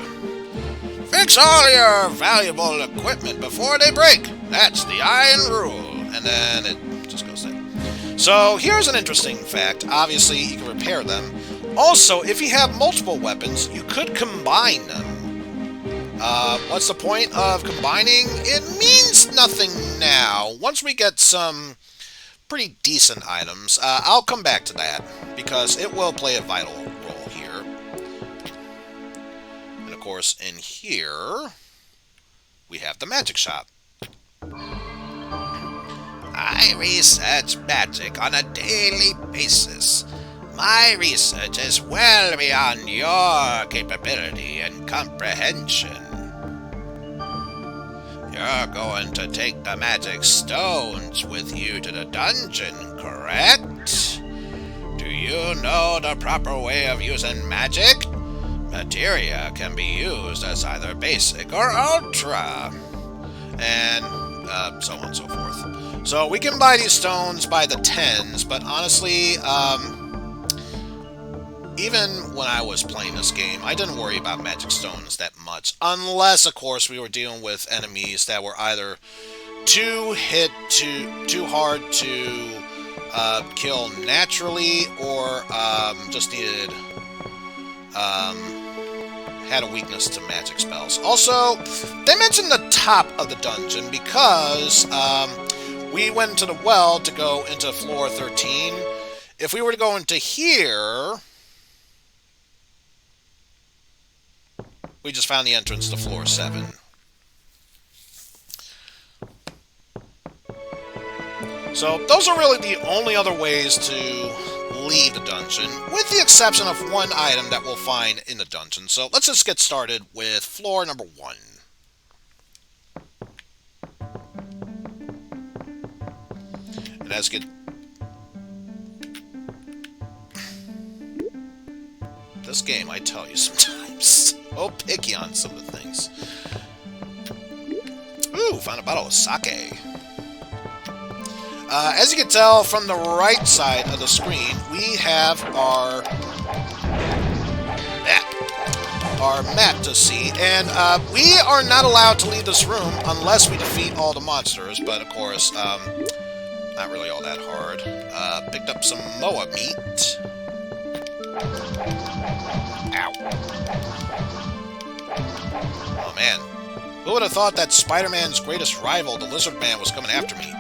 Fix all your valuable equipment before they break. That's the iron rule. And then it just goes there. So here's an interesting fact. Obviously, you can repair them. Also, if you have multiple weapons, you could combine them. What's the point of combining? It means nothing now. Once we get some pretty decent items, I'll come back to that, because it will play a vital role here. And of course, in here, we have the magic shop. I research magic on a daily basis. My research is well beyond your capability and comprehension. You're going to take the magic stones with you to the dungeon, correct? Do you know the proper way of using magic? Materia can be used as either basic or ultra. And so on and so forth. So we can buy these stones by the tens, but honestly, even when I was playing this game, I didn't worry about magic stones that much. Unless, of course, we were dealing with enemies that were either too hard to kill naturally, or just needed had a weakness to magic spells. Also, they mentioned the top of the dungeon because we went into the well to go into floor 13. If we were to go into here, we just found the entrance to floor 7. So those are really the only other ways to leave the dungeon, with the exception of one item that we'll find in the dungeon. So let's just get started with floor number 1. And as get this game, I tell you sometimes, so picky on some of the things. Ooh, found a bottle of sake. As you can tell from the right side of the screen, we have our map to see, and we are not allowed to leave this room unless we defeat all the monsters, but of course, not really all that hard. Picked up some moa meat. Ow. Oh man, who would have thought that Spider-Man's greatest rival, the Lizard Man, was coming after me?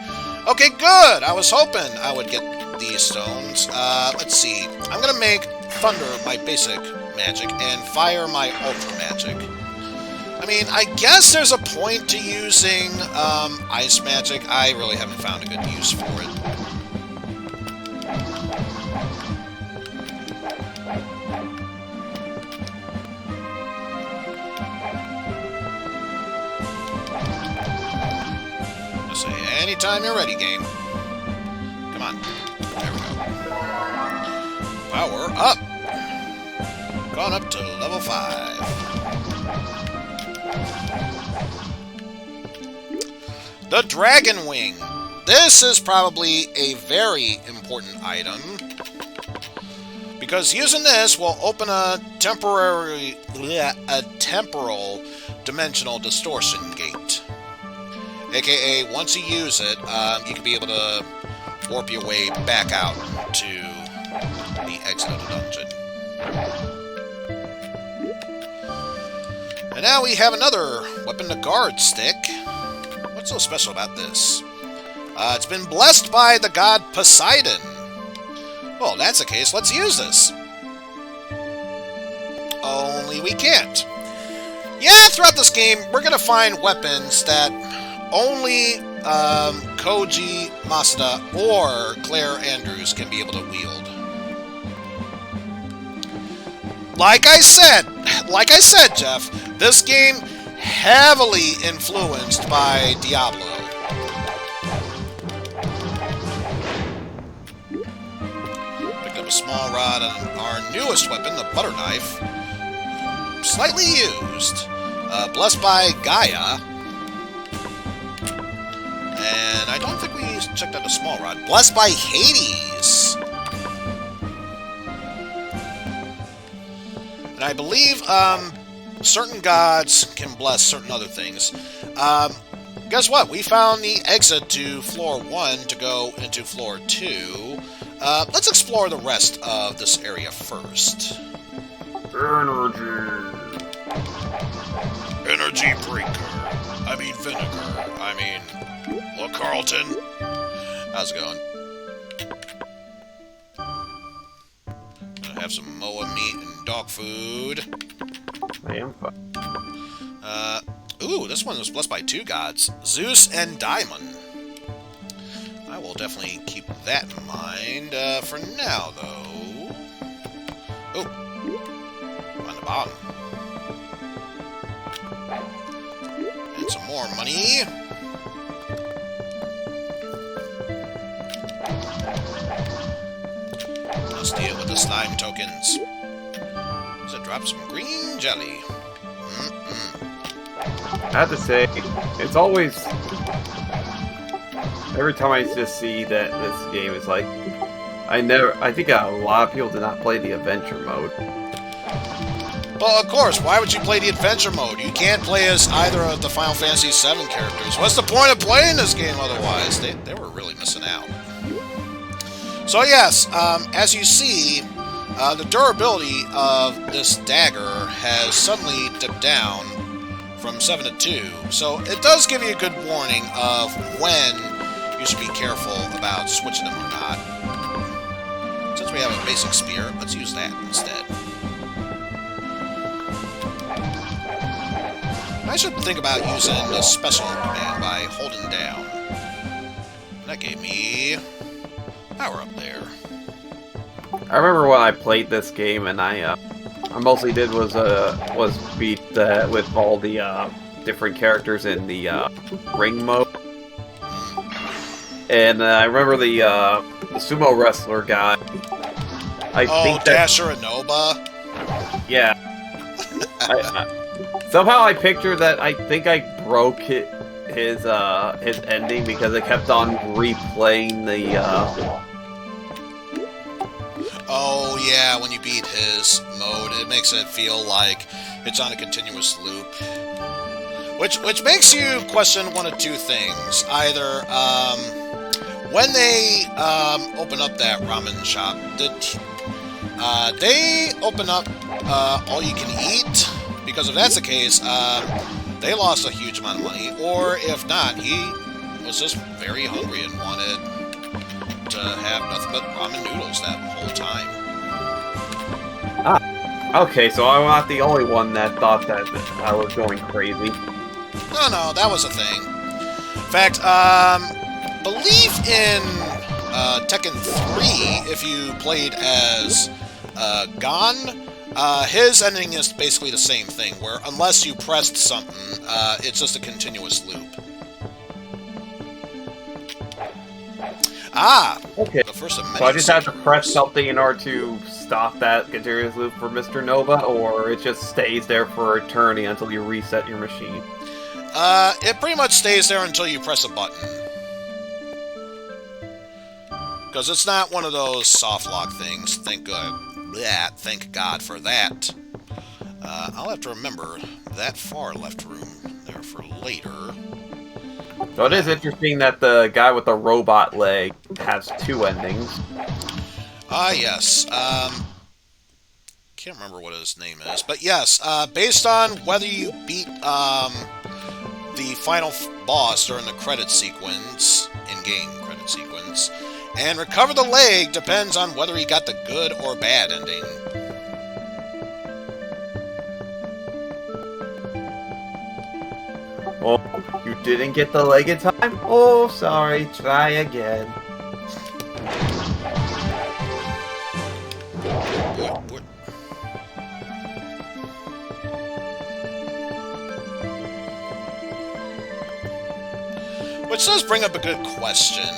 Okay, good! I was hoping I would get these stones. Let's see. I'm gonna make Thunder my basic magic and Fire my ultra magic. I mean, I guess there's a point to using Ice magic. I really haven't found a good use for it. Anytime you're ready, game. Come on. There we go. Power up. Gone up to level 5. The Dragon Wing. This is probably a very important item, because using this will open a temporal dimensional distortion gate. AKA, once you use it, you can be able to warp your way back out to the exit of the dungeon. And now we have another weapon, the Guard Stick. What's so special about this? It's been blessed by the god Poseidon. Well, if that's the case, let's use this. Only we can't. Yeah, throughout this game, we're going to find weapons that only Koji Masuda or Claire Andrews can be able to wield. Like I said, Jeff, this game heavily influenced by Diablo. Picked up a small rod on our newest weapon, the butter knife. Slightly used. Blessed by Gaia. And I don't think we checked out the small rod. Blessed by Hades. And I believe certain gods can bless certain other things. Guess what? We found the exit to floor 1 to go into floor 2. Let's explore the rest of this area first. Energy breaker. I mean vinegar. I mean... Well, Carlton. How's it going? Gonna have some moa meat and dog food. I am fine. Ooh, this one was blessed by 2 gods. Zeus and Daimon. I will definitely keep that in mind. For now, though... Oh. On the bottom. And some more money. Let's deal with the slime tokens. Does it drop some green jelly? I have to say, it's always... Every time I just see that this game is like... I think a lot of people do not play the adventure mode. Well, of course, why would you play the adventure mode? You can't play as either of the Final Fantasy VII characters. What's the point of playing this game otherwise? They were really missing out. So yes, as you see, the durability of this dagger has suddenly dipped down from 7 to 2. So it does give you a good warning of when you should be careful about switching them or not. Since we have a basic spear, let's use that instead. I should think about using the special command by holding down. That gave me power up there. I remember when I played this game, and I mostly did was beat with all the different characters in the ring mode. And I remember the sumo wrestler guy. I think Dasher and Noba? Yeah. Somehow I pictured that I think I broke his ending because it kept on replaying the Oh yeah, when you beat his mode, it makes it feel like it's on a continuous loop. Which makes you question one of 2 things. Either when they open up that ramen shop, they open up all you can eat? Because if that's the case, they lost a huge amount of money. Or if not, he was just very hungry and wanted to have nothing but ramen noodles that whole time. Okay, so I'm not the only one that thought that I was going crazy. No, that was a thing. In fact, believe in Tekken 3, if you played as Gon, his ending is basically the same thing, where unless you pressed something, it's just a continuous loop. Ah! Okay. The first of many So I just have to secret press rooms. something in order to stop that continuous loop for Mr. Nova, or it just stays there for eternity until you reset your machine? It pretty much stays there until you press a button. Because it's not one of those soft lock things. Thank God for that. I'll have to remember that far left room there for later. So it is interesting that the guy with the robot leg has two endings. Yes. Can't remember what his name is. But yes, based on whether you beat the final boss during the credit sequence, in-game credit sequence, and recover the leg depends on whether he got the good or bad ending. Oh, you didn't get the leg in time? Oh, sorry. Try again. What? Which does bring up a good question.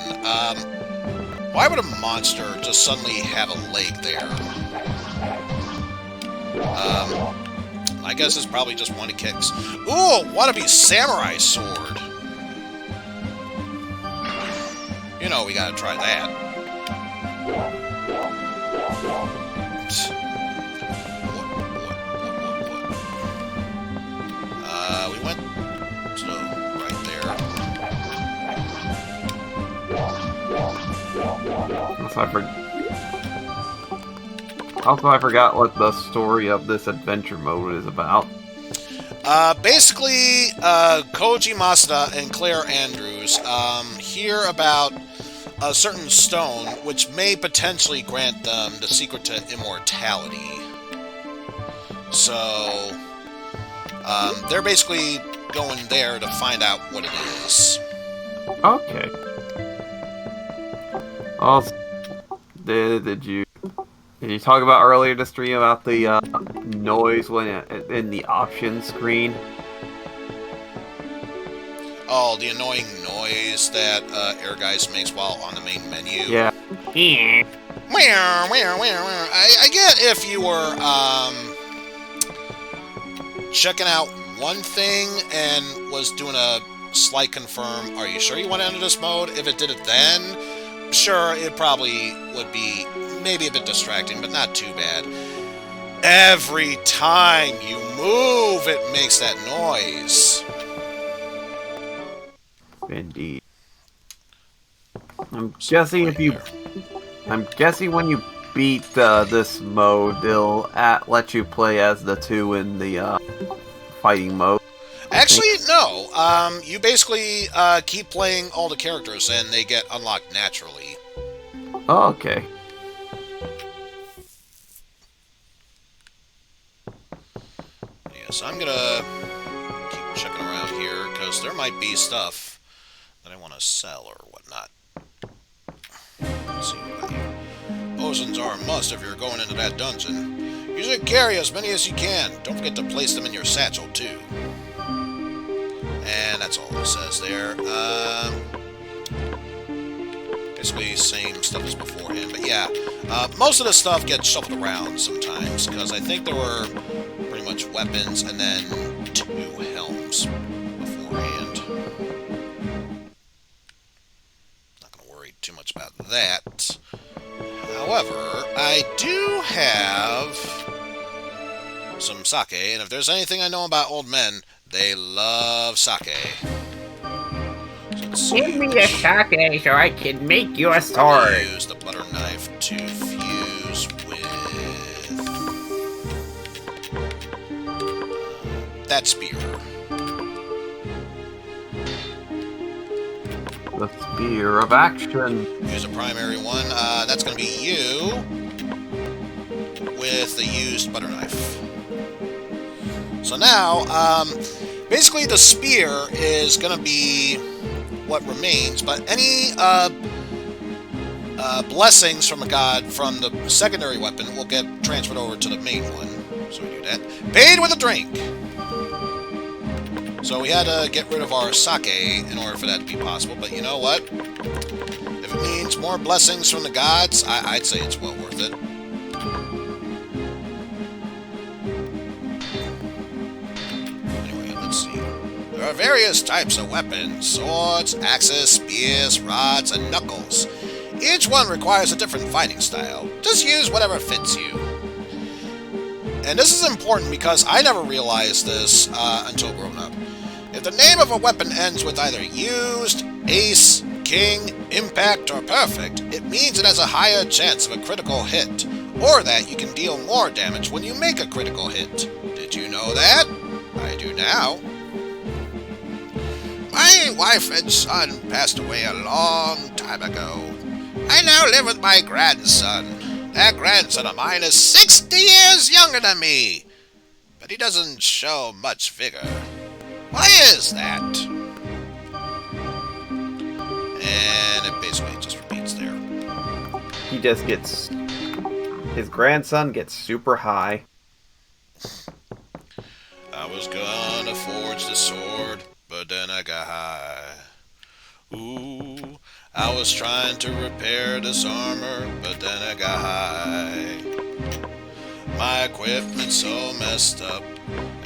Why would a monster just suddenly have a leg there? I guess it's probably just one of kicks. Ooh, wannabe samurai sword. You know we gotta try that. What? We went to right there. Also, I forgot what the story of this adventure mode is about. Basically, Koji Masuda and Claire Andrews hear about a certain stone which may potentially grant them the secret to immortality. So, they're basically going there to find out what it is. Okay. Also, did you talk about earlier in the stream about the noise when in the options screen? Oh, the annoying noise that Ehrgeiz makes while on the main menu. Yeah. I get if you were checking out one thing and was doing a slight confirm, are you sure you want to enter this mode? If it did it then, sure, it probably would be maybe a bit distracting, but not too bad. Every time you move, it makes that noise. Indeed. I'm guessing when you beat this mode, they'll let you play as the two in the fighting mode. Actually, no. You basically keep playing all the characters, and they get unlocked naturally. Oh, okay. Yeah, so I'm gonna keep checking around here, because there might be stuff that I want to sell or whatnot. Let's see what you... Potions are a must if you're going into that dungeon. You should carry as many as you can. Don't forget to place them in your satchel, too. And that's all it says there. Basically same stuff as beforehand. But yeah, most of the stuff gets shuffled around sometimes, because I think there were pretty much weapons and then 2 helms beforehand. Not going to worry too much about that. However, I do have some sake, and if there's anything I know about old men, they love sake. So Give me the sake so I can make you a sword. Use the butter knife to fuse with that spear. The Spear of Action. Use a primary one. That's going to be you with the used butter knife. So now, basically the spear is going to be what remains, but any blessings from a god from the secondary weapon will get transferred over to the main one. So we do that. Paid with a drink! So we had to get rid of our sake in order for that to be possible, but you know what? If it means more blessings from the gods, I'd say it's well worth it. Anyway, let's see. There are various types of weapons: swords, axes, spears, rods, and knuckles. Each one requires a different fighting style. Just use whatever fits you. And this is important because I never realized this until grown up. If the name of a weapon ends with either used, ace, king, impact, or perfect, it means it has a higher chance of a critical hit, or that you can deal more damage when you make a critical hit. Did you know that? I do now. My wife and son passed away a long time ago. I now live with my grandson. That grandson of mine is 60 years younger than me, but he doesn't show much vigor. Why is that? And it basically just repeats there. He just gets... His grandson gets super high. I was gonna forge the sword, but then I got high. Ooh, I was trying to repair this armor, but then I got high. My equipment's so messed up,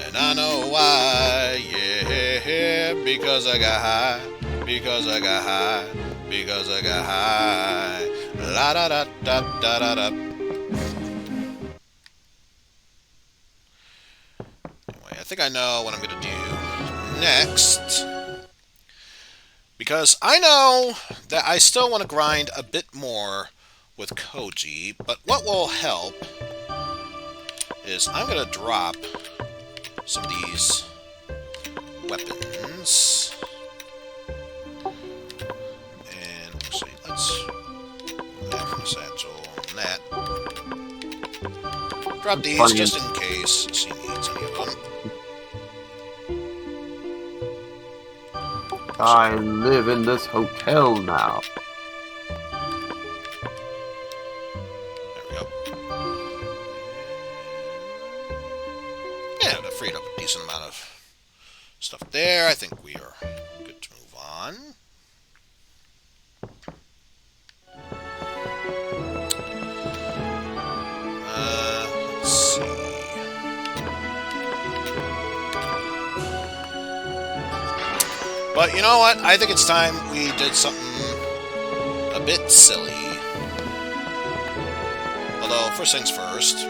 and I know why. Yeah, because I got high, because I got high, because I got high. La da da da da da da. Anyway, I think I know what I'm gonna do next. Because I know that I still want to grind a bit more with Koji, but what will help is I'm going to drop some of these weapons. And actually, let's have from satchel and that. Drop these just in case she needs any of them. I live in this hotel now. There we go. Yeah, that freed up a decent amount of stuff there. I think we are good to move on. Let's see. But you know what? I think it's time we did something a bit silly. Although, first things first,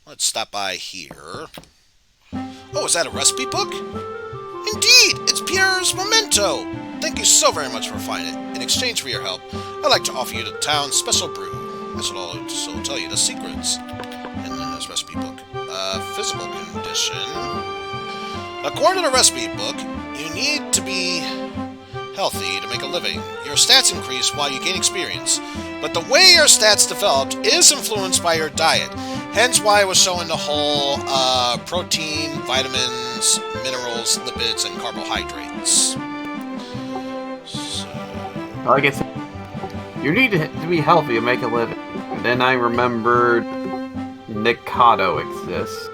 let's stop by here. Oh, is that a recipe book? Indeed! It's Pierre's memento! Thank you so very much for finding it. In exchange for your help, I'd like to offer you the town's special brew. This will also tell you the secrets in this recipe book. Physical condition. According to the recipe book, you need to be healthy to make a living. Your stats increase while you gain experience, but the way your stats developed is influenced by your diet. Hence why I was showing the whole protein, vitamins, minerals, lipids, and carbohydrates. So... Like I said, you need to be healthy to make a living. And then I remembered Mikado exists.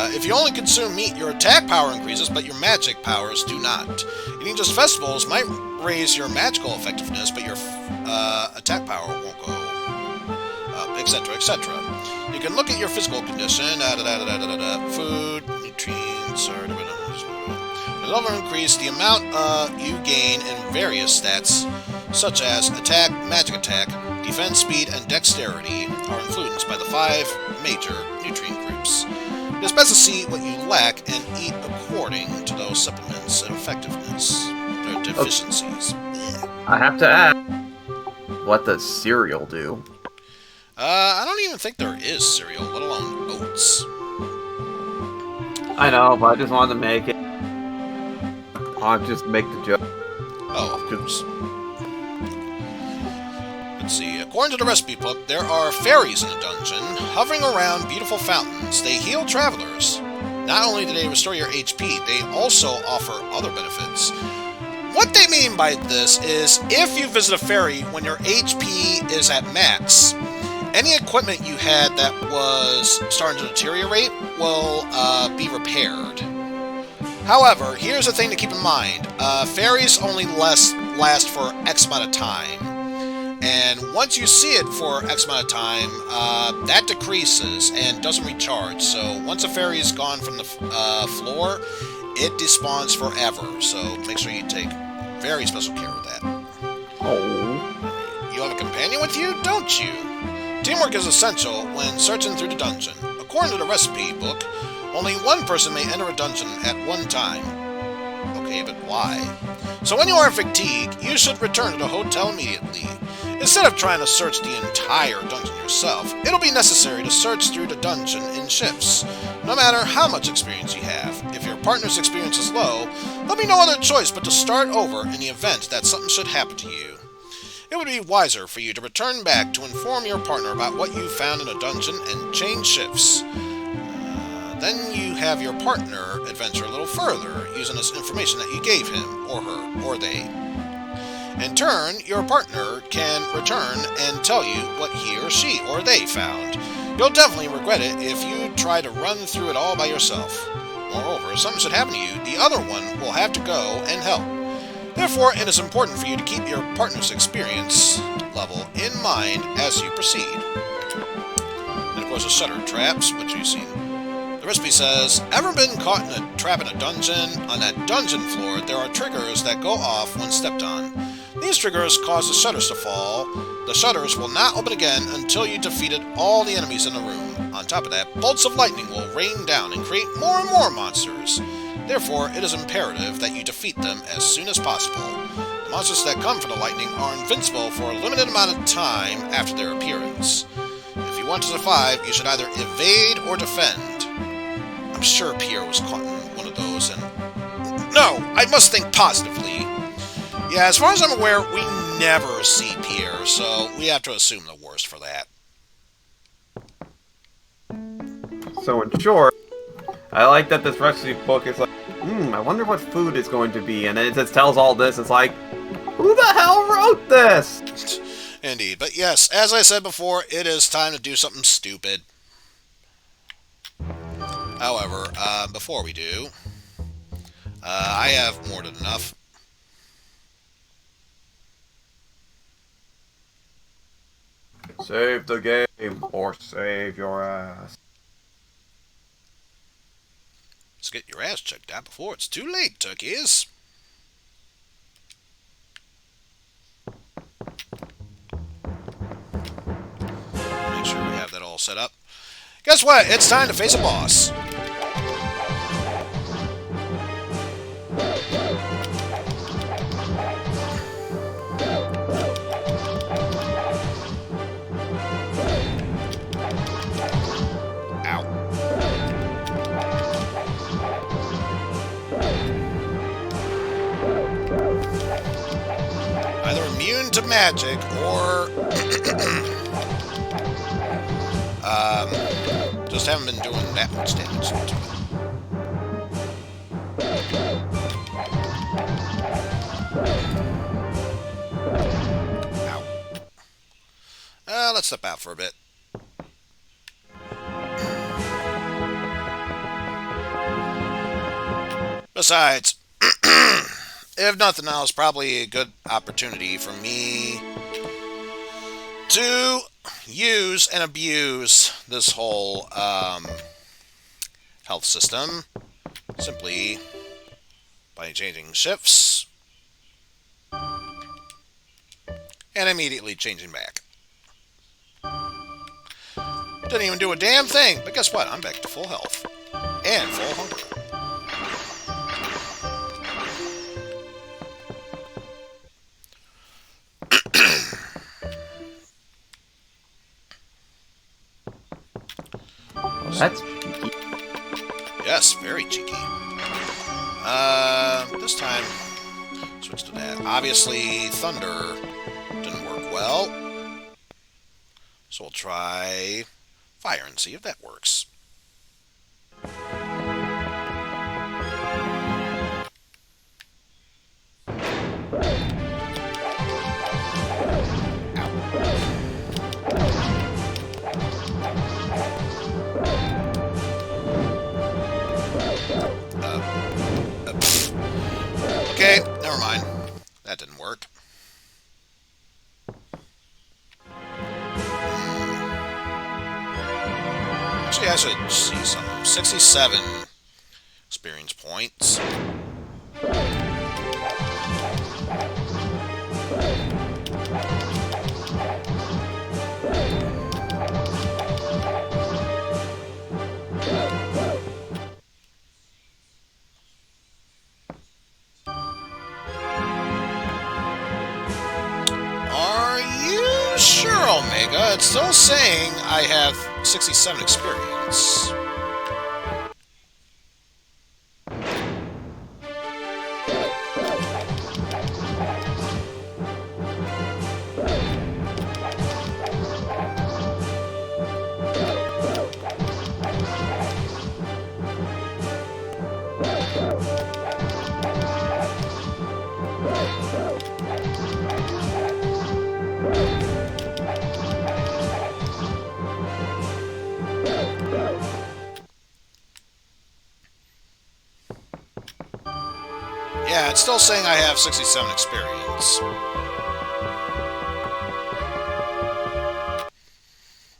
If you only consume meat, your attack power increases, but your magic powers do not. Eating just vegetables might raise your magical effectiveness, but your attack power won't go up, etc., etc. You can look at your physical condition, food, nutrients, or it'll also increase the amount you gain in various stats, such as attack, magic attack, defense, speed, and dexterity, are influenced by the 5 major nutrient groups. It is best to see what you lack and eat according to those supplements and effectiveness, their deficiencies. I have to ask, what does cereal do? I don't even think there is cereal, let alone oats. I know, but I just wanted to make it. I'll just make the joke. Oh, of course. Let's see. According to the recipe book, there are fairies in the dungeon, hovering around beautiful fountains. They heal travelers. Not only do they restore your HP, they also offer other benefits. What they mean by this is, if you visit a fairy when your HP is at max, any equipment you had that was starting to deteriorate will be repaired. However, here's the thing to keep in mind. Fairies only last last for X amount of time. And once you see it for X amount of time, that decreases and doesn't recharge. So once a fairy is gone from the floor, it despawns forever. So make sure you take very special care of that. Oh. You have a companion with you, don't you? Teamwork is essential when searching through the dungeon. According to the recipe book, only one person may enter a dungeon at one time. Okay, but why? So when you are fatigued, you should return to the hotel immediately. Instead of trying to search the entire dungeon yourself, it'll be necessary to search through the dungeon in shifts. No matter how much experience you have, if your partner's experience is low, there'll be no other choice but to start over in the event that something should happen to you. It would be wiser for you to return back to inform your partner about what you found in a dungeon and change shifts. Then you have your partner adventure a little further using this information that you gave him, or her, or they. In turn, your partner can return and tell you what he or she or they found. You'll definitely regret it if you try to run through it all by yourself. Moreover, if something should happen to you, the other one will have to go and help. Therefore, it is important for you to keep your partner's experience level in mind as you proceed. And of course, the shutter traps, which you've seen. The recipe says, ever been caught in a trap in a dungeon? On that dungeon floor, there are triggers that go off when stepped on. These triggers cause the shutters to fall. The shutters will not open again until you defeated all the enemies in the room. On top of that, bolts of lightning will rain down and create more and more monsters. Therefore, it is imperative that you defeat them as soon as possible. The monsters that come from the lightning are invincible for a limited amount of time after their appearance. If you want to survive, you should either evade or defend. I'm sure Pierre was caught in one of those and... No! I must think positively. Yeah, as far as I'm aware, we never see Pierre, so we have to assume the worst for that. So in short, I like that this recipe book is like, I wonder what food is going to be, and it just tells all this. It's like, who the hell wrote this? Indeed, but yes, as I said before, it is time to do something stupid. However, before we do, I have more than enough. Save the game, or save your ass. Let's get your ass checked out before it's too late, turkeys. Make sure we have that all set up. Guess what? It's time to face a boss. Either immune to magic or just haven't been doing that much damage to it. Ow. Let's step out for a bit. Besides, if nothing else, probably a good opportunity for me to use and abuse this whole health system simply by changing shifts and immediately changing back. Didn't even do a damn thing, but guess what? I'm back to full health and full hunger. That's cheeky. Yes, very cheeky. This time, switch to that. Obviously, thunder didn't work well. So we'll try fire and see if that works. Okay, never mind. That didn't work. Actually, I should see something. 67 experience points. Are you sure, Omega? It's still saying I have 67 experience. Yeah, it's still saying I have 67 experience.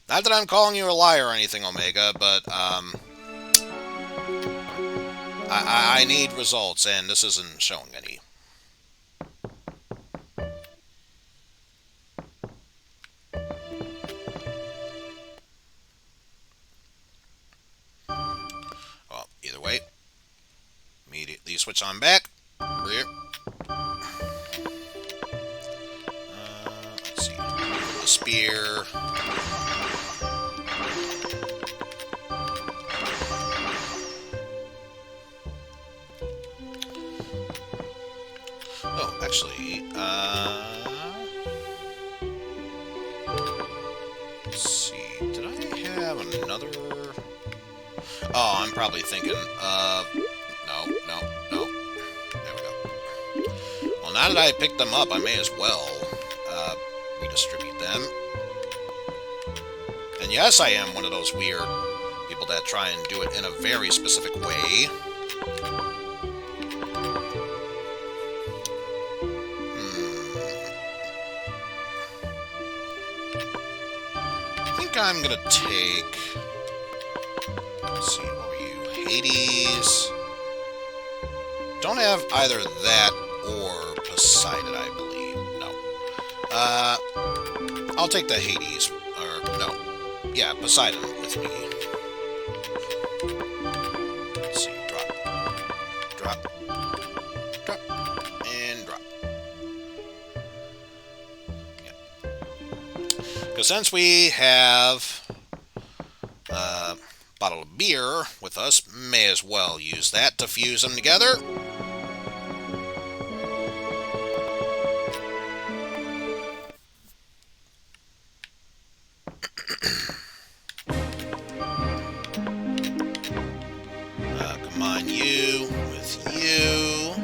Not that I'm calling you a liar or anything, Omega, but I need results, and this isn't showing any. Well, either way, immediately switch on back. Rear. Let's see. The spear. Oh, actually, let's see. Did I have another? Oh, I'm probably thinking of. No. There we go. Well, now that I picked them up, I may as well redistribute them. And yes, I am one of those weird people that try and do it in a very specific way. I think I'm gonna take. Let's see, what were you? Hades. Don't have either that or Poseidon, I believe. No. I'll take the Hades. Or, no. Yeah, Poseidon with me. Let's see. Drop. And drop. Yeah. Because since we have a bottle of beer with us, may as well use that to fuse them together. Combine you with you.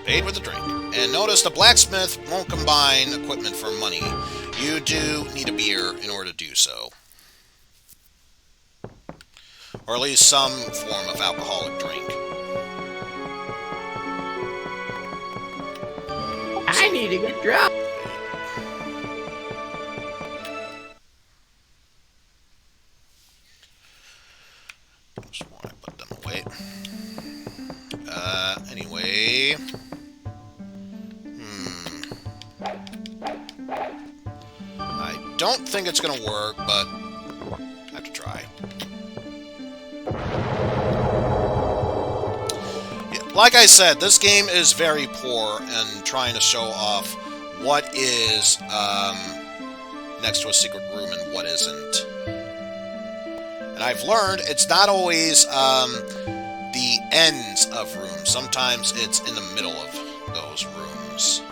Paid with a drink. And notice the blacksmith won't combine equipment for money. You do need a beer in order to do so. Or at least some form of alcoholic drink. I need to get drunk. Just want to put them away. Anyway. I don't think it's gonna work, but I have to try. Yeah, like I said, this game is very poor in trying to show off what is next to a secret room and what isn't. And I've learned it's not always the ends of rooms. Sometimes it's in the middle of those rooms.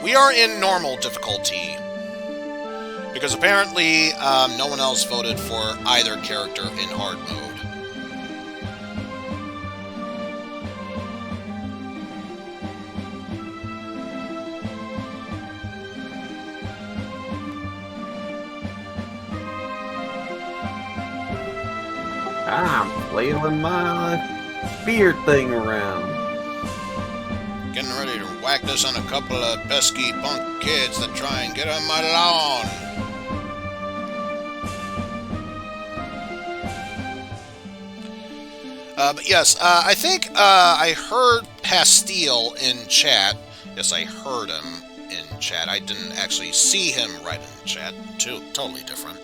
We are in normal difficulty. Because apparently no one else voted for either character in hard mode. I'm flailing my beard thing around. Getting ready to whack this on a couple of pesky punk kids that try and get on my lawn. But yes, I think I heard Pastille in chat. Yes, I heard him in chat. I didn't actually see him right in chat. Totally different.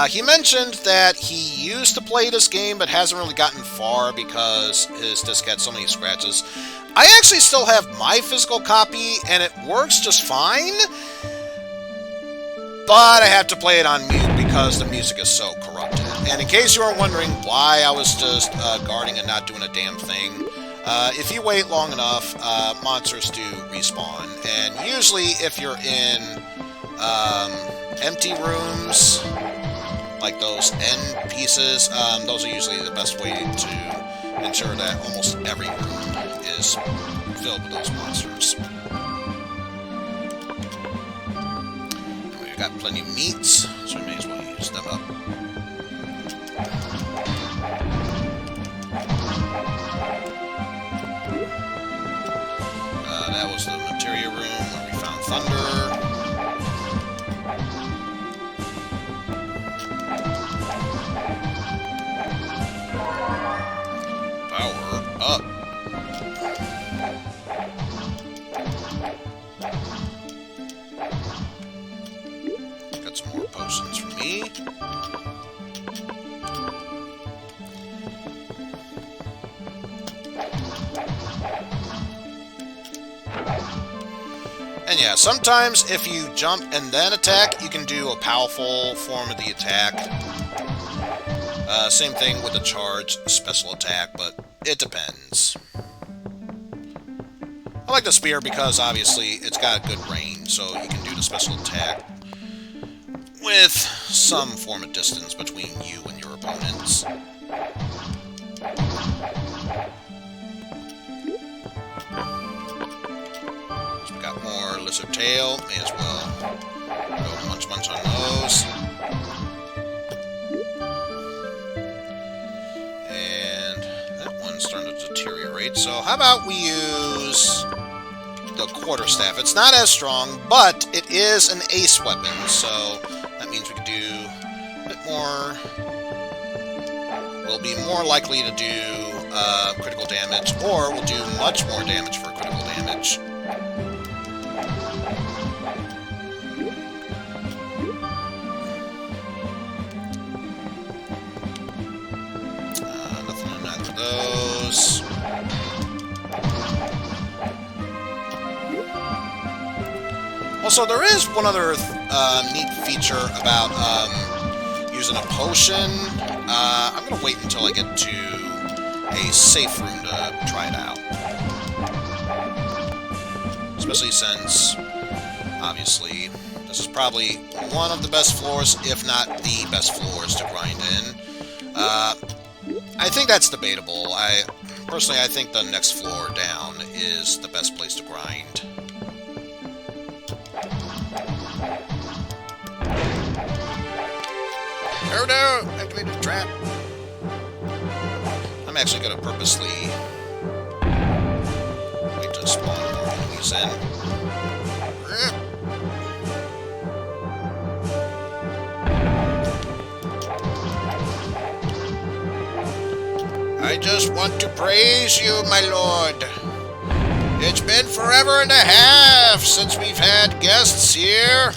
He mentioned that he used to play this game but hasn't really gotten far because his disc had so many scratches. I actually still have my physical copy and it works just fine, but I have to play it on mute because the music is so corrupted. And in case you were wondering why I was just guarding and not doing a damn thing, if you wait long enough, monsters do respawn. And usually if you're in empty rooms, like those end pieces, those are usually the best way to ensure that almost every room is filled with those monsters. And we've got plenty of meats, so we may as well use them up. That was the materia room where we found Thunder. Power up. Got some more potions for me. And yeah, sometimes if you jump and then attack, you can do a powerful form of the attack. Same thing with the charge special attack, but it depends. I like the spear because obviously it's got a good range, so you can do the special attack with some form of distance between you and your opponents. So we got more lizard tail, may as well go munch on those. Starting to deteriorate, so how about we use the quarterstaff? It's not as strong, but it is an ace weapon, so that means we can do a bit more. We'll be more likely to do critical damage, or we'll do much more damage for critical damage. Nothing in either of those. Also, there is one other neat feature about using a potion. I'm going to wait until I get to a safe room to try it out. Especially since, obviously, this is probably one of the best floors, if not the best floors to grind in. I think that's debatable. Personally, I think the next floor down is the best place to grind. Oh no! Activated the trap! I'm actually going to purposely wait to spawn more enemies in. I just want to praise you, my lord. It's been forever and a half since we've had guests here.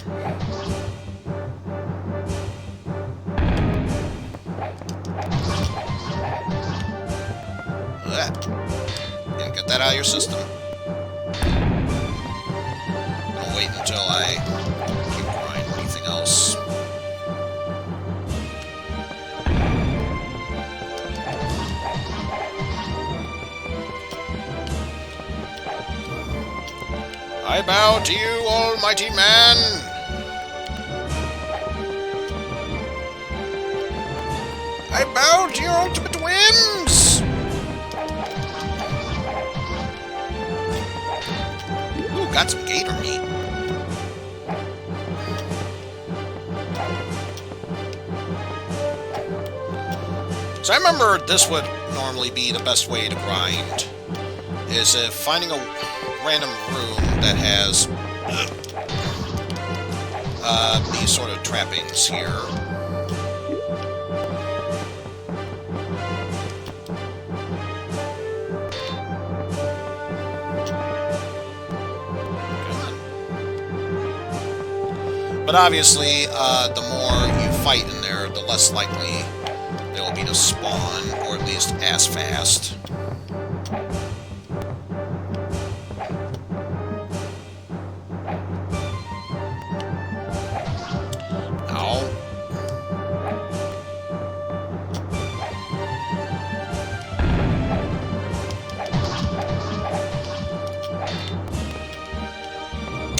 Yeah, get that out of your system. I'll wait until I keep grinding anything else. I bow to you, almighty man! I bow to your ultimate whims! Ooh, got some gator meat. So I remember this would normally be the best way to grind is if finding a random room that has these sort of trappings here. But obviously, the more you fight in there, the less likely they will be to spawn, or at least as fast. Ow.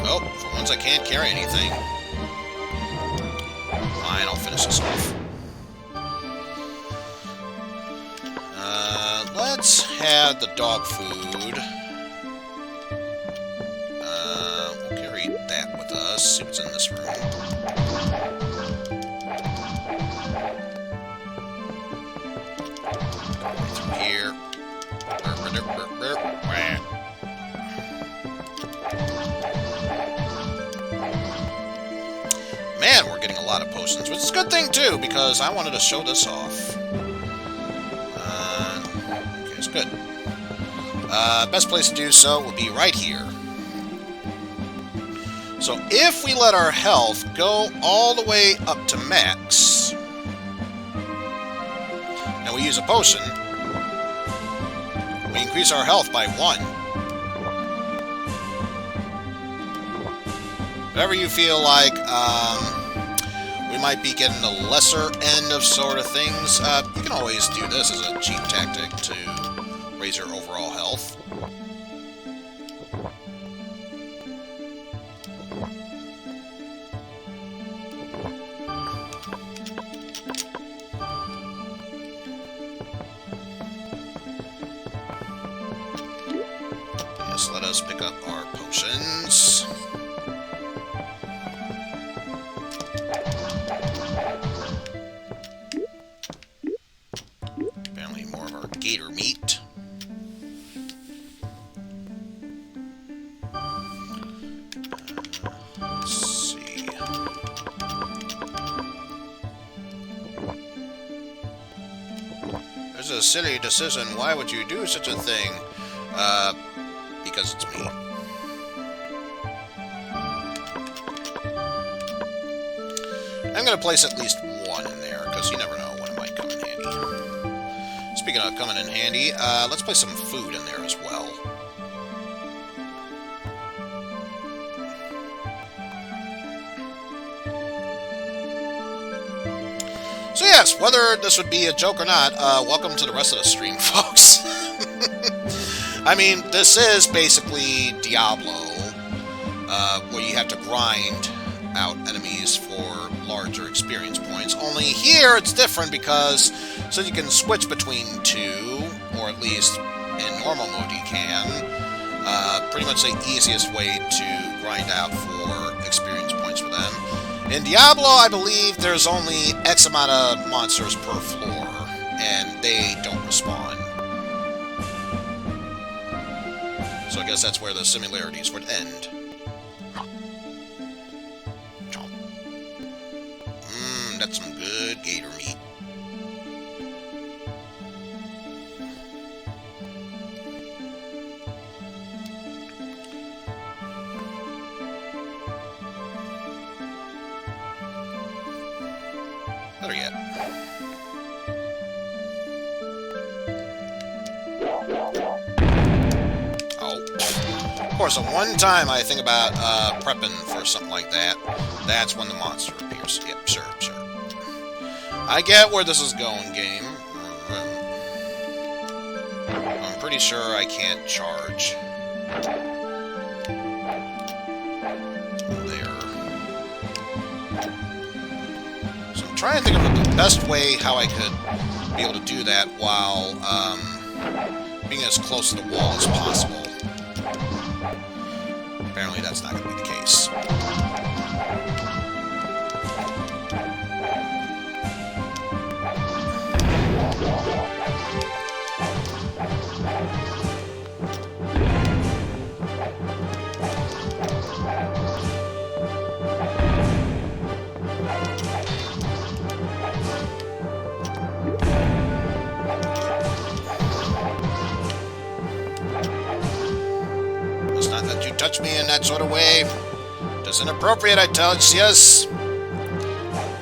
Oh, for once I can't carry anything. Fine, I'll finish this off. Let's have the dog food. We'll carry that with us. See what's in this room. Go right through here. Man, we're getting a lot of potions, which is a good thing too, because I wanted to show this off. Okay, it's good. Best place to do so will be right here. So if we let our health go all the way up to max, and we use a potion, we increase our health by 1. Whatever you feel like we might be getting the lesser end of sort of things, you can always do this as a cheap tactic to raise your overall health. Yes, let us pick up our potions. Apparently more of our gator meat. Let's see. This is a silly decision. Why would you do such a thing? Because it's me. I'm going to place at least 1 in there, because you never know when it might come in handy. Speaking of coming in handy, let's place some food in there as well. So yes, whether this would be a joke or not, welcome to the rest of the stream, folks. I mean, this is basically Diablo, where you have to grind out enemies for larger experience points. Only here it's different because since you can switch between 2, or at least in normal mode you can, pretty much the easiest way to grind out for experience points for them. In Diablo, I believe there's only X amount of monsters per floor, and they don't respawn. So I guess that's where the similarities would end. That's some good gator meat. Better yet. Of course, the one time I think about prepping for something like that, that's when the monster appears. Yep, sure. I get where this is going, game. I'm pretty sure I can't charge. There. So I'm trying to think of the best way how I could be able to do that while being as close to the wall as possible. Apparently that's not going to be the case. touch me in that sort of way. Just inappropriate, I tell you. Yes.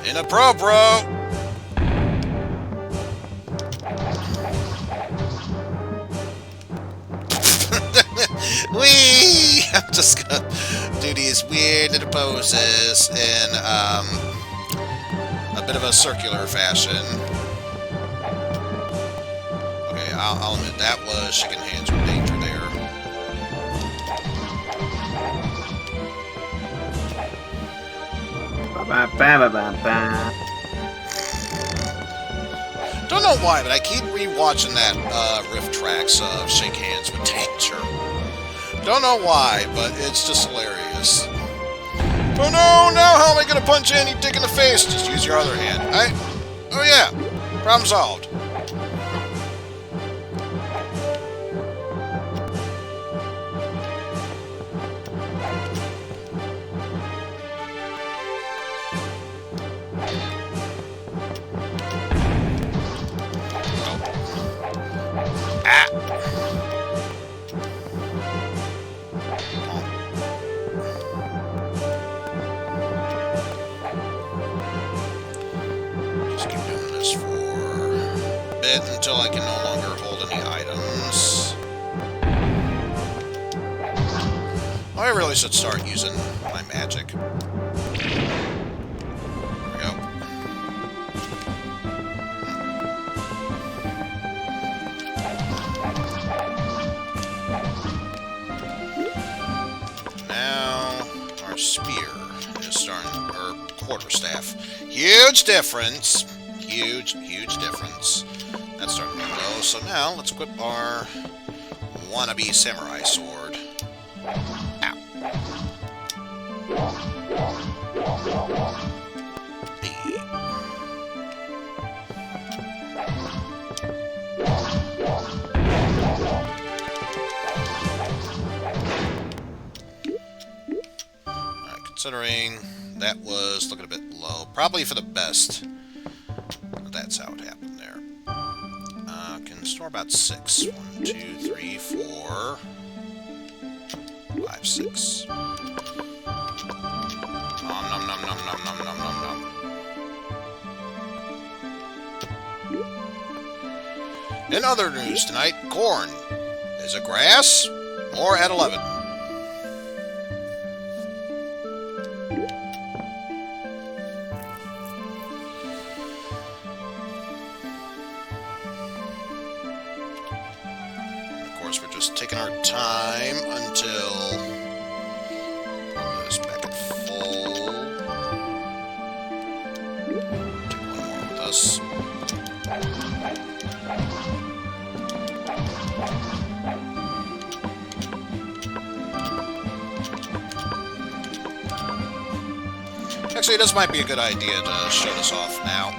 Inappropriate. Wee! I'm just gonna do these weird little poses in a bit of a circular fashion. Okay, I'll admit that was shaking hands with danger there. Don't know why, but I keep rewatching that riff tracks of Shake Hands with Danger. Don't know why, but it's just hilarious. Oh no, now how am I gonna punch any dick in the face? Just use your other hand. Oh yeah, problem solved. Until I can no longer hold any items. I really should start using my magic. There we go. Now our spear is starting, or quarterstaff. Huge difference. Huge difference. That's starting to go. So now let's equip our wannabe samurai sword. Ow. Hey. Alright, considering that was looking a bit low, probably for the best. That's how it happened there. Can store about 6. 1, 2, 3, 4, 5, 6. Nom nom nom nom nom nom nom nom nom. In other news tonight, corn. Is it grass? Or at 11? We're just taking our time until put this back at full. Take one more with us. Actually, this might be a good idea to show this off now.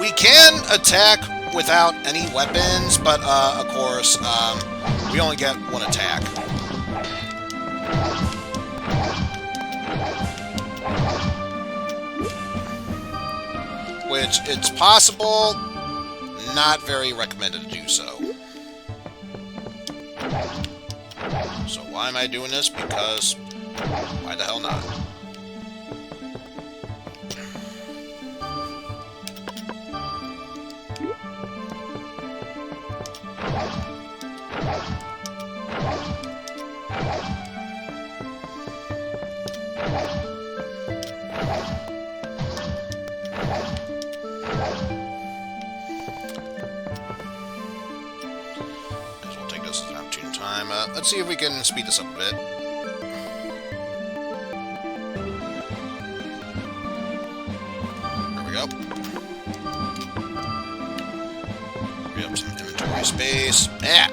We can attack without any weapons, but of course, we only get one attack. Which, it's possible, not very recommended to do so. So why am I doing this? Because, why the hell not? Let's see if we can speed this up a bit. There we go. Free up some inventory space. Ah!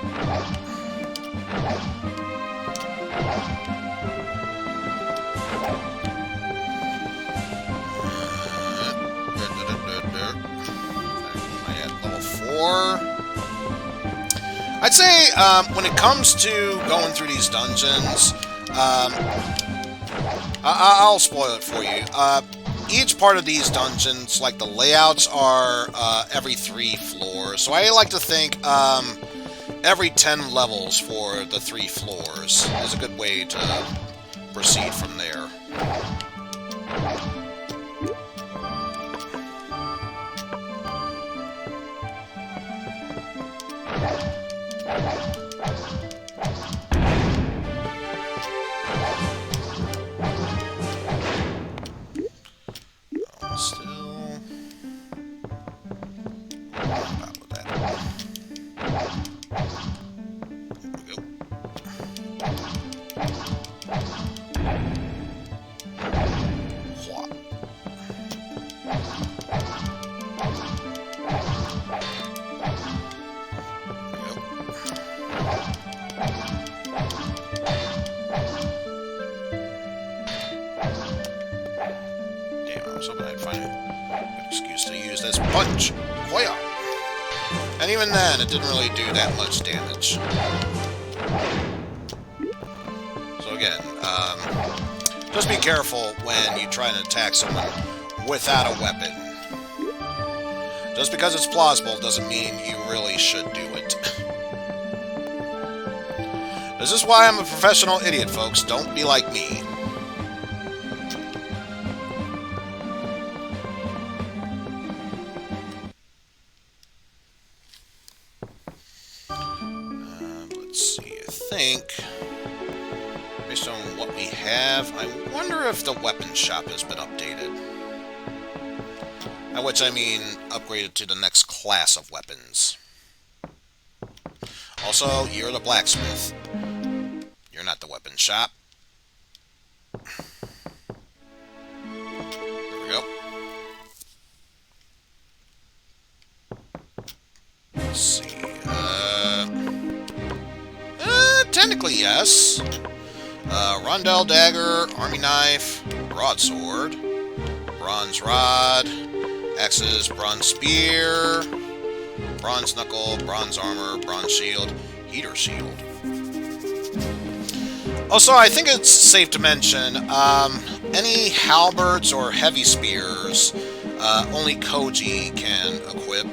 I at level 4. I'd say, when it comes to going through these dungeons, I'll spoil it for you. Each part of these dungeons, like the layouts are every 3 floors, so I like to think every 10 levels for the 3 floors is a good way to proceed from there. Still... About with that. There we go. Whop. Damn, I was hoping I'd find an excuse to use this punch. Hoya! And even then, it didn't really do that much damage. So again, just be careful when you try to attack someone without a weapon. Just because it's plausible doesn't mean you really should do it. This is why I'm a professional idiot, folks. Don't be like me. Let's see, I think, based on what we have, I wonder if the weapon shop has been updated. By which I mean upgraded to the next class of weapons. Also, you're the blacksmith. You're not the weapon shop. There we go. Let's see. Technically, yes. Rondel dagger, army knife, broadsword, bronze rod, axes, bronze spear, bronze knuckle, bronze armor, bronze shield, heater shield. Also, I think it's safe to mention, any halberds or heavy spears, only Koji can equip.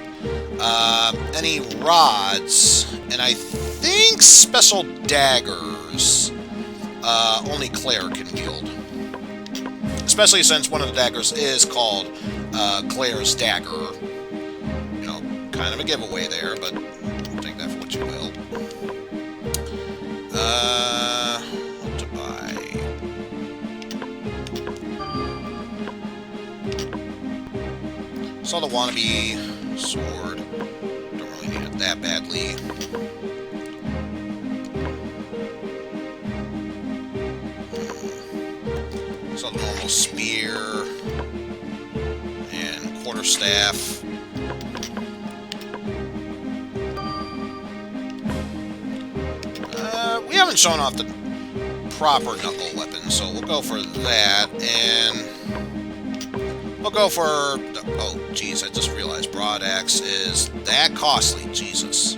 Any rods, and I think special daggers, only Claire can wield. Especially since one of the daggers is called Claire's dagger. You know, kind of a giveaway there, but take that for what you will. What to buy? Saw the wannabe sword. Don't really need it that badly. Saw the normal spear and quarterstaff. We haven't shown off the proper knuckle weapon, so we'll go for that, and we'll go for... Oh, geez, I just realized broad axe is that costly, Jesus.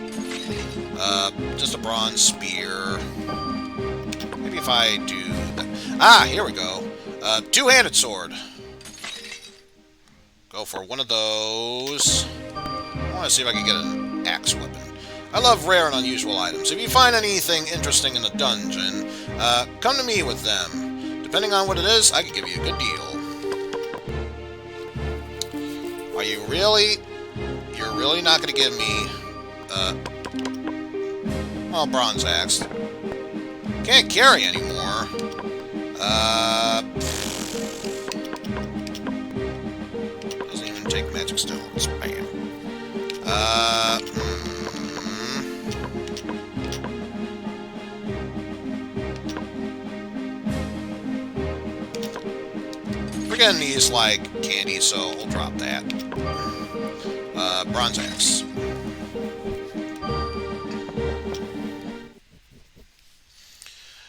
Just a bronze spear. Maybe if I do... Ah, here we go. Two-handed sword. Go for one of those. I want to see if I can get an axe weapon. I love rare and unusual items. If you find anything interesting in the dungeon, come to me with them. Depending on what it is, I can give you a good deal. Are you really... You're really not going to give me... well, bronze axe. Can't carry anymore. Doesn't even take magic stones. Bam. We're getting these like candy, so we'll drop that. Bronze axe.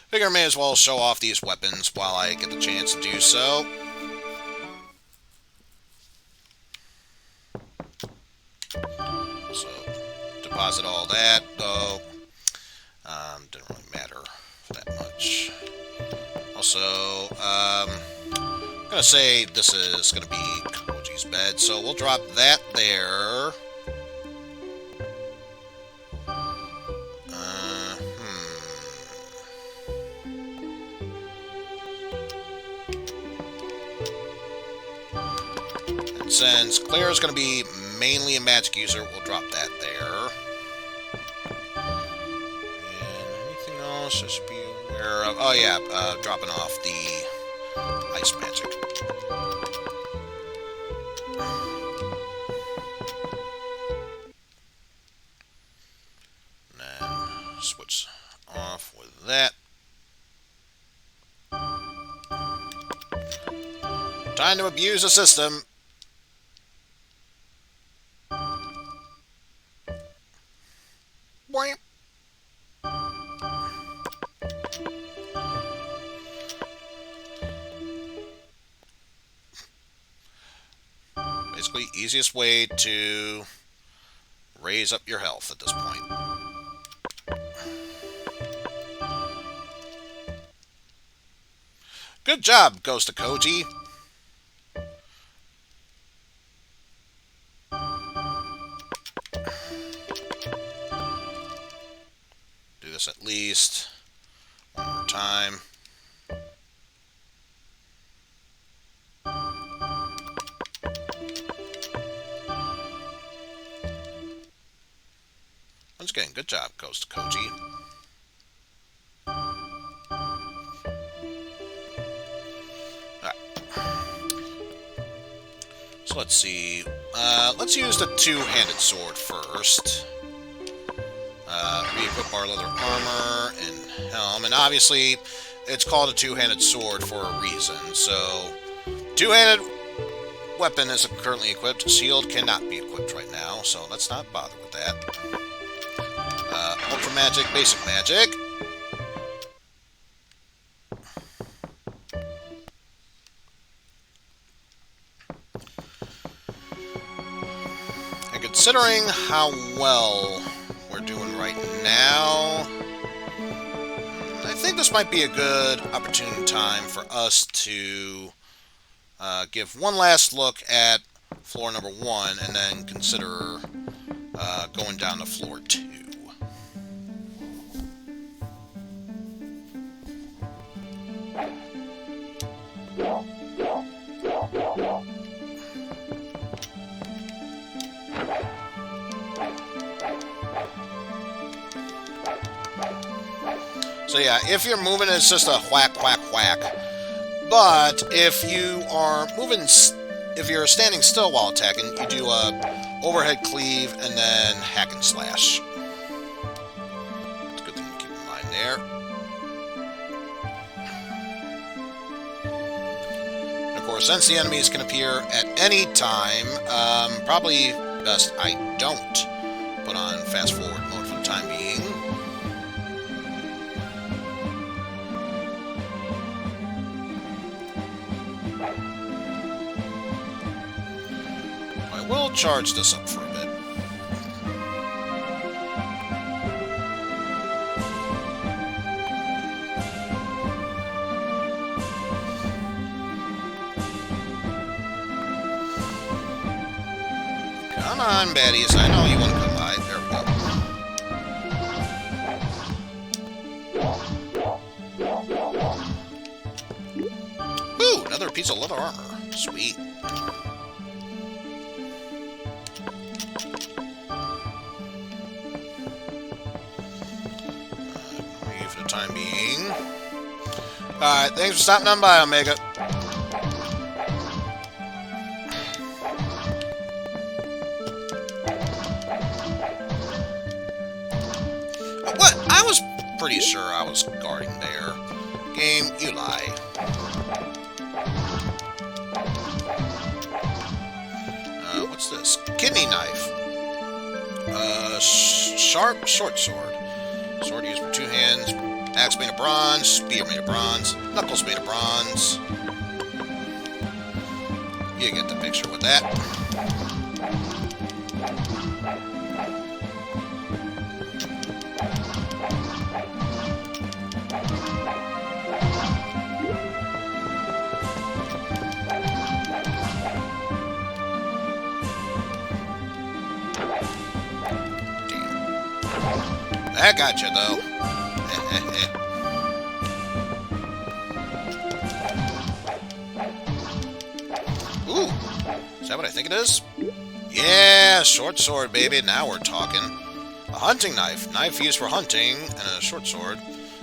Figure I may as well show off these weapons while I get the chance to do so. So, deposit all that, though. Didn't really matter that much. Also, I'm gonna say this is gonna be Koji's bed, so we'll drop that there. since Claire is going to be mainly a magic user, we'll drop that there. And anything else I should be aware of? Oh yeah, dropping off the ice magic. And then switch off with that. Time to abuse the system. Boing. Basically, easiest way to raise up your health at this point. Good job, Ghost of Koji. Do this at least one more time. Once again, good job, Ghost of Koji. So let's see. Let's use the two-handed sword first. Re-equip our leather armor and helm. And obviously, it's called a two-handed sword for a reason. So, two-handed weapon is currently equipped. Shield cannot be equipped right now, so let's not bother with that. Ultra magic, basic magic. And considering how well we're doing right now, I think this might be a good opportune time for us to give one last look at floor number 1 and then consider going down to floor 2. So yeah, if you're moving, it's just a whack, whack, whack. But if you are moving, if you're standing still while attacking, you do a overhead cleave and then hack and slash. It's a good thing to keep in mind there. And of course, since the enemies can appear at any time, probably best I don't put on fast forward mode for the time being. We'll charge this up for a bit. Come on, baddies. I know you want to come by. There we go. Ooh, another piece of leather armor. Sweet. Time being. Alright, thanks for stopping on by, Omega. What? I was pretty sure I was guarding there. Game, you lie. What's this? Kidney knife. Sharp short sword. Sword used for two hands. Axe made of bronze, spear made of bronze, knuckles made of bronze. You get the picture with that. Damn. That got you, though. Ooh, Is that what I think it is? Yeah, short sword, baby. Now we're talking. A hunting knife. Knife used for hunting, and a short sword.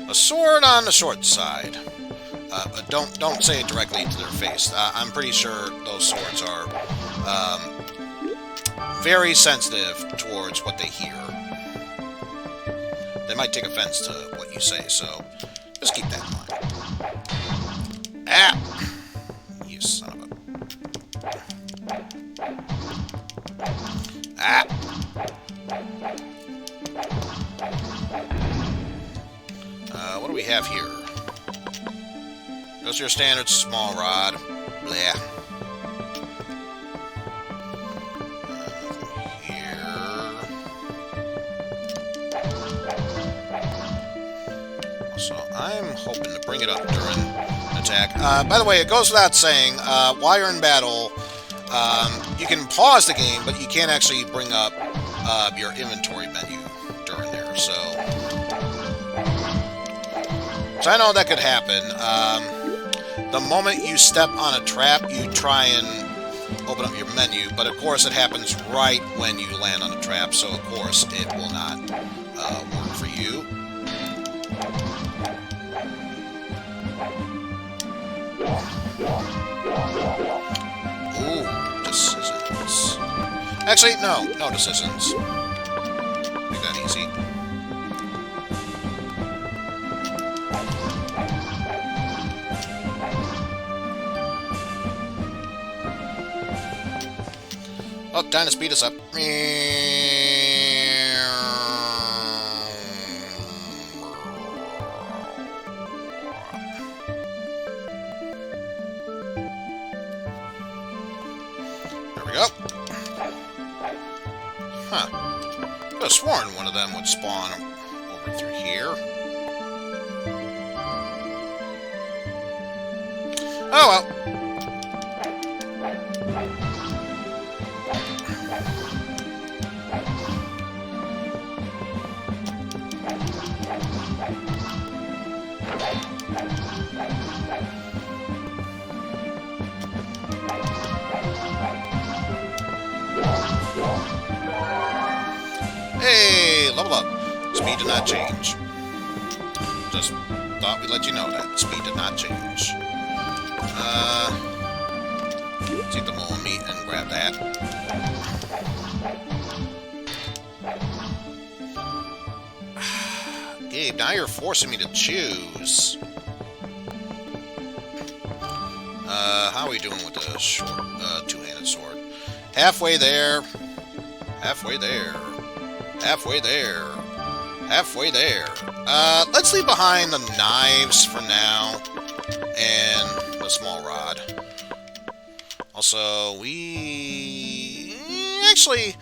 A sword on the short side. Don't say it directly to their face. I'm pretty sure those swords are very sensitive towards what they hear. They might take offense to what you say, so just keep that in mind. Ah! You son of a... Ah! What do we have here? Just your standard small rod. Blah. Here. So I'm hoping to bring it up during an attack. By the way, it goes without saying, while you're in battle, you can pause the game, but you can't actually bring up your inventory menu during there. So I know that could happen. The moment you step on a trap, you try and open up your menu, but of course it happens right when you land on a trap, so of course it will not work for you. Ooh, decisions. Actually, no decisions. Make that easy. Oh, time to speed us up. There we go. Huh. Could have sworn one of them would spawn over through here. Oh well. Hey, level up. Speed did not change. Just thought we'd let you know that. Speed did not change. Let's eat the mole meat and grab that. Gabe, now you're forcing me to choose. How are we doing with the short, two-handed sword? Halfway there. Halfway there. Halfway there. Halfway there. Let's leave behind the knives for now. And the small rod. Also, actually,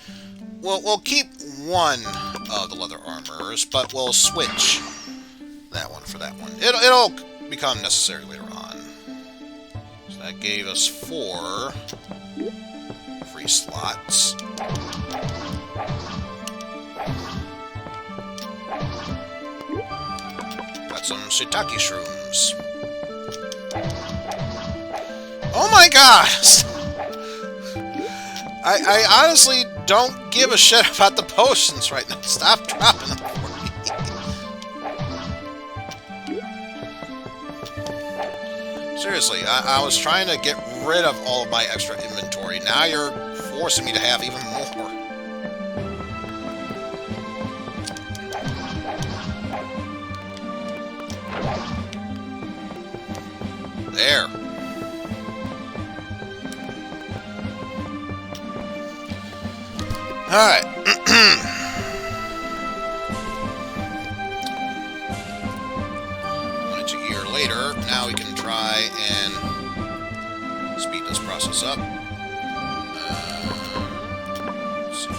we'll keep one of the leather armors, but we'll switch that one for that one. It'll become necessary later on. So that gave us 4 free slots. Got some shiitake shrooms. Oh my god! I honestly don't give a shit about the potions right now. Stop dropping them for me. Seriously, I was trying to get rid of all of my extra inventory. Now you're forcing me to have even more. There. Alright. It's a year later. Now we can try and speed this process up. Let's see.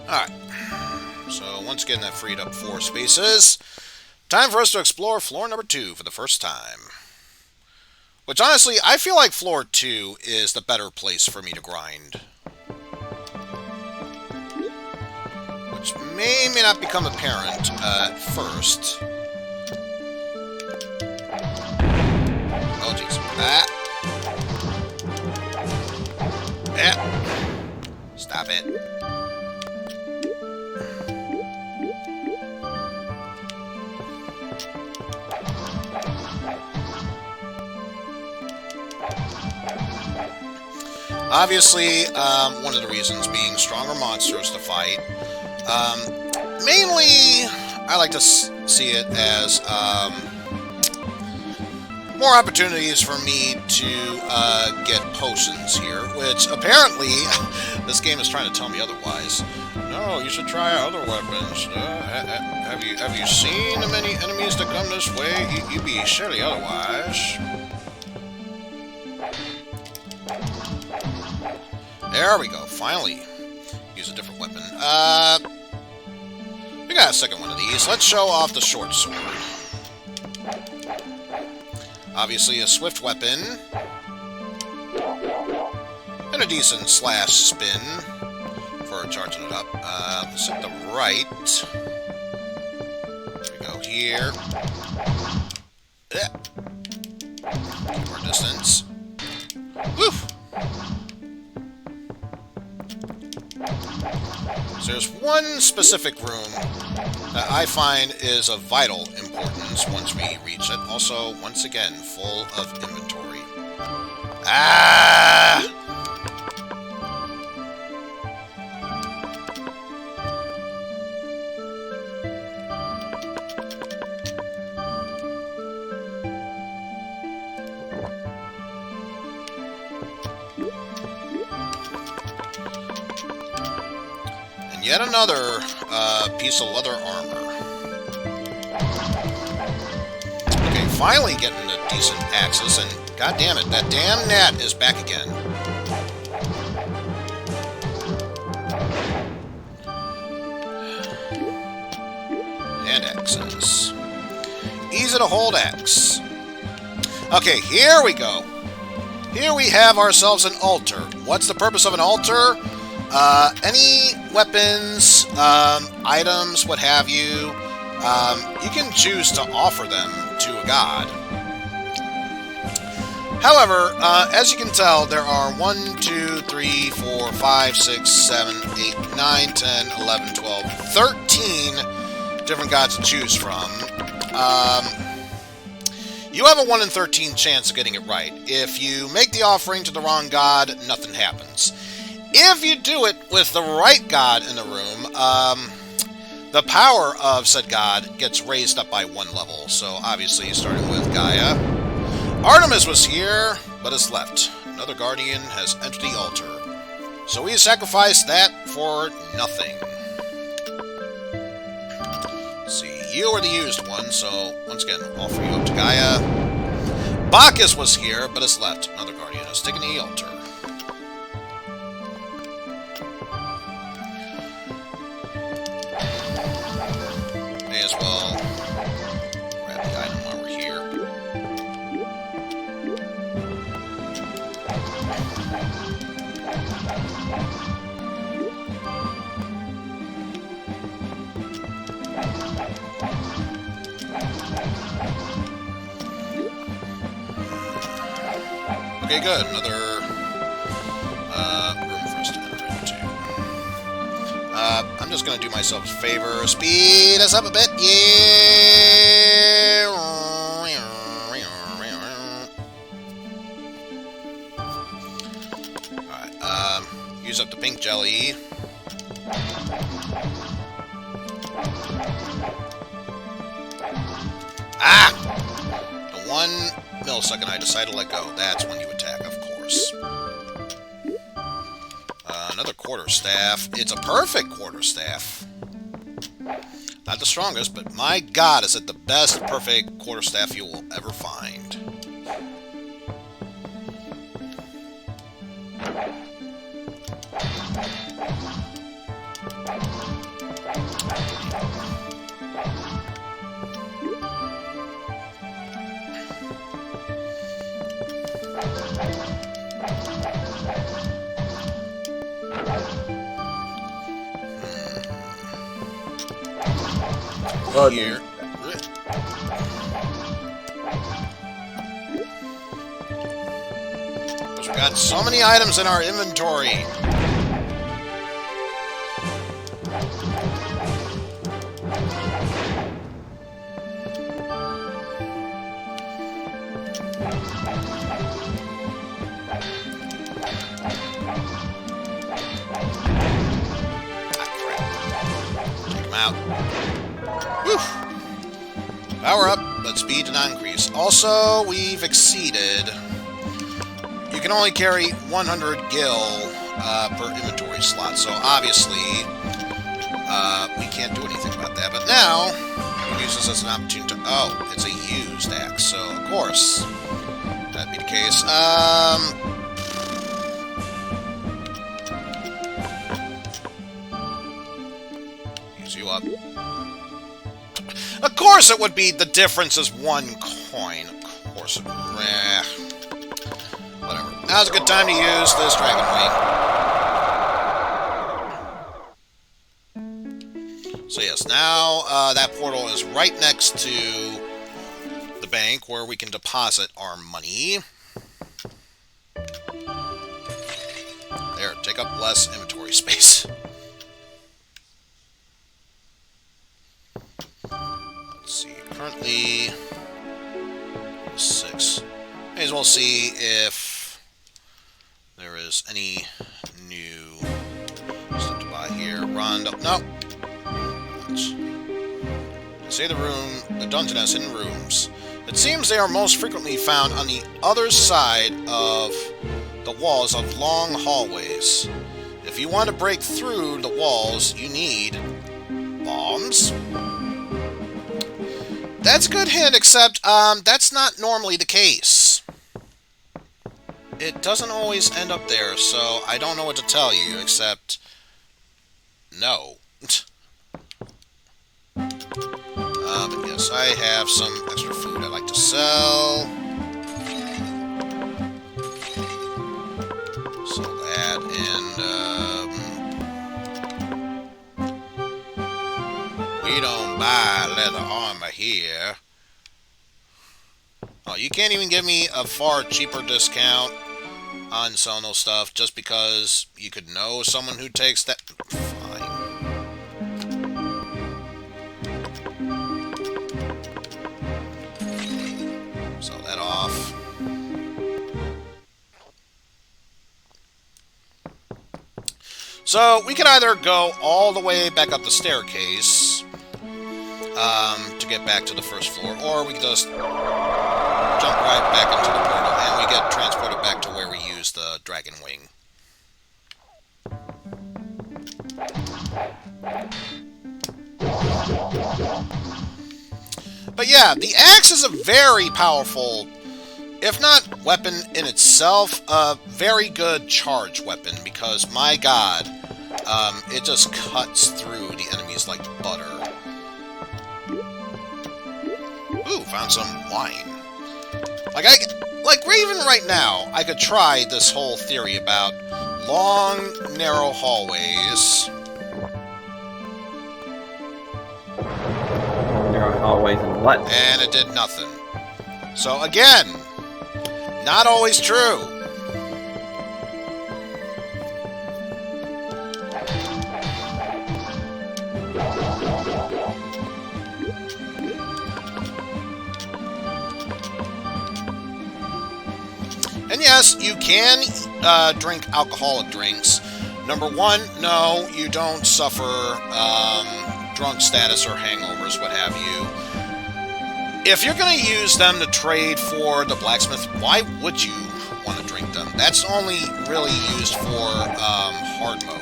Alright, so once again that freed up 4 spaces. Time for us to explore floor number 2 for the first time. Which honestly, I feel like floor 2 is the better place for me to grind. Which may not become apparent at first. Oh jeez. Ah. Stop it. Obviously, one of the reasons being stronger monsters to fight. Mainly, I like to see it as more opportunities for me to get potions here, which apparently this game is trying to tell me otherwise. No, you should try other weapons. Have you seen the many enemies that come this way? You'd be surely otherwise. There we go. Finally, use a different weapon. We got a second one of these. Let's show off the short sword. Obviously, a swift weapon. And a decent slash spin for charging it up. Let's hit the right. There we go here. Keep our distance. Woof! So there's one specific room that I find is of vital importance once we reach it. Also, once again, full of inventory. Ah! Yet another piece of leather armor. Okay, finally getting a decent axis, and god damn it, that damn gnat is back again. And axes. Easy to hold axe. Okay, here we go. Here we have ourselves an altar. What's the purpose of an altar? Any weapons, items, what have you, you can choose to offer them to a god. However, as you can tell, there are 1, 2, 3, 4, 5, 6, 7, 8, 9, 10, 11, 12, 13 different gods to choose from. You have a 1 in 13 chance of getting it right. If you make the offering to the wrong god, nothing happens. If you do it with the right god in the room, the power of said god gets raised up by 1 level. So obviously, starting with Gaia. Artemis was here, but has left. Another guardian has entered the altar. So we sacrificed that for nothing. Let's see, you are the used one, so once again, offer you up to Gaia. Bacchus was here, but has left. Another guardian has taken the altar. May as well grab the item while we're here. Okay, good. Another room for us to enter into. I'm just going to do myself a favor. Speed us up a bit. Yeah. Alright, use up the pink jelly. Ah! The 1 millisecond I decide to let go, that's when you attack, of course. Another quarterstaff. It's a perfect quarterstaff. Not the strongest, but my god, is it the best perfect quarterstaff you will ever find. Here. We've got so many items in our inventory. Out. Woof. Power up, but speed did not increase. Also, we've exceeded. You can only carry 100 gil per inventory slot, so obviously we can't do anything about that. But now, we use this as an opportunity to... Oh, it's a used axe, so of course that'd be the case. You up. Of course it would be the difference is 1 coin. Of course it... Whatever. Now's a good time to use this Dragon Wing. So yes, now that portal is right next to the bank where we can deposit our money. There, take up less inventory space. Currently 6. May as well see if there is any new stuff to buy here. Rondo. No. They say the dungeon has hidden rooms. It seems they are most frequently found on the other side of the walls of long hallways. If you want to break through the walls, you need bombs. That's a good hint, except that's not normally the case. It doesn't always end up there, so I don't know what to tell you, except... no. But yes, I have some extra food I'd like to sell. Sell that, and we don't buy leather armor here. Oh, you can't even give me a far cheaper discount on selling those stuff just because you could know someone who takes that. Fine. Sell that off. So we can either go all the way back up the staircase to get back to the first floor, or we can just jump right back into the portal and we get transported back to where we use the Dragon Wing. But yeah, the axe is a very powerful, if not weapon in itself, a very good charge weapon, because my god, it just cuts through the enemies like butter. Ooh, found some wine. Like even right now, I could try this whole theory about long, narrow hallways. Narrow hallways and what? And it did nothing. So again, not always true. And yes, you can drink alcoholic drinks. Number one, no, you don't suffer drunk status or hangovers, what have you. If you're going to use them to trade for the blacksmith, why would you want to drink them? That's only really used for hard mode.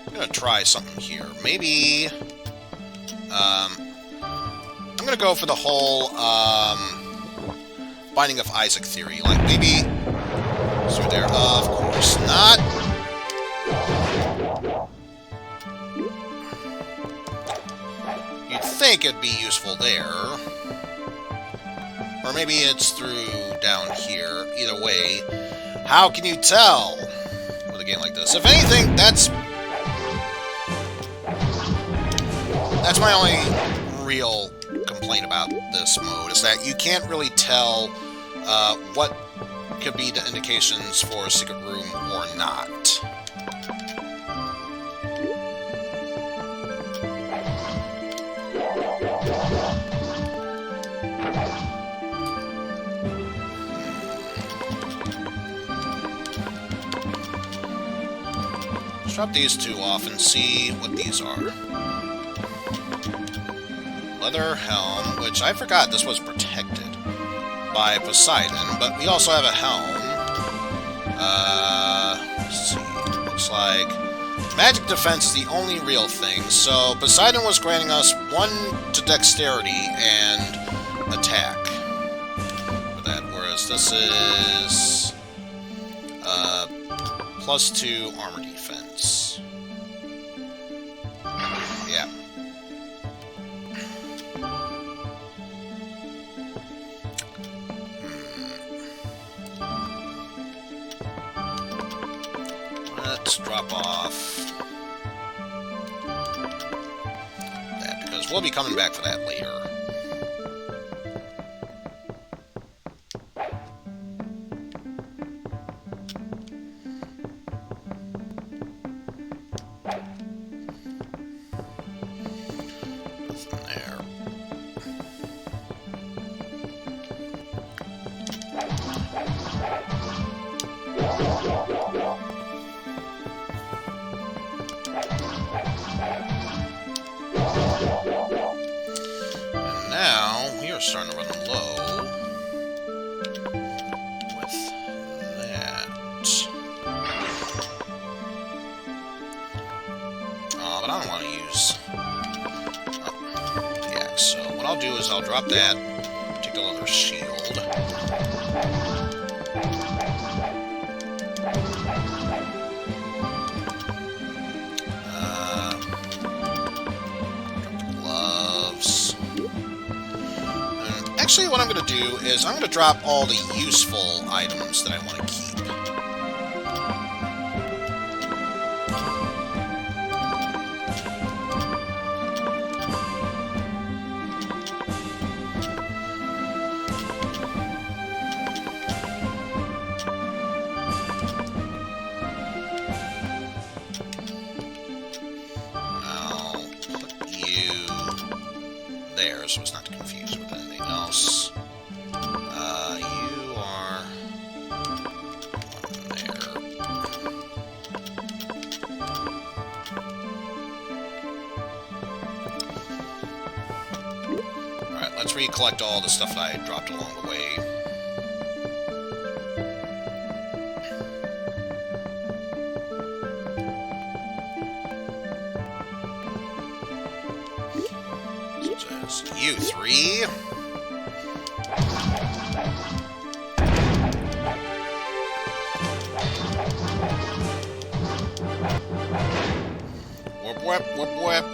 I'm going to try something here. Maybe... I'm gonna go for the whole Binding of Isaac theory. Like maybe through there. Of course not. You'd think it'd be useful there. Or maybe it's through down here. Either way, how can you tell with a game like this? If anything, that's my only real complaint about this mode, is that you can't really tell what could be the indications for a secret room or not. Let's drop these two off and see what these are. Leather helm, which I forgot this was protected by Poseidon, but we also have a helm. Let's see. Looks like magic defense is the only real thing, so Poseidon was granting us 1 to dexterity and attack for that, whereas this is +2 armor defense. Yeah. Let's drop off that, because we'll be coming back for that later. Nothing there. And now we are starting to run low with that. But I don't want to use the axe, so what I'll do is I'll drop that, take the leather shield. Actually, what I'm going to do is I'm going to drop all the useful items that I want to keep. I'll put you there so it's not confused with anything else. You are there. Alright, let's recollect all the stuff that I dropped along the way. So it says you 3. Whoop, whoop, whoop, whoop.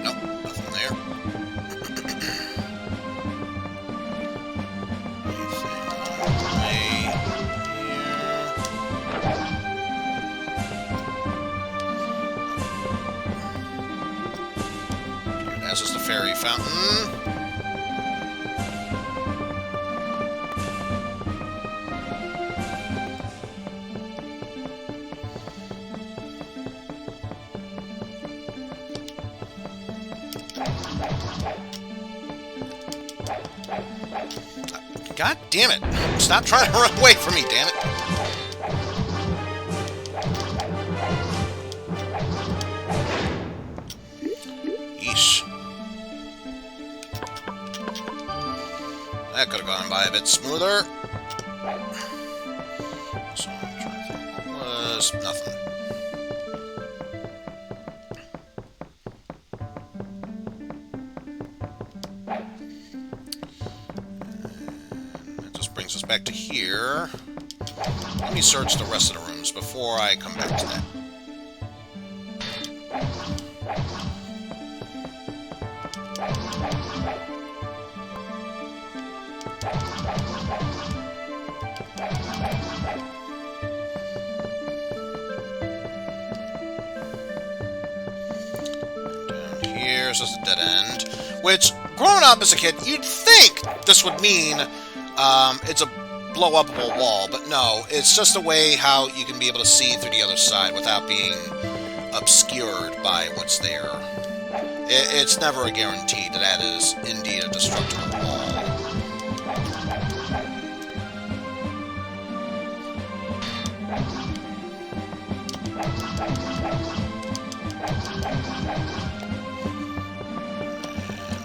Nope, nothing there. Anything here? This is the fairy fountain. God damn it! Stop trying to run away from me, damn it! Yeesh. That could have gone by a bit smoother. So I'm trying to think. What was nothing. this brings us back to here. Let me search the rest of the rooms before I come back to that. Down here is just a dead end. Which, growing up as a kid, you'd think this would mean it's a blow-upable wall, but no, it's just a way how you can be able to see through the other side without being obscured by what's there. It's never a guarantee that that is indeed a destructible wall.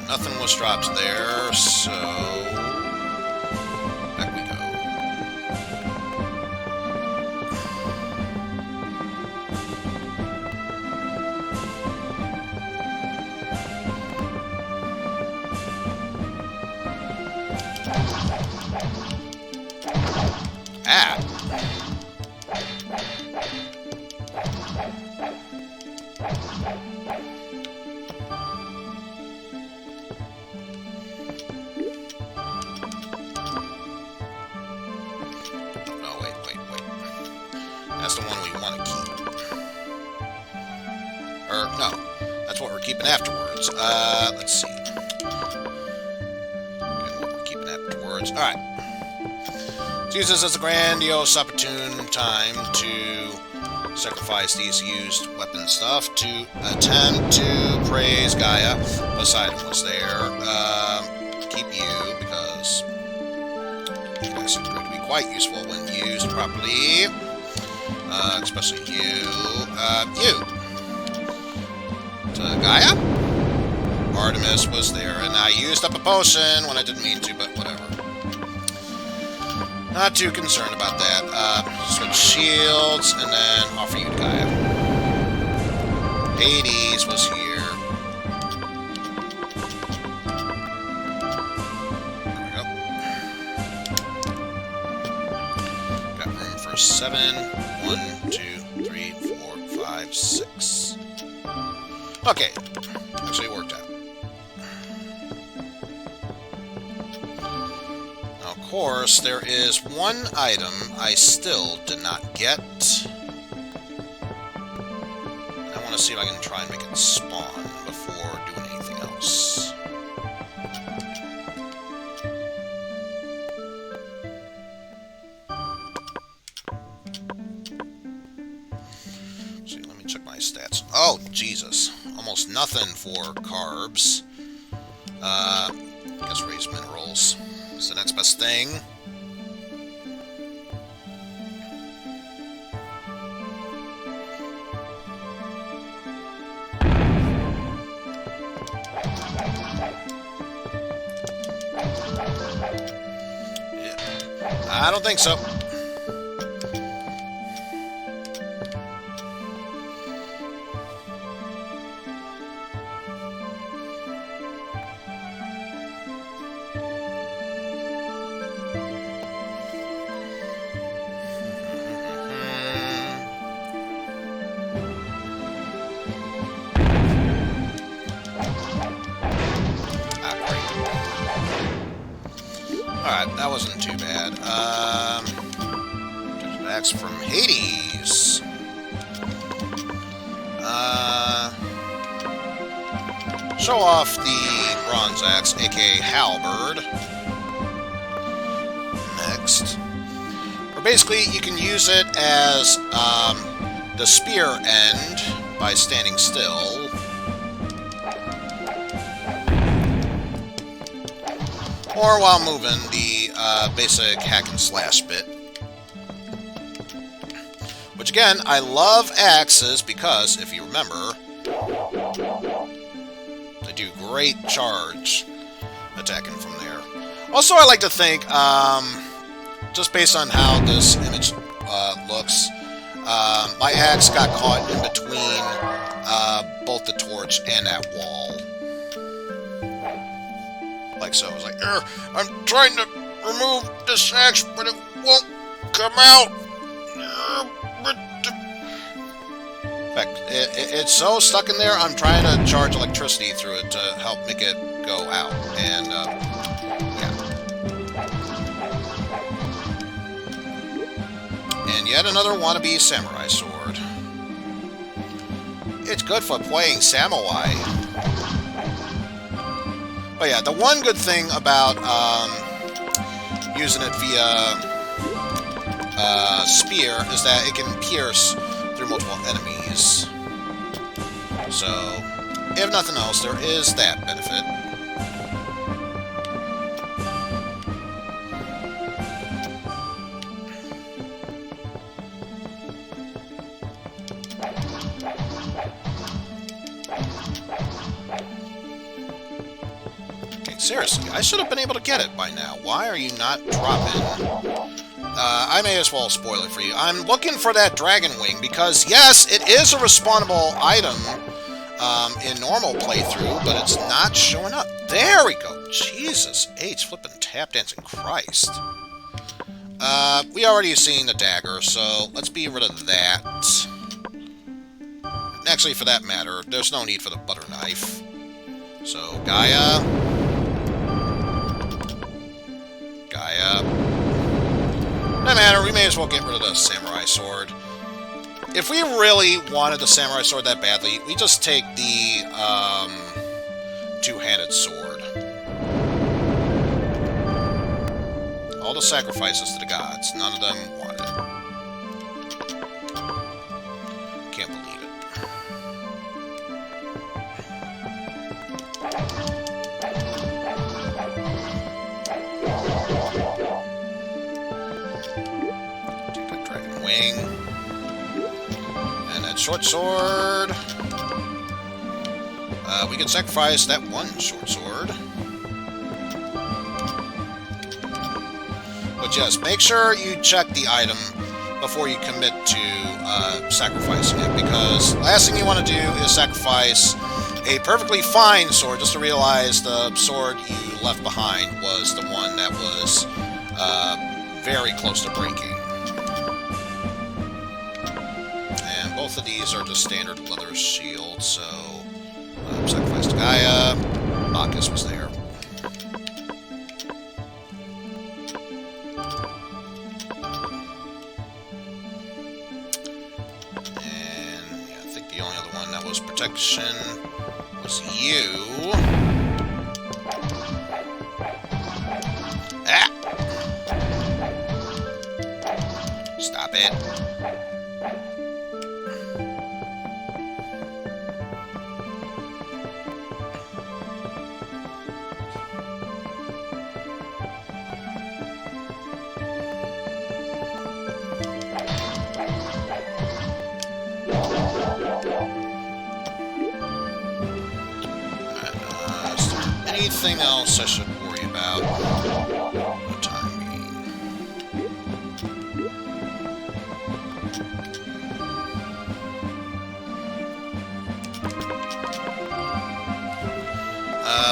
Nothing was dropped there, so back we go. Ah! No, wait. That's the one we want to keep. Or, no. That's what we're keeping afterwards. Let's see. Again, what we're keeping afterwards. Alright. Use this as a grandiose opportune time to sacrifice these used weapon stuff to attempt to praise Gaia. Poseidon was there. Keep you, because it actually proved to be quite useful when used properly. Especially you. You. To Gaia? Artemis was there, and I used up a potion when I didn't mean to, but whatever. Not too concerned about that. Switch shields, and then offer you to Gaia. Hades was here. There we go. Got room for 7. 1, 2, 3, 4, 5, 6. Okay. Actually, it worked out. Of course, there is one item I still did not get. I want to see if I can try and make it spawn before doing anything else. See, let me check my stats. Oh, Jesus. Almost nothing for carbs. Guess raise minerals. It's the next best thing. Yeah. I don't think so. Alright, that wasn't too bad. Axe from Hades. Show off the bronze axe, aka halberd. Next. Or basically, you can use it as the spear end by standing still. Or while moving, the basic hack and slash bit. Which again, I love axes because, if you remember, they do great charge attacking from there. Also, I like to think, just based on how this image looks, my axe got caught in between both the torch and that wall. Like so. I was like, I'm trying to remove the this axe, but it won't come out. In fact, it's so stuck in there, I'm trying to charge electricity through it to help make it go out. And, yeah. And yet another wannabe samurai sword. It's good for playing samurai. But yeah, the one good thing about using it via spear is that it can pierce through multiple enemies. So, if nothing else, there is that benefit. Okay, seriously, I should have been able to get it by now. Why are you not dropping? I may as well spoil it for you. I'm looking for that dragon wing because, yes, it is a respawnable item in normal playthrough, but it's not showing up. There we go. Jesus H. Flippin' tap dancing Christ. We already seen the dagger, so let's be rid of that. Actually, for that matter, there's no need for the butter knife. So, Gaia. No matter, we may as well get rid of the samurai sword. If we really wanted the samurai sword that badly, we just take the two-handed sword. All the sacrifices to the gods, none of them wanted it. Can't believe it. Wing. And that short sword. We can sacrifice that one short sword. But yes, make sure you check the item before you commit to sacrificing it, because last thing you want to do is sacrifice a perfectly fine sword just to realize the sword you left behind was the one that was very close to breaking. Both of these are just standard leather shields, so sacrifice to Gaia. Bacchus was there. And yeah, I think the only other one that was protection was you. Ah! Stop it. Anything else I should worry about for the time being?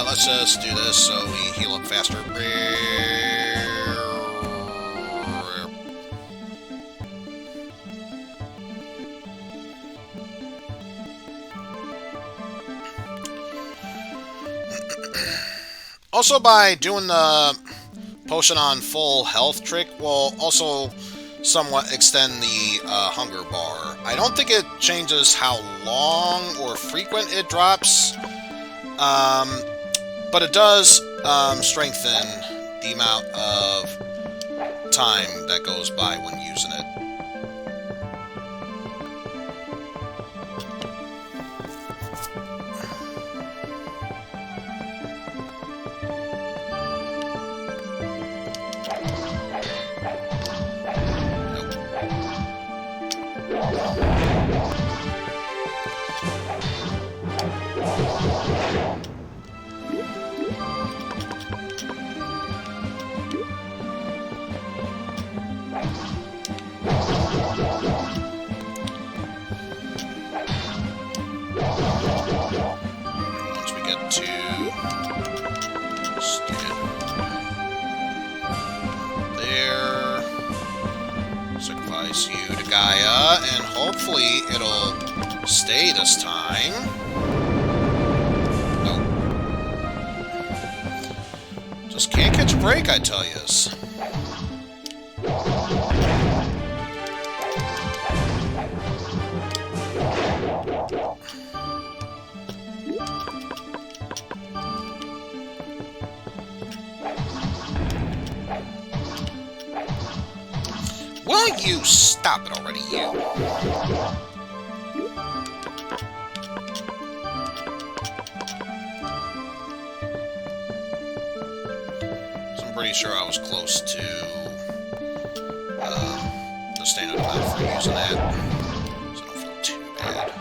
Let's just do this so we heal up faster. Also, by doing the potion on full health trick will also somewhat extend the hunger bar. I don't think it changes how long or frequent it drops, but it does strengthen the amount of time that goes by when using it. sacrifice you to Gaia, and hopefully it'll stay this time. Nope. Just can't catch a break, I tell yous. Will you stop it already, you? So I'm pretty sure I was close to the standard amount for using that, so I don't feel too bad.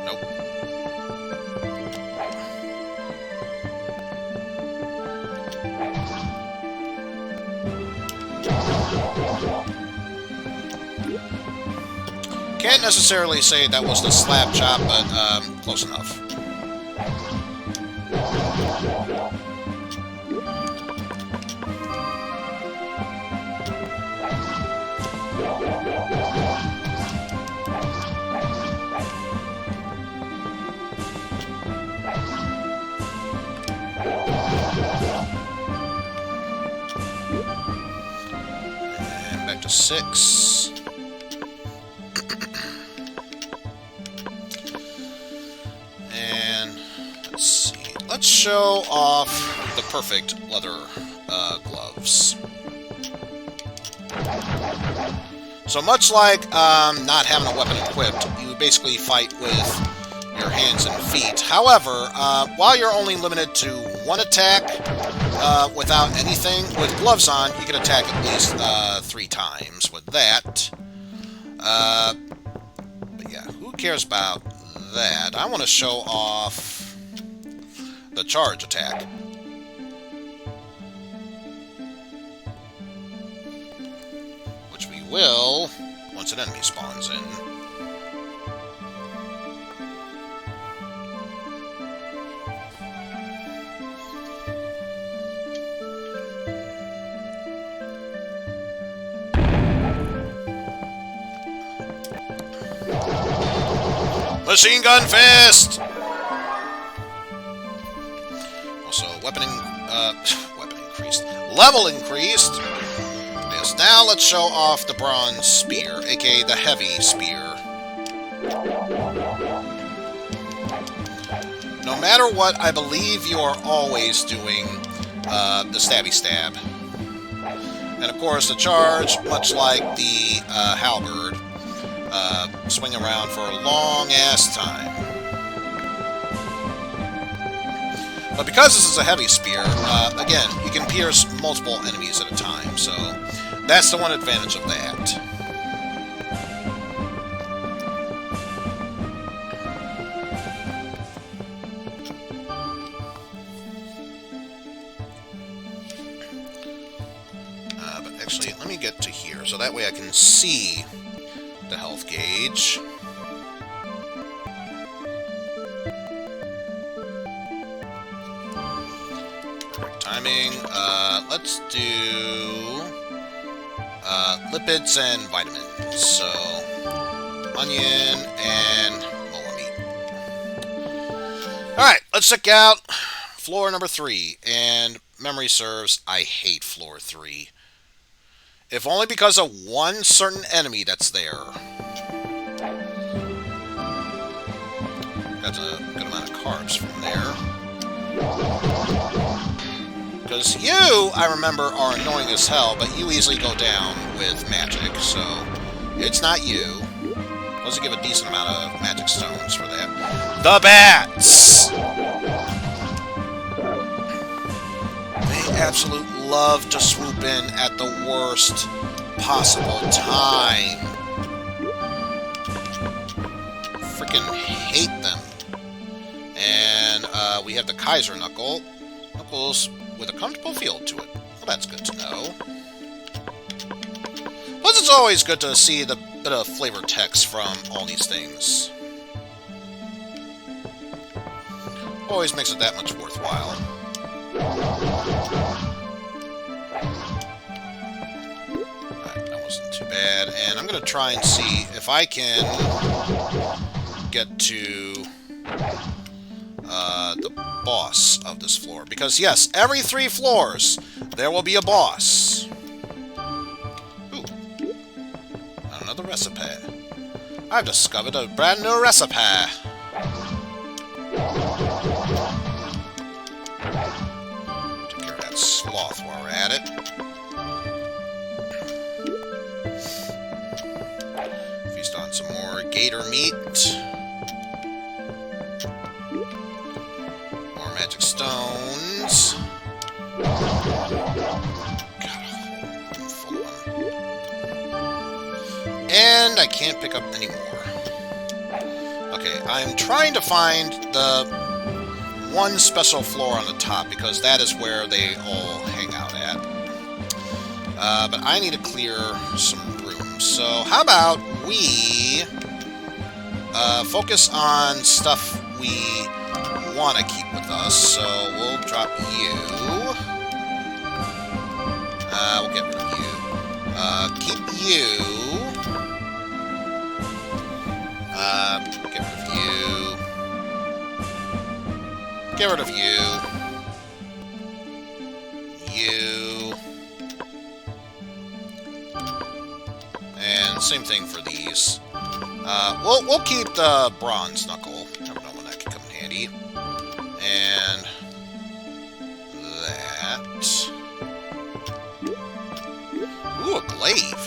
Nope. Can't necessarily say that was the slap chop, but close enough. And back to 6. Let's show off the perfect leather gloves. So much like not having a weapon equipped, you basically fight with your hands and feet. However, while you're only limited to 1 attack without anything, with gloves on, you can attack at least 3 times with that. But yeah, who cares about that? I want to show off the charge attack. Which we will once an enemy spawns in. Machine gun fist! Also, weapon increased. Level increased! Yes, now let's show off the bronze spear, aka the heavy spear. No matter what, I believe you are always doing the stabby stab. And of course, the charge, much like the halberd, swing around for a long-ass time. But because this is a heavy spear, again, you can pierce multiple enemies at a time, so that's the one advantage of that. But actually, let me get to here, so that way I can see the health gauge. Perfect timing. Let's do lipids and vitamins. So, onion and molar meat. Alright, let's check out floor number 3. And memory serves, I hate floor 3. If only because of one certain enemy that's there. Got a good amount of carbs from there. Because you, I remember, are annoying as hell, but you easily go down with magic, so it's not you. Let's give a decent amount of magic stones for that. The bats! They absolutely love to swoop in at the worst possible time. Freaking hate them. And we have the Kaiser Knuckle. Knuckles with a comfortable feel to it. Well, that's good to know. Plus, it's always good to see the bit of flavor text from all these things. Always makes it that much worthwhile. Wasn't too bad. And I'm going to try and see if I can get to the boss of this floor. Because, yes, every 3 floors, there will be a boss. Ooh. Another recipe. I've discovered a brand new recipe. Take care of that sloth while we're at it. Feast on some more gator meat. More magic stones. God, a whole room full of them. And I can't pick up any more. Okay, I'm trying to find the one special floor on the top, because that is where they all hang out at. But I need to clear some rooms. So how about we focus on stuff we want to keep with us. So we'll drop you. We'll get rid of you. Keep you. Get rid of you. Get rid of you. You. And same thing for these. We'll keep the bronze knuckle. Never know when that can come in handy. And that. Ooh, a glaive.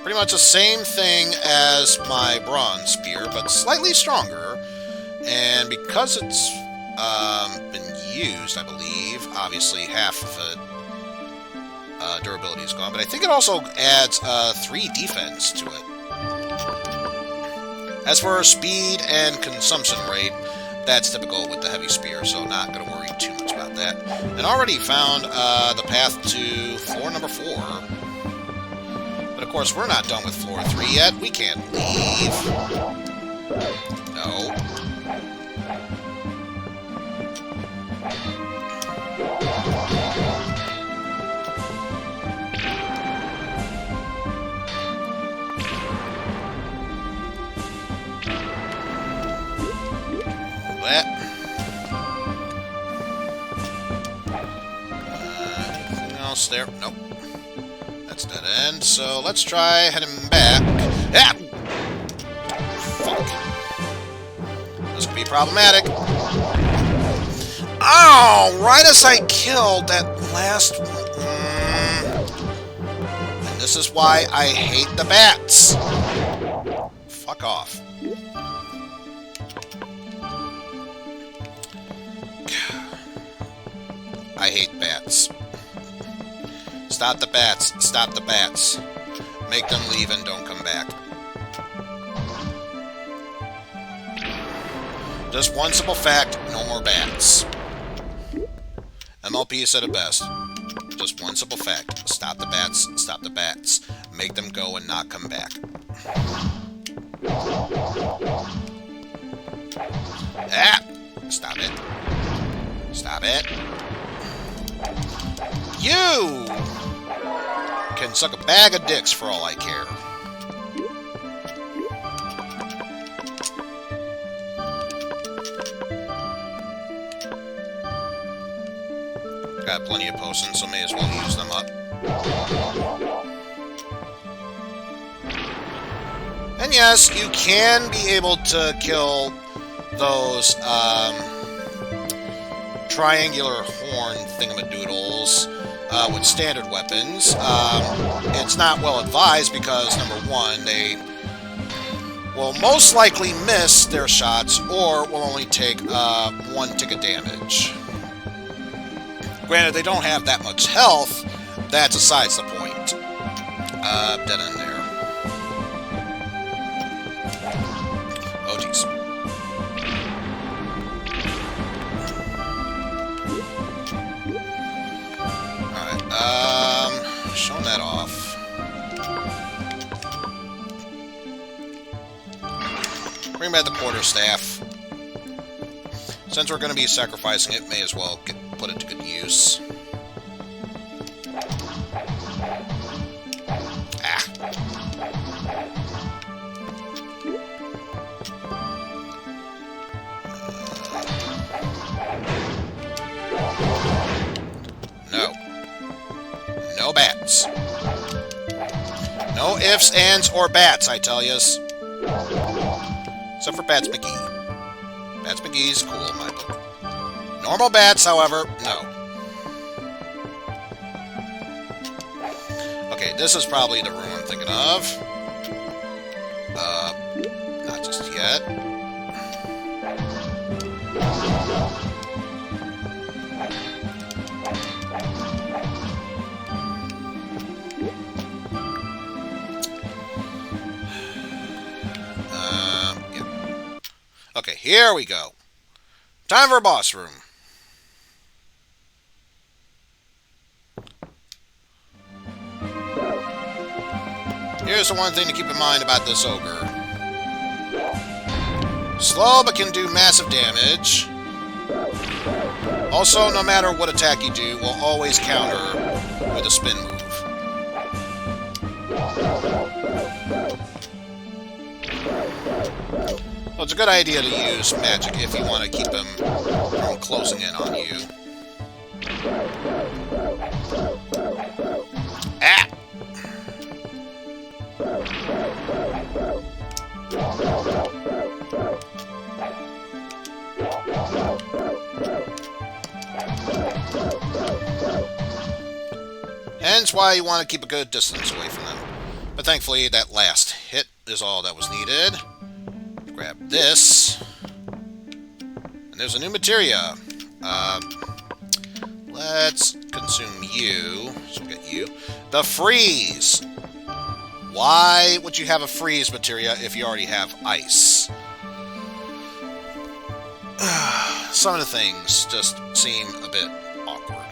Pretty much the same thing as my bronze spear, but slightly stronger. And because it's been used, I believe, obviously half of it durability is gone, but I think it also adds 3 defense to it. As for speed and consumption rate, that's typical with the heavy spear, so not going to worry too much about that. And already found the path to floor number 4. But of course, we're not done with floor 3 yet. We can't leave. No. Anything else there? Nope. That's dead end. So let's try heading back. Ah! Fuck. This could be problematic. Oh! Right as I killed that last one. And this is why I hate the bats. Fuck off. I hate bats. Stop the bats. Stop the bats. Make them leave and don't come back. Just one simple fact, no more bats. MLP said it best. Just one simple fact. Stop the bats. Stop the bats. Make them go and not come back. Ah! Stop it. Stop it. You can suck a bag of dicks for all I care. Got plenty of potions, so may as well use them up. And yes, you can be able to kill those triangular horn thingamadoodles with standard weapons. It's not well advised because, number one, they will most likely miss their shots or will only take 1 tick of damage. Granted, they don't have that much health. That's besides the point. Dead end there. Oh, jeez. Showing that off. Bring back the quarterstaff. Since we're going to be sacrificing it, may as well put it to good use. No. No bats. No ifs, ands, or bats, I tell yous. Except for Bats McGee. Bats McGee's cool in my book. Normal bats, however, no. Okay, this is probably the room I'm thinking of. Not just yet. Yeah. Okay, here we go. Time for a boss room. Here's the one thing to keep in mind about this ogre. Slow, but can do massive damage. Also, no matter what attack you do, will always counter with a spin move. So it's a good idea to use magic if you want to keep him from closing in on you. Ah! Hence why you want to keep a good distance away from them. But thankfully, that last hit is all that was needed. Grab this. And there's a new materia. Let's consume you. So we'll get you. The freeze! Why would you have a freeze materia if you already have ice? Some of the things just seem a bit awkward.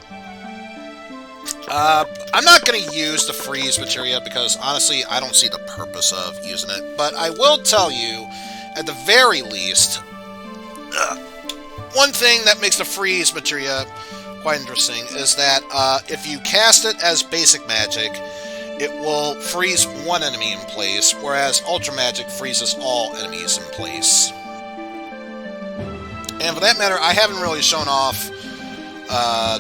I'm not going to use the freeze materia because, honestly, I don't see the purpose of using it. But I will tell you, at the very least, one thing that makes the freeze materia quite interesting is that if you cast it as basic magic, it will freeze one enemy in place, whereas Ultra Magic freezes all enemies in place. And for that matter, I haven't really shown off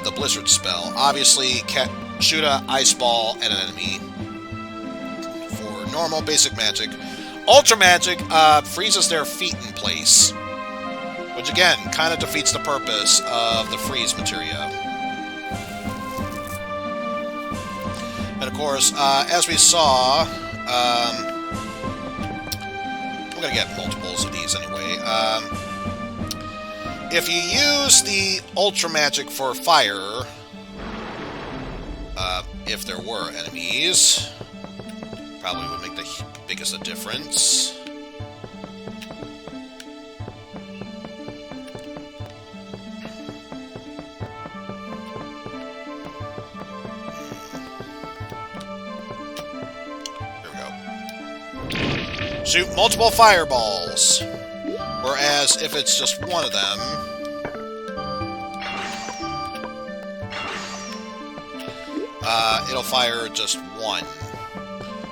the Blizzard spell. Obviously, shoot a Ice Ball at an enemy for normal basic magic. Ultra Magic freezes their feet in place, which again, kind of defeats the purpose of the freeze materia. And of course, as we saw, we're going to get multiples of these anyway. If you use the Ultra Magic for fire, if there were enemies, probably would make the biggest a difference. Shoot multiple fireballs. Whereas if it's just one of them, it'll fire just one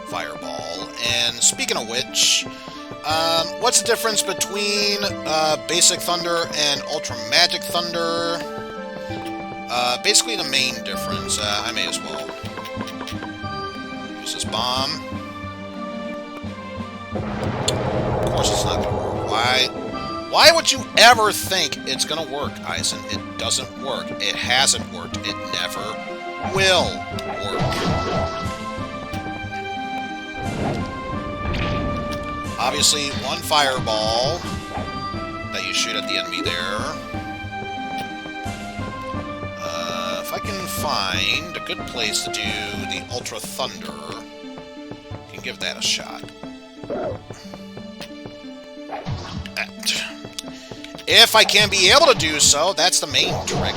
fireball. And speaking of which, what's the difference between Basic Thunder and Ultra Magic Thunder? Basically the main difference. I may as well use this bomb. Of course it's not going to work. Why would you ever think it's going to work, Eizen? It doesn't work. It hasn't worked. It never will work. Obviously, one fireball that you shoot at the enemy there. If I can find a good place to do the Ultra Thunder, I can give that a shot. If I can be able to do so, that's the main trick.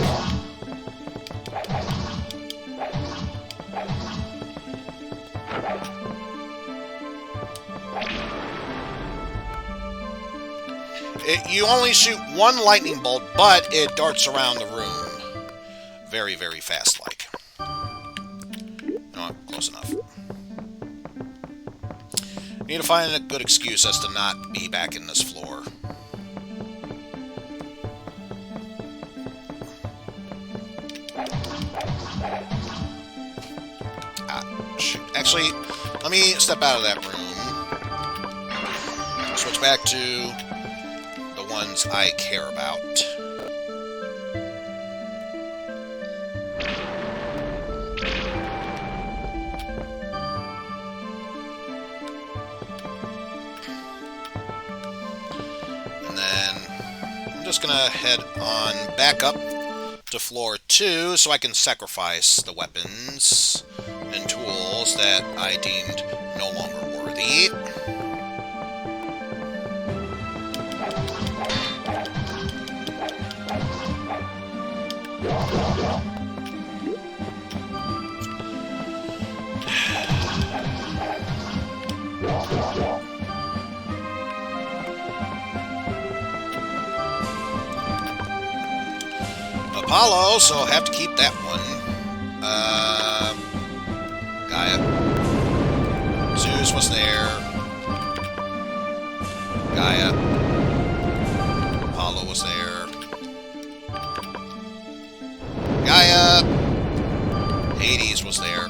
You only shoot one lightning bolt, but it darts around the room. Very, very fast-like. No, close enough. Need to find a good excuse as to not be back in this floor. Actually, let me step out of that room. Switch back to the ones I care about. And then I'm just gonna head on back up to floor 2 so I can sacrifice the weapons and tools that I deemed no longer worthy. Apollo, so I'll have to keep that one. Gaia. Zeus was there. Gaia. Apollo was there. Gaia. Hades was there.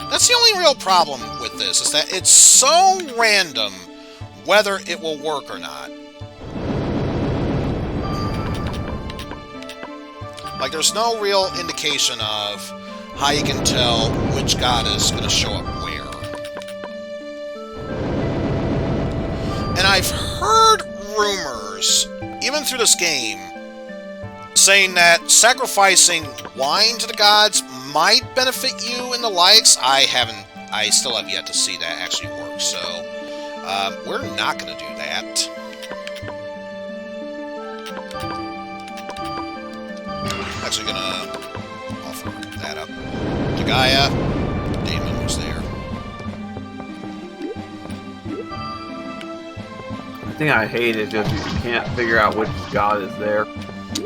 That's the only real problem with this, is that it's so random whether it will work or not. Like, there's no real indication of how you can tell which god is going to show up where. And I've heard rumors, even through this game, saying that sacrificing wine to the gods might benefit you and the likes. I still have yet to see that actually work, so we're not going to do that. Actually gonna offer that up to Gaia. Damon was there. The thing I hate is just you can't figure out which god is there.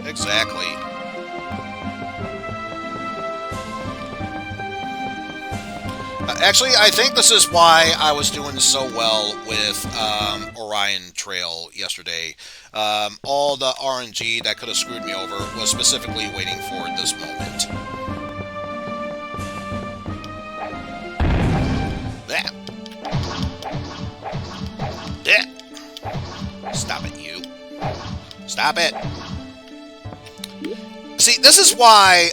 Exactly. Actually, I think this is why I was doing so well with Orion Trail yesterday. All the RNG that could have screwed me over was specifically waiting for this moment. That. That. Stop it, you. Stop it. See, this is why,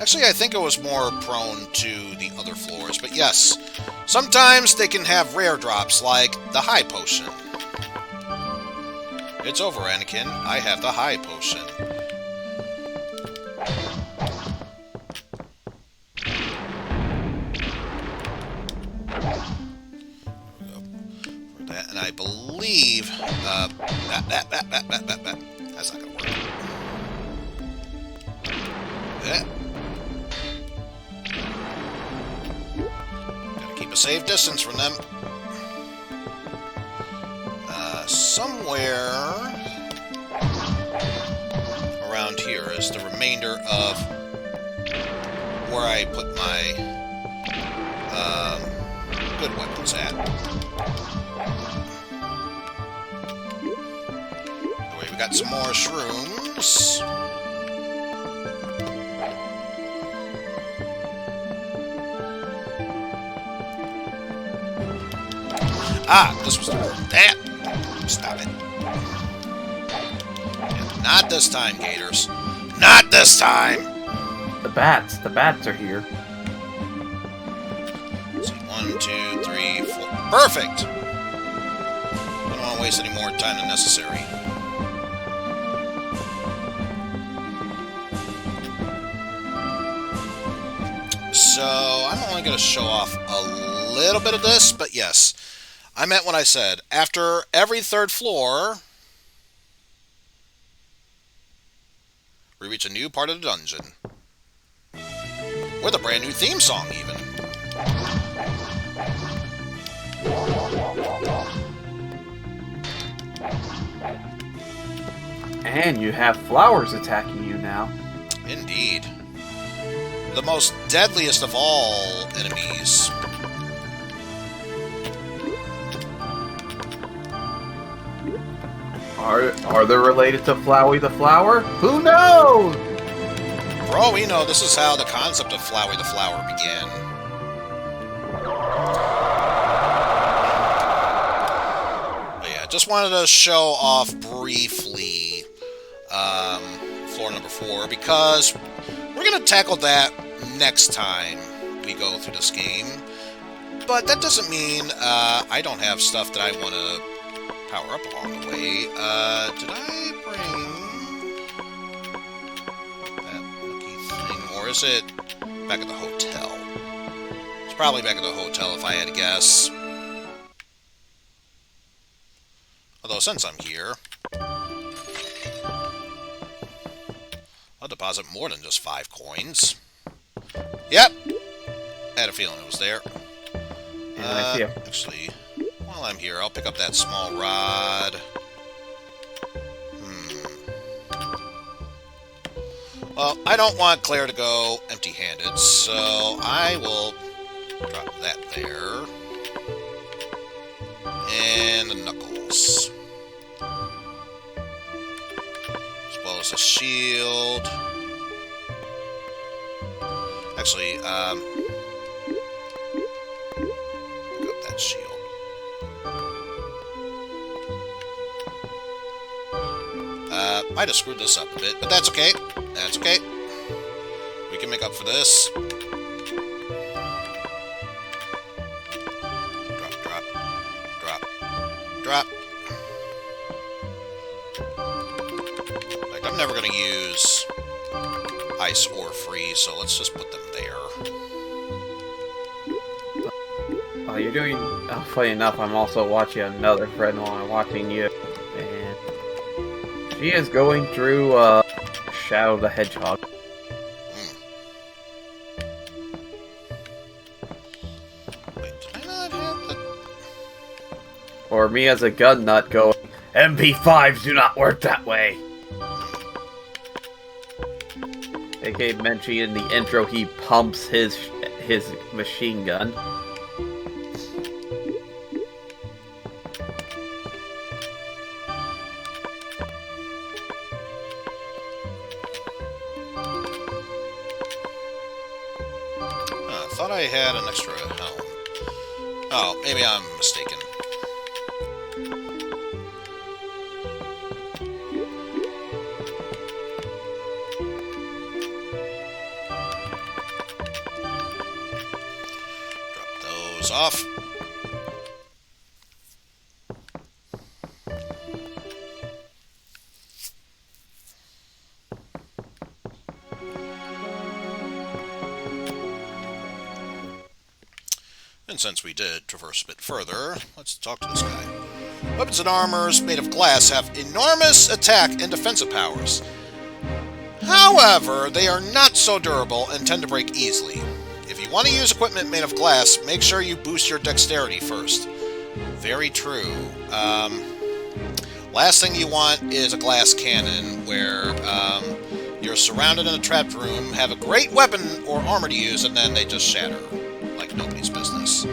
actually, I think it was more prone to the other floors, but yes, sometimes they can have rare drops, like the high potion. It's over, Anakin. I have the high potion. For that, and I believe that's not gonna work. Yeah. Gotta keep a safe distance from them. Somewhere around here is the remainder of where I put my good weapons at. Anyway, we got some more shrooms. Ah, this was the one. That. Stop it. Yeah, not this time, Gators. Not this time! The bats are here. Let's see, 1, 2, 3, 4. Perfect! I don't want to waste any more time than necessary. So, I'm only going to show off a little bit of this, but yes. I meant what I said. After every third floor, we reach a new part of the dungeon. With a brand new theme song, even. And you have flowers attacking you now. Indeed. The most deadliest of all enemies. Are they related to Flowey the Flower? Who knows? For all we know, this is how the concept of Flowey the Flower began. But yeah, just wanted to show off briefly floor number 4 because we're going to tackle that next time we go through this game. But that doesn't mean I don't have stuff that I want to power up along the way. Did I bring that lucky thing? Or is it back at the hotel? It's probably back at the hotel if I had to guess. Although since I'm here, I'll deposit more than just 5 coins. Yep! Had a feeling it was there. Actually, while I'm here, I'll pick up that small rod. Well, I don't want Claire to go empty-handed, so I will drop that there. And the knuckles. As well as a shield. Actually, pick up that shield. Might have screwed this up a bit, but that's okay. That's okay. We can make up for this. Drop, drop, drop, drop. Like, I'm never going to use ice or freeze, so let's just put them there. You're doing... funny enough, I'm also watching another friend while I'm watching you. And she is going through, Shadow the Hedgehog. Wait, did I not have the... Or me as a gun nut going, MP5s do not work that way. A.K.A. mentioning in the intro he pumps his machine gun. I thought I had an extra helm. Oh, maybe I'm mistaken. Drop those off. And since we did traverse a bit further, let's talk to this guy. Weapons and armors made of glass have enormous attack and defensive powers. However, they are not so durable and tend to break easily. If you want to use equipment made of glass, make sure you boost your dexterity first. Very true. Last thing you want is a glass cannon where you're surrounded in a trapped room, have a great weapon or armor to use, and then they just shatter. Like nobody's business.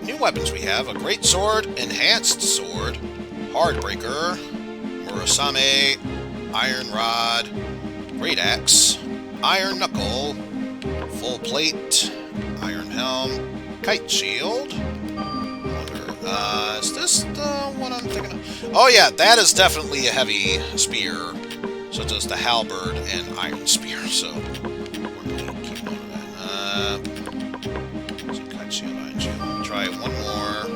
New weapons we have: a great sword, enhanced sword, hardbreaker, murasame, iron rod, great axe, iron knuckle, full plate, iron helm, kite shield. Is this the one I'm thinking of? Oh yeah, that is definitely a heavy spear. So just the halberd and iron spear. So we're gonna keep note of that. Shield, iron shield. Try one more.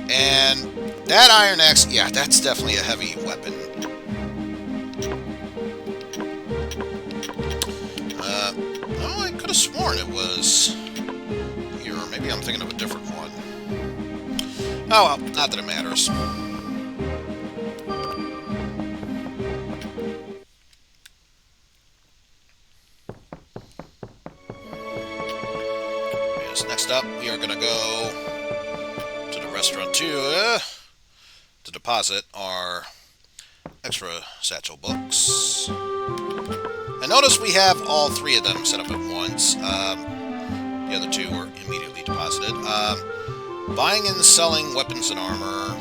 And that iron axe, yeah, that's definitely a heavy weapon. Oh, I could have sworn it was here. Maybe I'm thinking of a different one. Oh well, not that it matters. Next up, we are going to go to the restaurant to deposit our extra satchel books. And notice we have all 3 of them set up at once. The other 2 were immediately deposited. Buying and selling weapons and armor.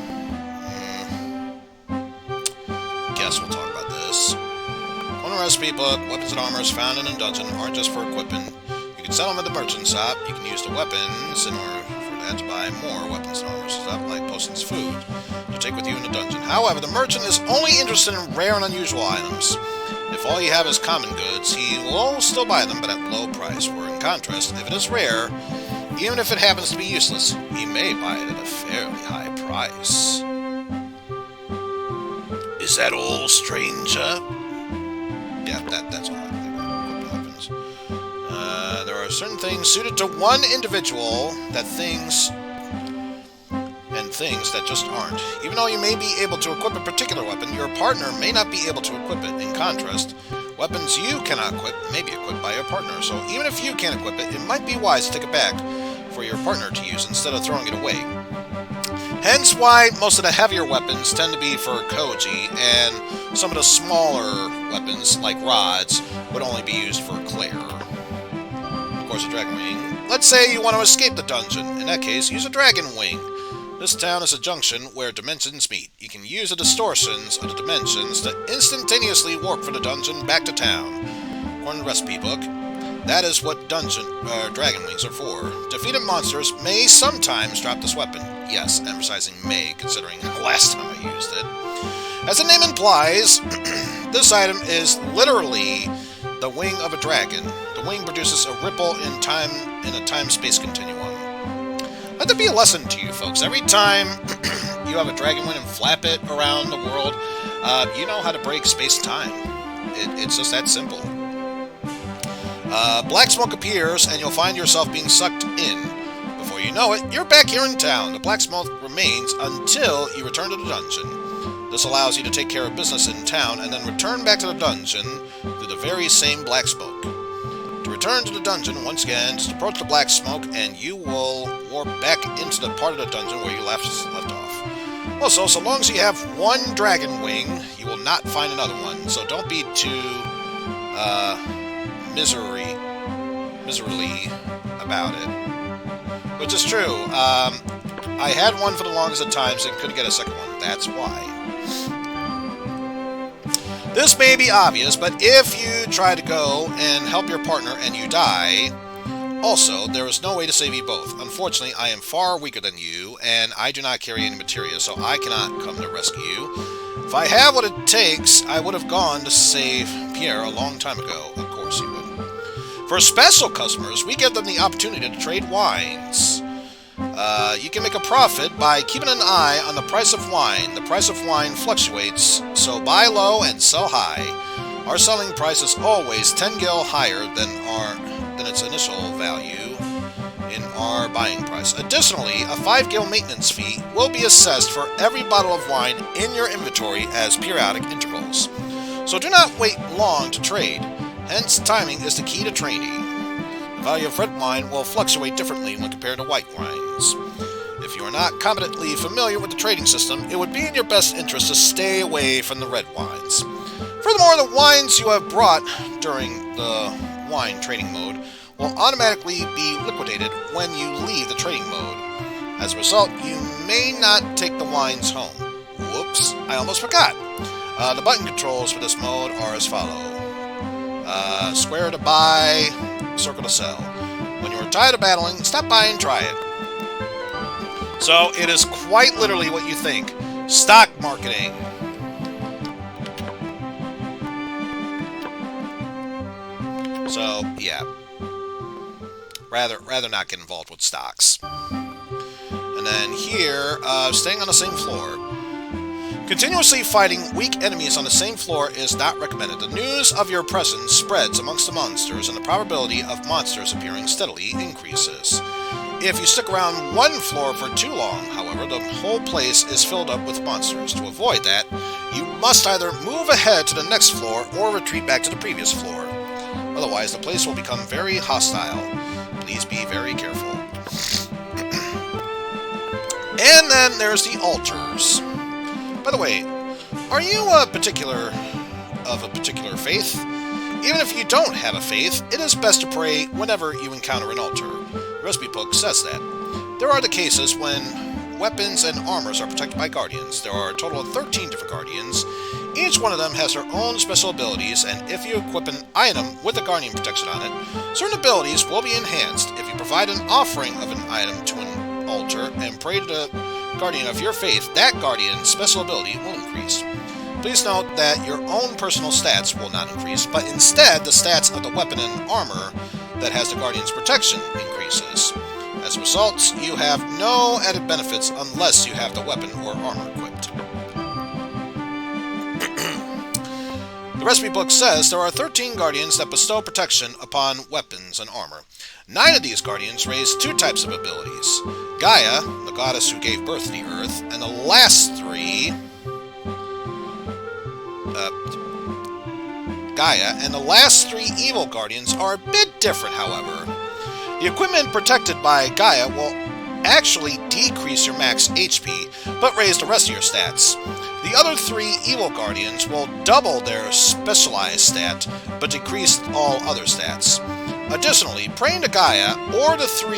Guess we'll talk about this. On a recipe book, weapons and armor found in a dungeon aren't just for equipment. You can sell them at the merchant shop. You can use the weapons in order for that to buy more weapons and armor stuff, like potions, food, to take with you in the dungeon. However, the merchant is only interested in rare and unusual items. If all you have is common goods, he will still buy them, but at low price. Where in contrast, if it is rare, even if it happens to be useless, he may buy it at a fairly high price. Is that all, stranger? Yeah, that's all. Weapons. There are certain things suited to one individual and things that just aren't. Even though you may be able to equip a particular weapon, your partner may not be able to equip it. In contrast, weapons you cannot equip may be equipped by your partner. So even if you can't equip it, it might be wise to take it back for your partner to use instead of throwing it away. Hence why most of the heavier weapons tend to be for Koji, and some of the smaller weapons, like rods, would only be used for Claire. Of course, a Dragon Wing. Let's say you want to escape the dungeon. In that case, use a Dragon Wing. This town is a junction where dimensions meet. You can use the distortions of the dimensions to instantaneously warp from the dungeon back to town. According to the recipe book, that is what Dragon Wings are for. Defeated monsters may sometimes drop this weapon. Yes, emphasizing may, considering the last time I used it. As the name implies, this item is literally the wing of a dragon. The wing produces a ripple in a time-space continuum. Let that be a lesson to you, folks. Every time you have a dragon wing and flap it around the world, you know how to break space and time. It's just that simple. Black smoke appears, and you'll find yourself being sucked in. Before you know it, you're back here in town. The black smoke remains until you return to the dungeon. This allows you to take care of business in town, and then return back to the dungeon through the very same black smoke. To return to the dungeon, once again, just approach the black smoke, and you will warp back into the part of the dungeon where you left off. Also, so long as you have one dragon wing, you will not find another one, so don't be too, miserly about it. Which is true. I had one for the longest of times and couldn't get a second one. That's why. This may be obvious, but if you try to go and help your partner and you die, also, there is no way to save you both. Unfortunately, I am far weaker than you, and I do not carry any materia, so I cannot come to rescue you. If I have what it takes, I would have gone to save Pierre a long time ago. Of course you would. For special customers, we give them the opportunity to trade wines. You can make a profit by keeping an eye on the price of wine. The price of wine fluctuates, so buy low and sell high. Our selling price is always 10 gil higher than its initial value in our buying price. Additionally, a 5 gil maintenance fee will be assessed for every bottle of wine in your inventory as periodic intervals. So do not wait long to trade. Hence, timing is the key to trading. The value of red wine will fluctuate differently when compared to white wines. If you are not competently familiar with the trading system, it would be in your best interest to stay away from the red wines. Furthermore, the wines you have brought during the wine trading mode will automatically be liquidated when you leave the trading mode. As a result, you may not take the wines home. Whoops, I almost forgot. The button controls for this mode are as follow. Square to buy, circle to sell. When you are tired of battling, stop by and try it. So, it is quite literally what you think. Stock marketing. So, yeah. Rather not get involved with stocks. And then here, staying on the same floor. Continuously fighting weak enemies on the same floor is not recommended. The news of your presence spreads amongst the monsters, and the probability of monsters appearing steadily increases. If you stick around one floor for too long, however, the whole place is filled up with monsters. To avoid that, you must either move ahead to the next floor or retreat back to the previous floor. Otherwise, the place will become very hostile. Please be very careful. And then there's the altars. By the way, are you of a particular faith? Even if you don't have a faith, it is best to pray whenever you encounter an altar. The recipe book says that. There are the cases when weapons and armors are protected by guardians. There are a total of 13 different guardians, each Each one of them has their own special abilities, and if you equip an item with a Guardian protection on it, certain abilities will be enhanced. If you provide an offering of an item to an altar and pray to the Guardian of your faith, that Guardian's special ability will increase. Please note that your own personal stats will not increase, but instead the stats of the weapon and armor that has the Guardian's protection increases. As a result, you have no added benefits unless you have the weapon or armor equipped. The recipe book says there are 13 Guardians that bestow protection upon weapons and armor. 9 of these Guardians raise 2 types of abilities. Gaia, the goddess who gave birth to the earth, and the last 3... Gaia, and the last 3 evil Guardians are a bit different, however. The equipment protected by Gaia will actually decrease your max HP, but raise the rest of your stats. The other 3 evil Guardians will double their specialized stat, but decrease all other stats. Additionally, praying to Gaia, or the 3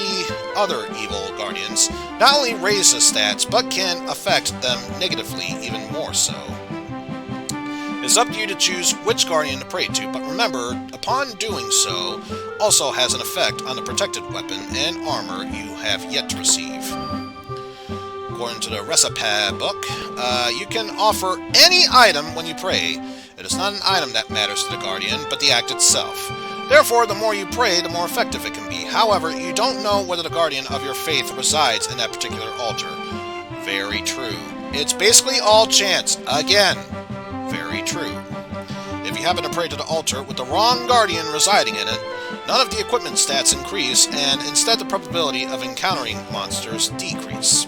other evil Guardians, not only raises stats, but can affect them negatively even more so. It's up to you to choose which Guardian to pray to, but remember, upon doing so, also has an effect on the protected weapon and armor you have yet to receive. According to the recipe book, you can offer any item when you pray. It is not an item that matters to the Guardian, but the act itself. Therefore, the more you pray, the more effective it can be. However, you don't know whether the Guardian of your faith resides in that particular altar. Very true. It's basically all chance. Again. Very true. If you happen to pray to the altar with the wrong Guardian residing in it, none of the equipment stats increase, and instead the probability of encountering monsters decrease.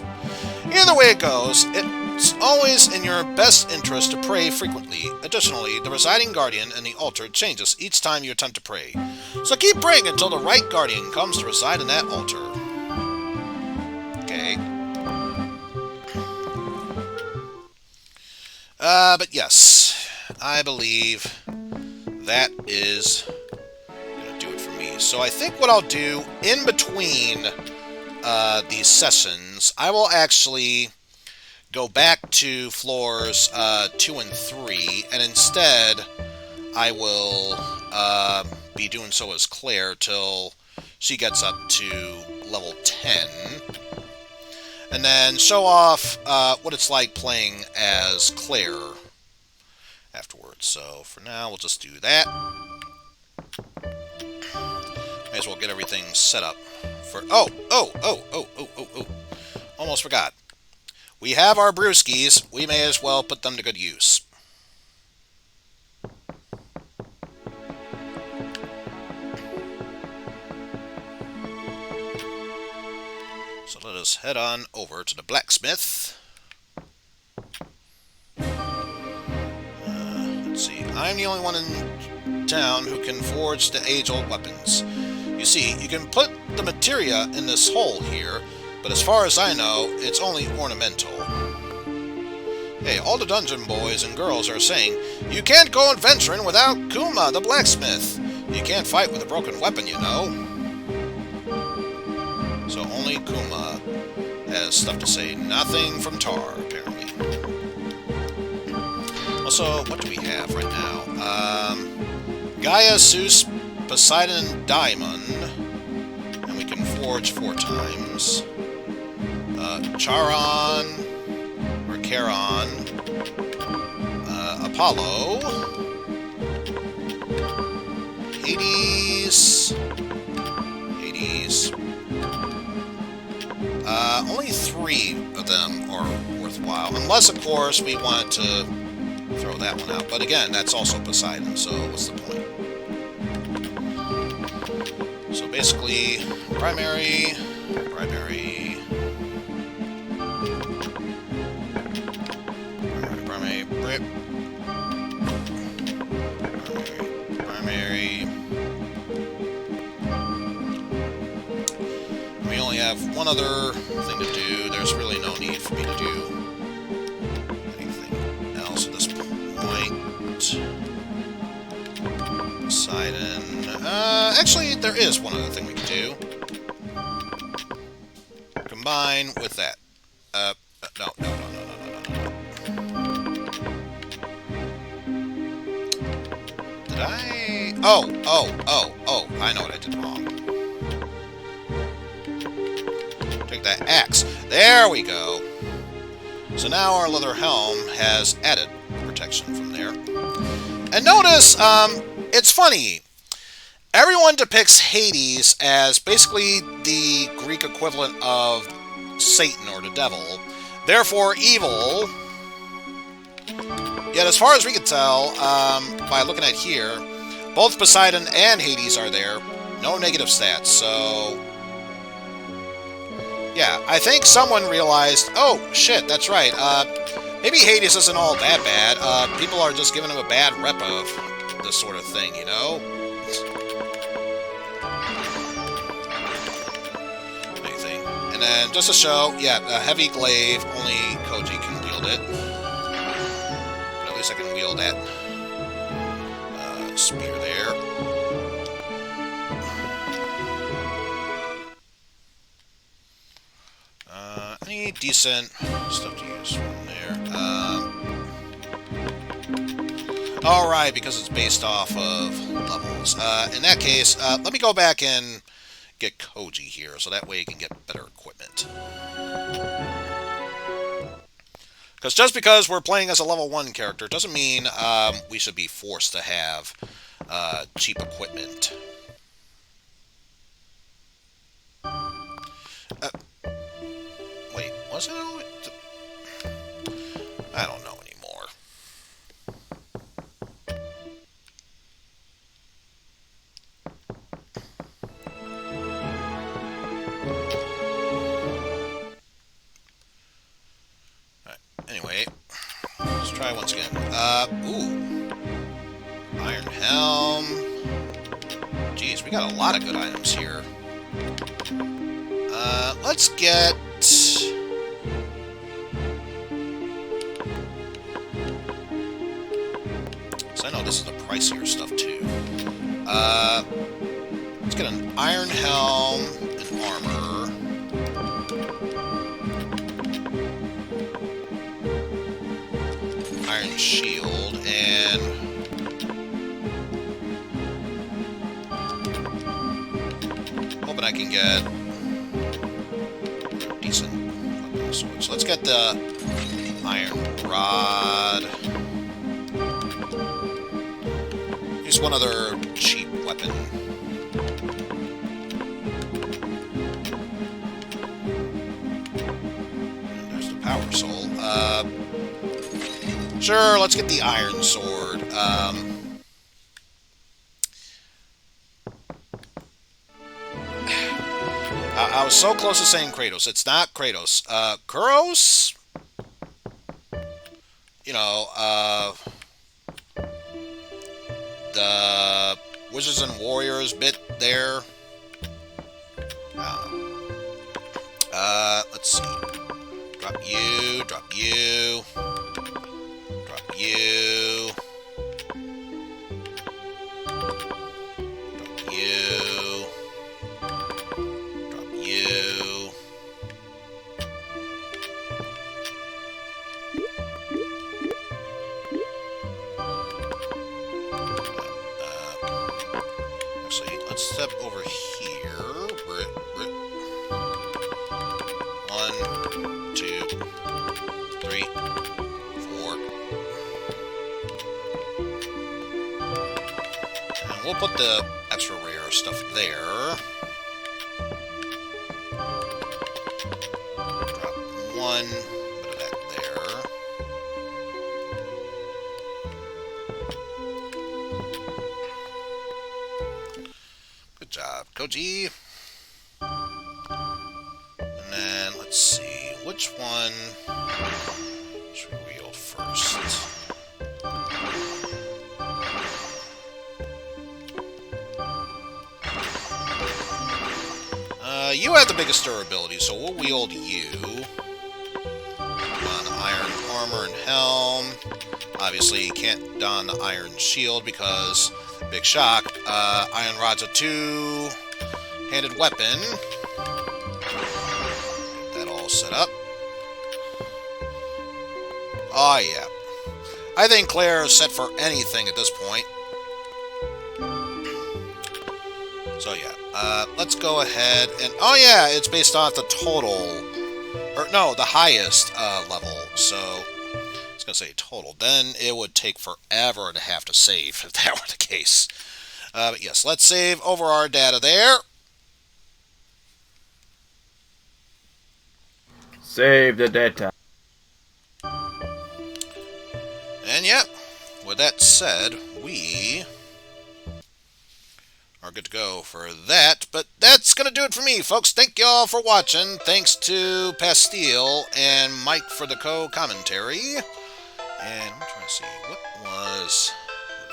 Either way it goes, it's always in your best interest to pray frequently. Additionally, the residing Guardian in the altar changes each time you attempt to pray. So keep praying until the right Guardian comes to reside in that altar. Okay. But yes, I believe that is going to do it for me. So I think what I'll do in between these sessions, I will actually go back to floors 2 and 3, and instead I will be doing so as Claire till she gets up to level 10. And then show off what it's like playing as Claire afterwards. So for now, we'll just do that. May as well get everything set up for... Oh! Almost forgot. We have our brewskis. We may as well put them to good use. So let us head on over to the blacksmith. Let's see. I'm the only one in town who can forge the age-old weapons. You see, you can put the materia in this hole here, but as far as I know, it's only ornamental. Hey, all the dungeon boys and girls are saying, you can't go adventuring without Kuma, the blacksmith. You can't fight with a broken weapon, you know. So only Kuma has stuff to say. Nothing from Tar, apparently. Also, what do we have right now? Gaia, Zeus, Poseidon, Diamond. And we can forge 4 times. Charon, or Charon. Apollo. Hades. Only 3 of them are worthwhile. Unless, of course, we want to throw that one out. But again, that's also Poseidon, so what's the point? So basically, primary, rip, primary. We only have one other thing to do. There's really no need for me to do anything else at this point. Poseidon. Actually, there is one other thing we can do. Combine with that. No. Did I... Oh, I know what I did wrong. Take that axe. There we go. So now our leather helm has added protection from there. And notice, it's funny. Everyone depicts Hades as basically the Greek equivalent of Satan or the devil. Therefore, evil. Yet, as far as we can tell, by looking at here, both Poseidon and Hades are there. No negative stats, so... Yeah, I think someone realized, oh, shit, that's right. Maybe Hades isn't all that bad. People are just giving him a bad rep of this sort of thing, you know? Anything. And then, just to show, yeah, a heavy glaive, only Koji can wield it. But at least I can wield that spear there. Any decent stuff to use from there? Alright, because it's based off of levels. In that case, let me go back and get Koji here, so that way he can get better equipment. Because just because we're playing as a level 1 character doesn't mean we should be forced to have cheap equipment. Wait, was it? I don't know anymore. Alright, anyway, let's try once again. Ooh. Iron Helm. Jeez, we got a lot of good items here. Let's get... So I know this is the pricier stuff, too. Let's get an Iron Helm and armor. Iron Shield, and... hoping I can get decent weapon swords. So let's get the Iron Rod. Here's one other cheap weapon. And there's the Power Soul. Sure, let's get the Iron Sword. I was so close to saying Kratos. It's not Kratos. Kuros? You know, the Wizards and Warriors bit there. Let's see. Drop you, drop you, drop you, drop you, drop you. Actually, let's step over here. One, two, three, four. And we'll put the extra rare stuff there. Drop one bit of that there. Good job, Koji. And then, let's see, which one should we wield first? You have the biggest durability, so we'll wield you. On Iron Armor and Helm. Obviously, you can't don the Iron Shield because, big shock, Iron Rod's a two-handed weapon. Get that all set up. Oh, yeah. I think Claire is set for anything at this point. So yeah, let's go ahead and... Oh yeah, it's based off the total... Or no, the highest level. So, I was going to say total. Then it would take forever to have to save, if that were the case. But yes, let's save over our data there. Save the data. And yeah, with that said, we are good to go for that. But that's going to do it for me, folks. Thank you all for watching. Thanks to Pastille and Mike for the co-commentary. And I'm trying to see, what was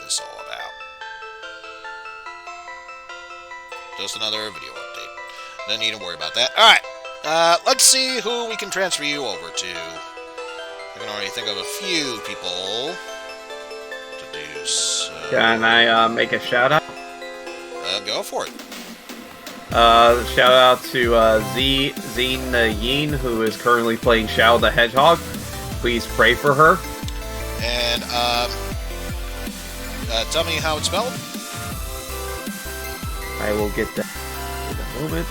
this all about? Just another video update. Don't need to worry about that. Alright, let's see who we can transfer you over to. I can already think of a few people to do so. Can I make a shout out? Go for it. Shout out to Zine Yin, who is currently playing Shadow the Hedgehog. Please pray for her. And tell me how it's spelled. I will get that in a moment.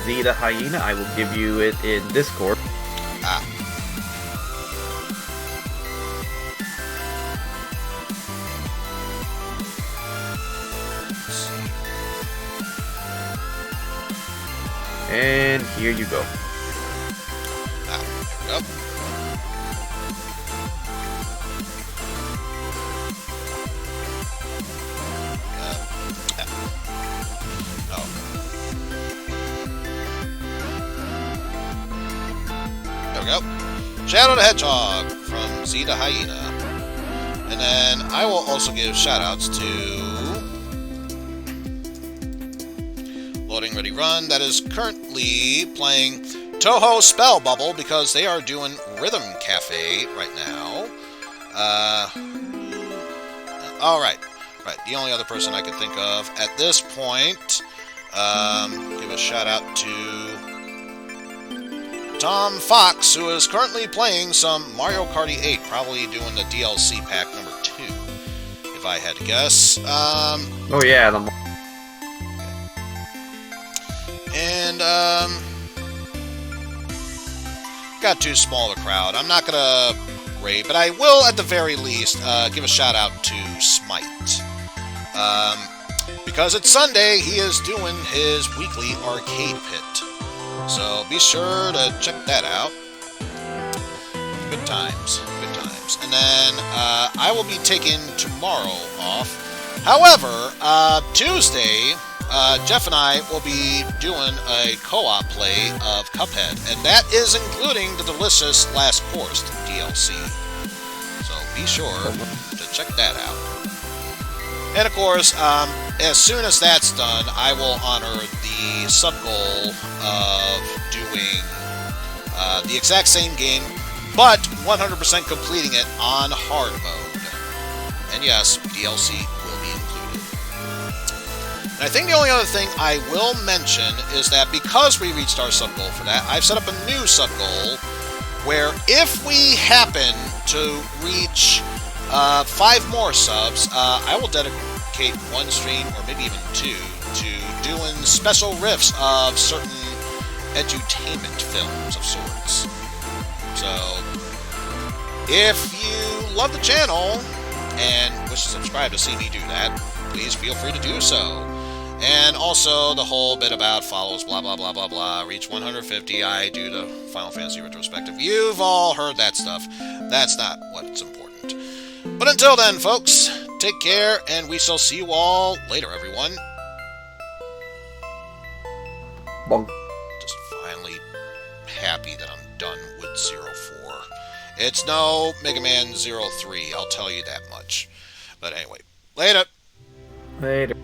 Z the Hyena, I will give you it in Discord. Ah. And here you go. Ah, there we go. Oh. There we go. Shadow the Hedgehog from Z the Hyena. And then I will also give shoutouts to Loading Ready Run, that is currently playing Toho Spell Bubble because they are doing Rhythm Cafe right now. Alright. Right, the only other person I could think of at this point, give a shout out to Tom Fox, who is currently playing some Mario Kart 8, probably doing the DLC pack number 2, if I had to guess. Oh yeah, And, got too small of a crowd. I'm not gonna rate, but I will, at the very least, give a shout out to Smite. Because it's Sunday, he is doing his weekly arcade pit. So be sure to check that out. Good times, good times. And then, I will be taking tomorrow off. However, Tuesday, Jeff and I will be doing a co-op play of Cuphead, and that is including the delicious Last Course DLC. So be sure to check that out. And of course, as soon as that's done, I will honor the sub-goal of doing the exact same game, but 100% completing it on hard mode. And yes, DLC will be included. And I think the only other thing I will mention is that because we reached our sub-goal for that, I've set up a new sub-goal where if we happen to reach 5 more subs, I will dedicate one stream, or maybe even 2, to doing special riffs of certain edutainment films of sorts. So, if you love the channel and wish to subscribe to see me do that, please feel free to do so. And also the whole bit about follows, blah, blah, blah, blah, blah. Reach 150, I do the Final Fantasy retrospective. You've all heard that stuff. That's not what's important. But until then, folks, take care, and we shall see you all later, everyone. Bonk. Just finally happy that I'm done with 04. It's no Megaman 03, I'll tell you that much. But anyway, later. Later.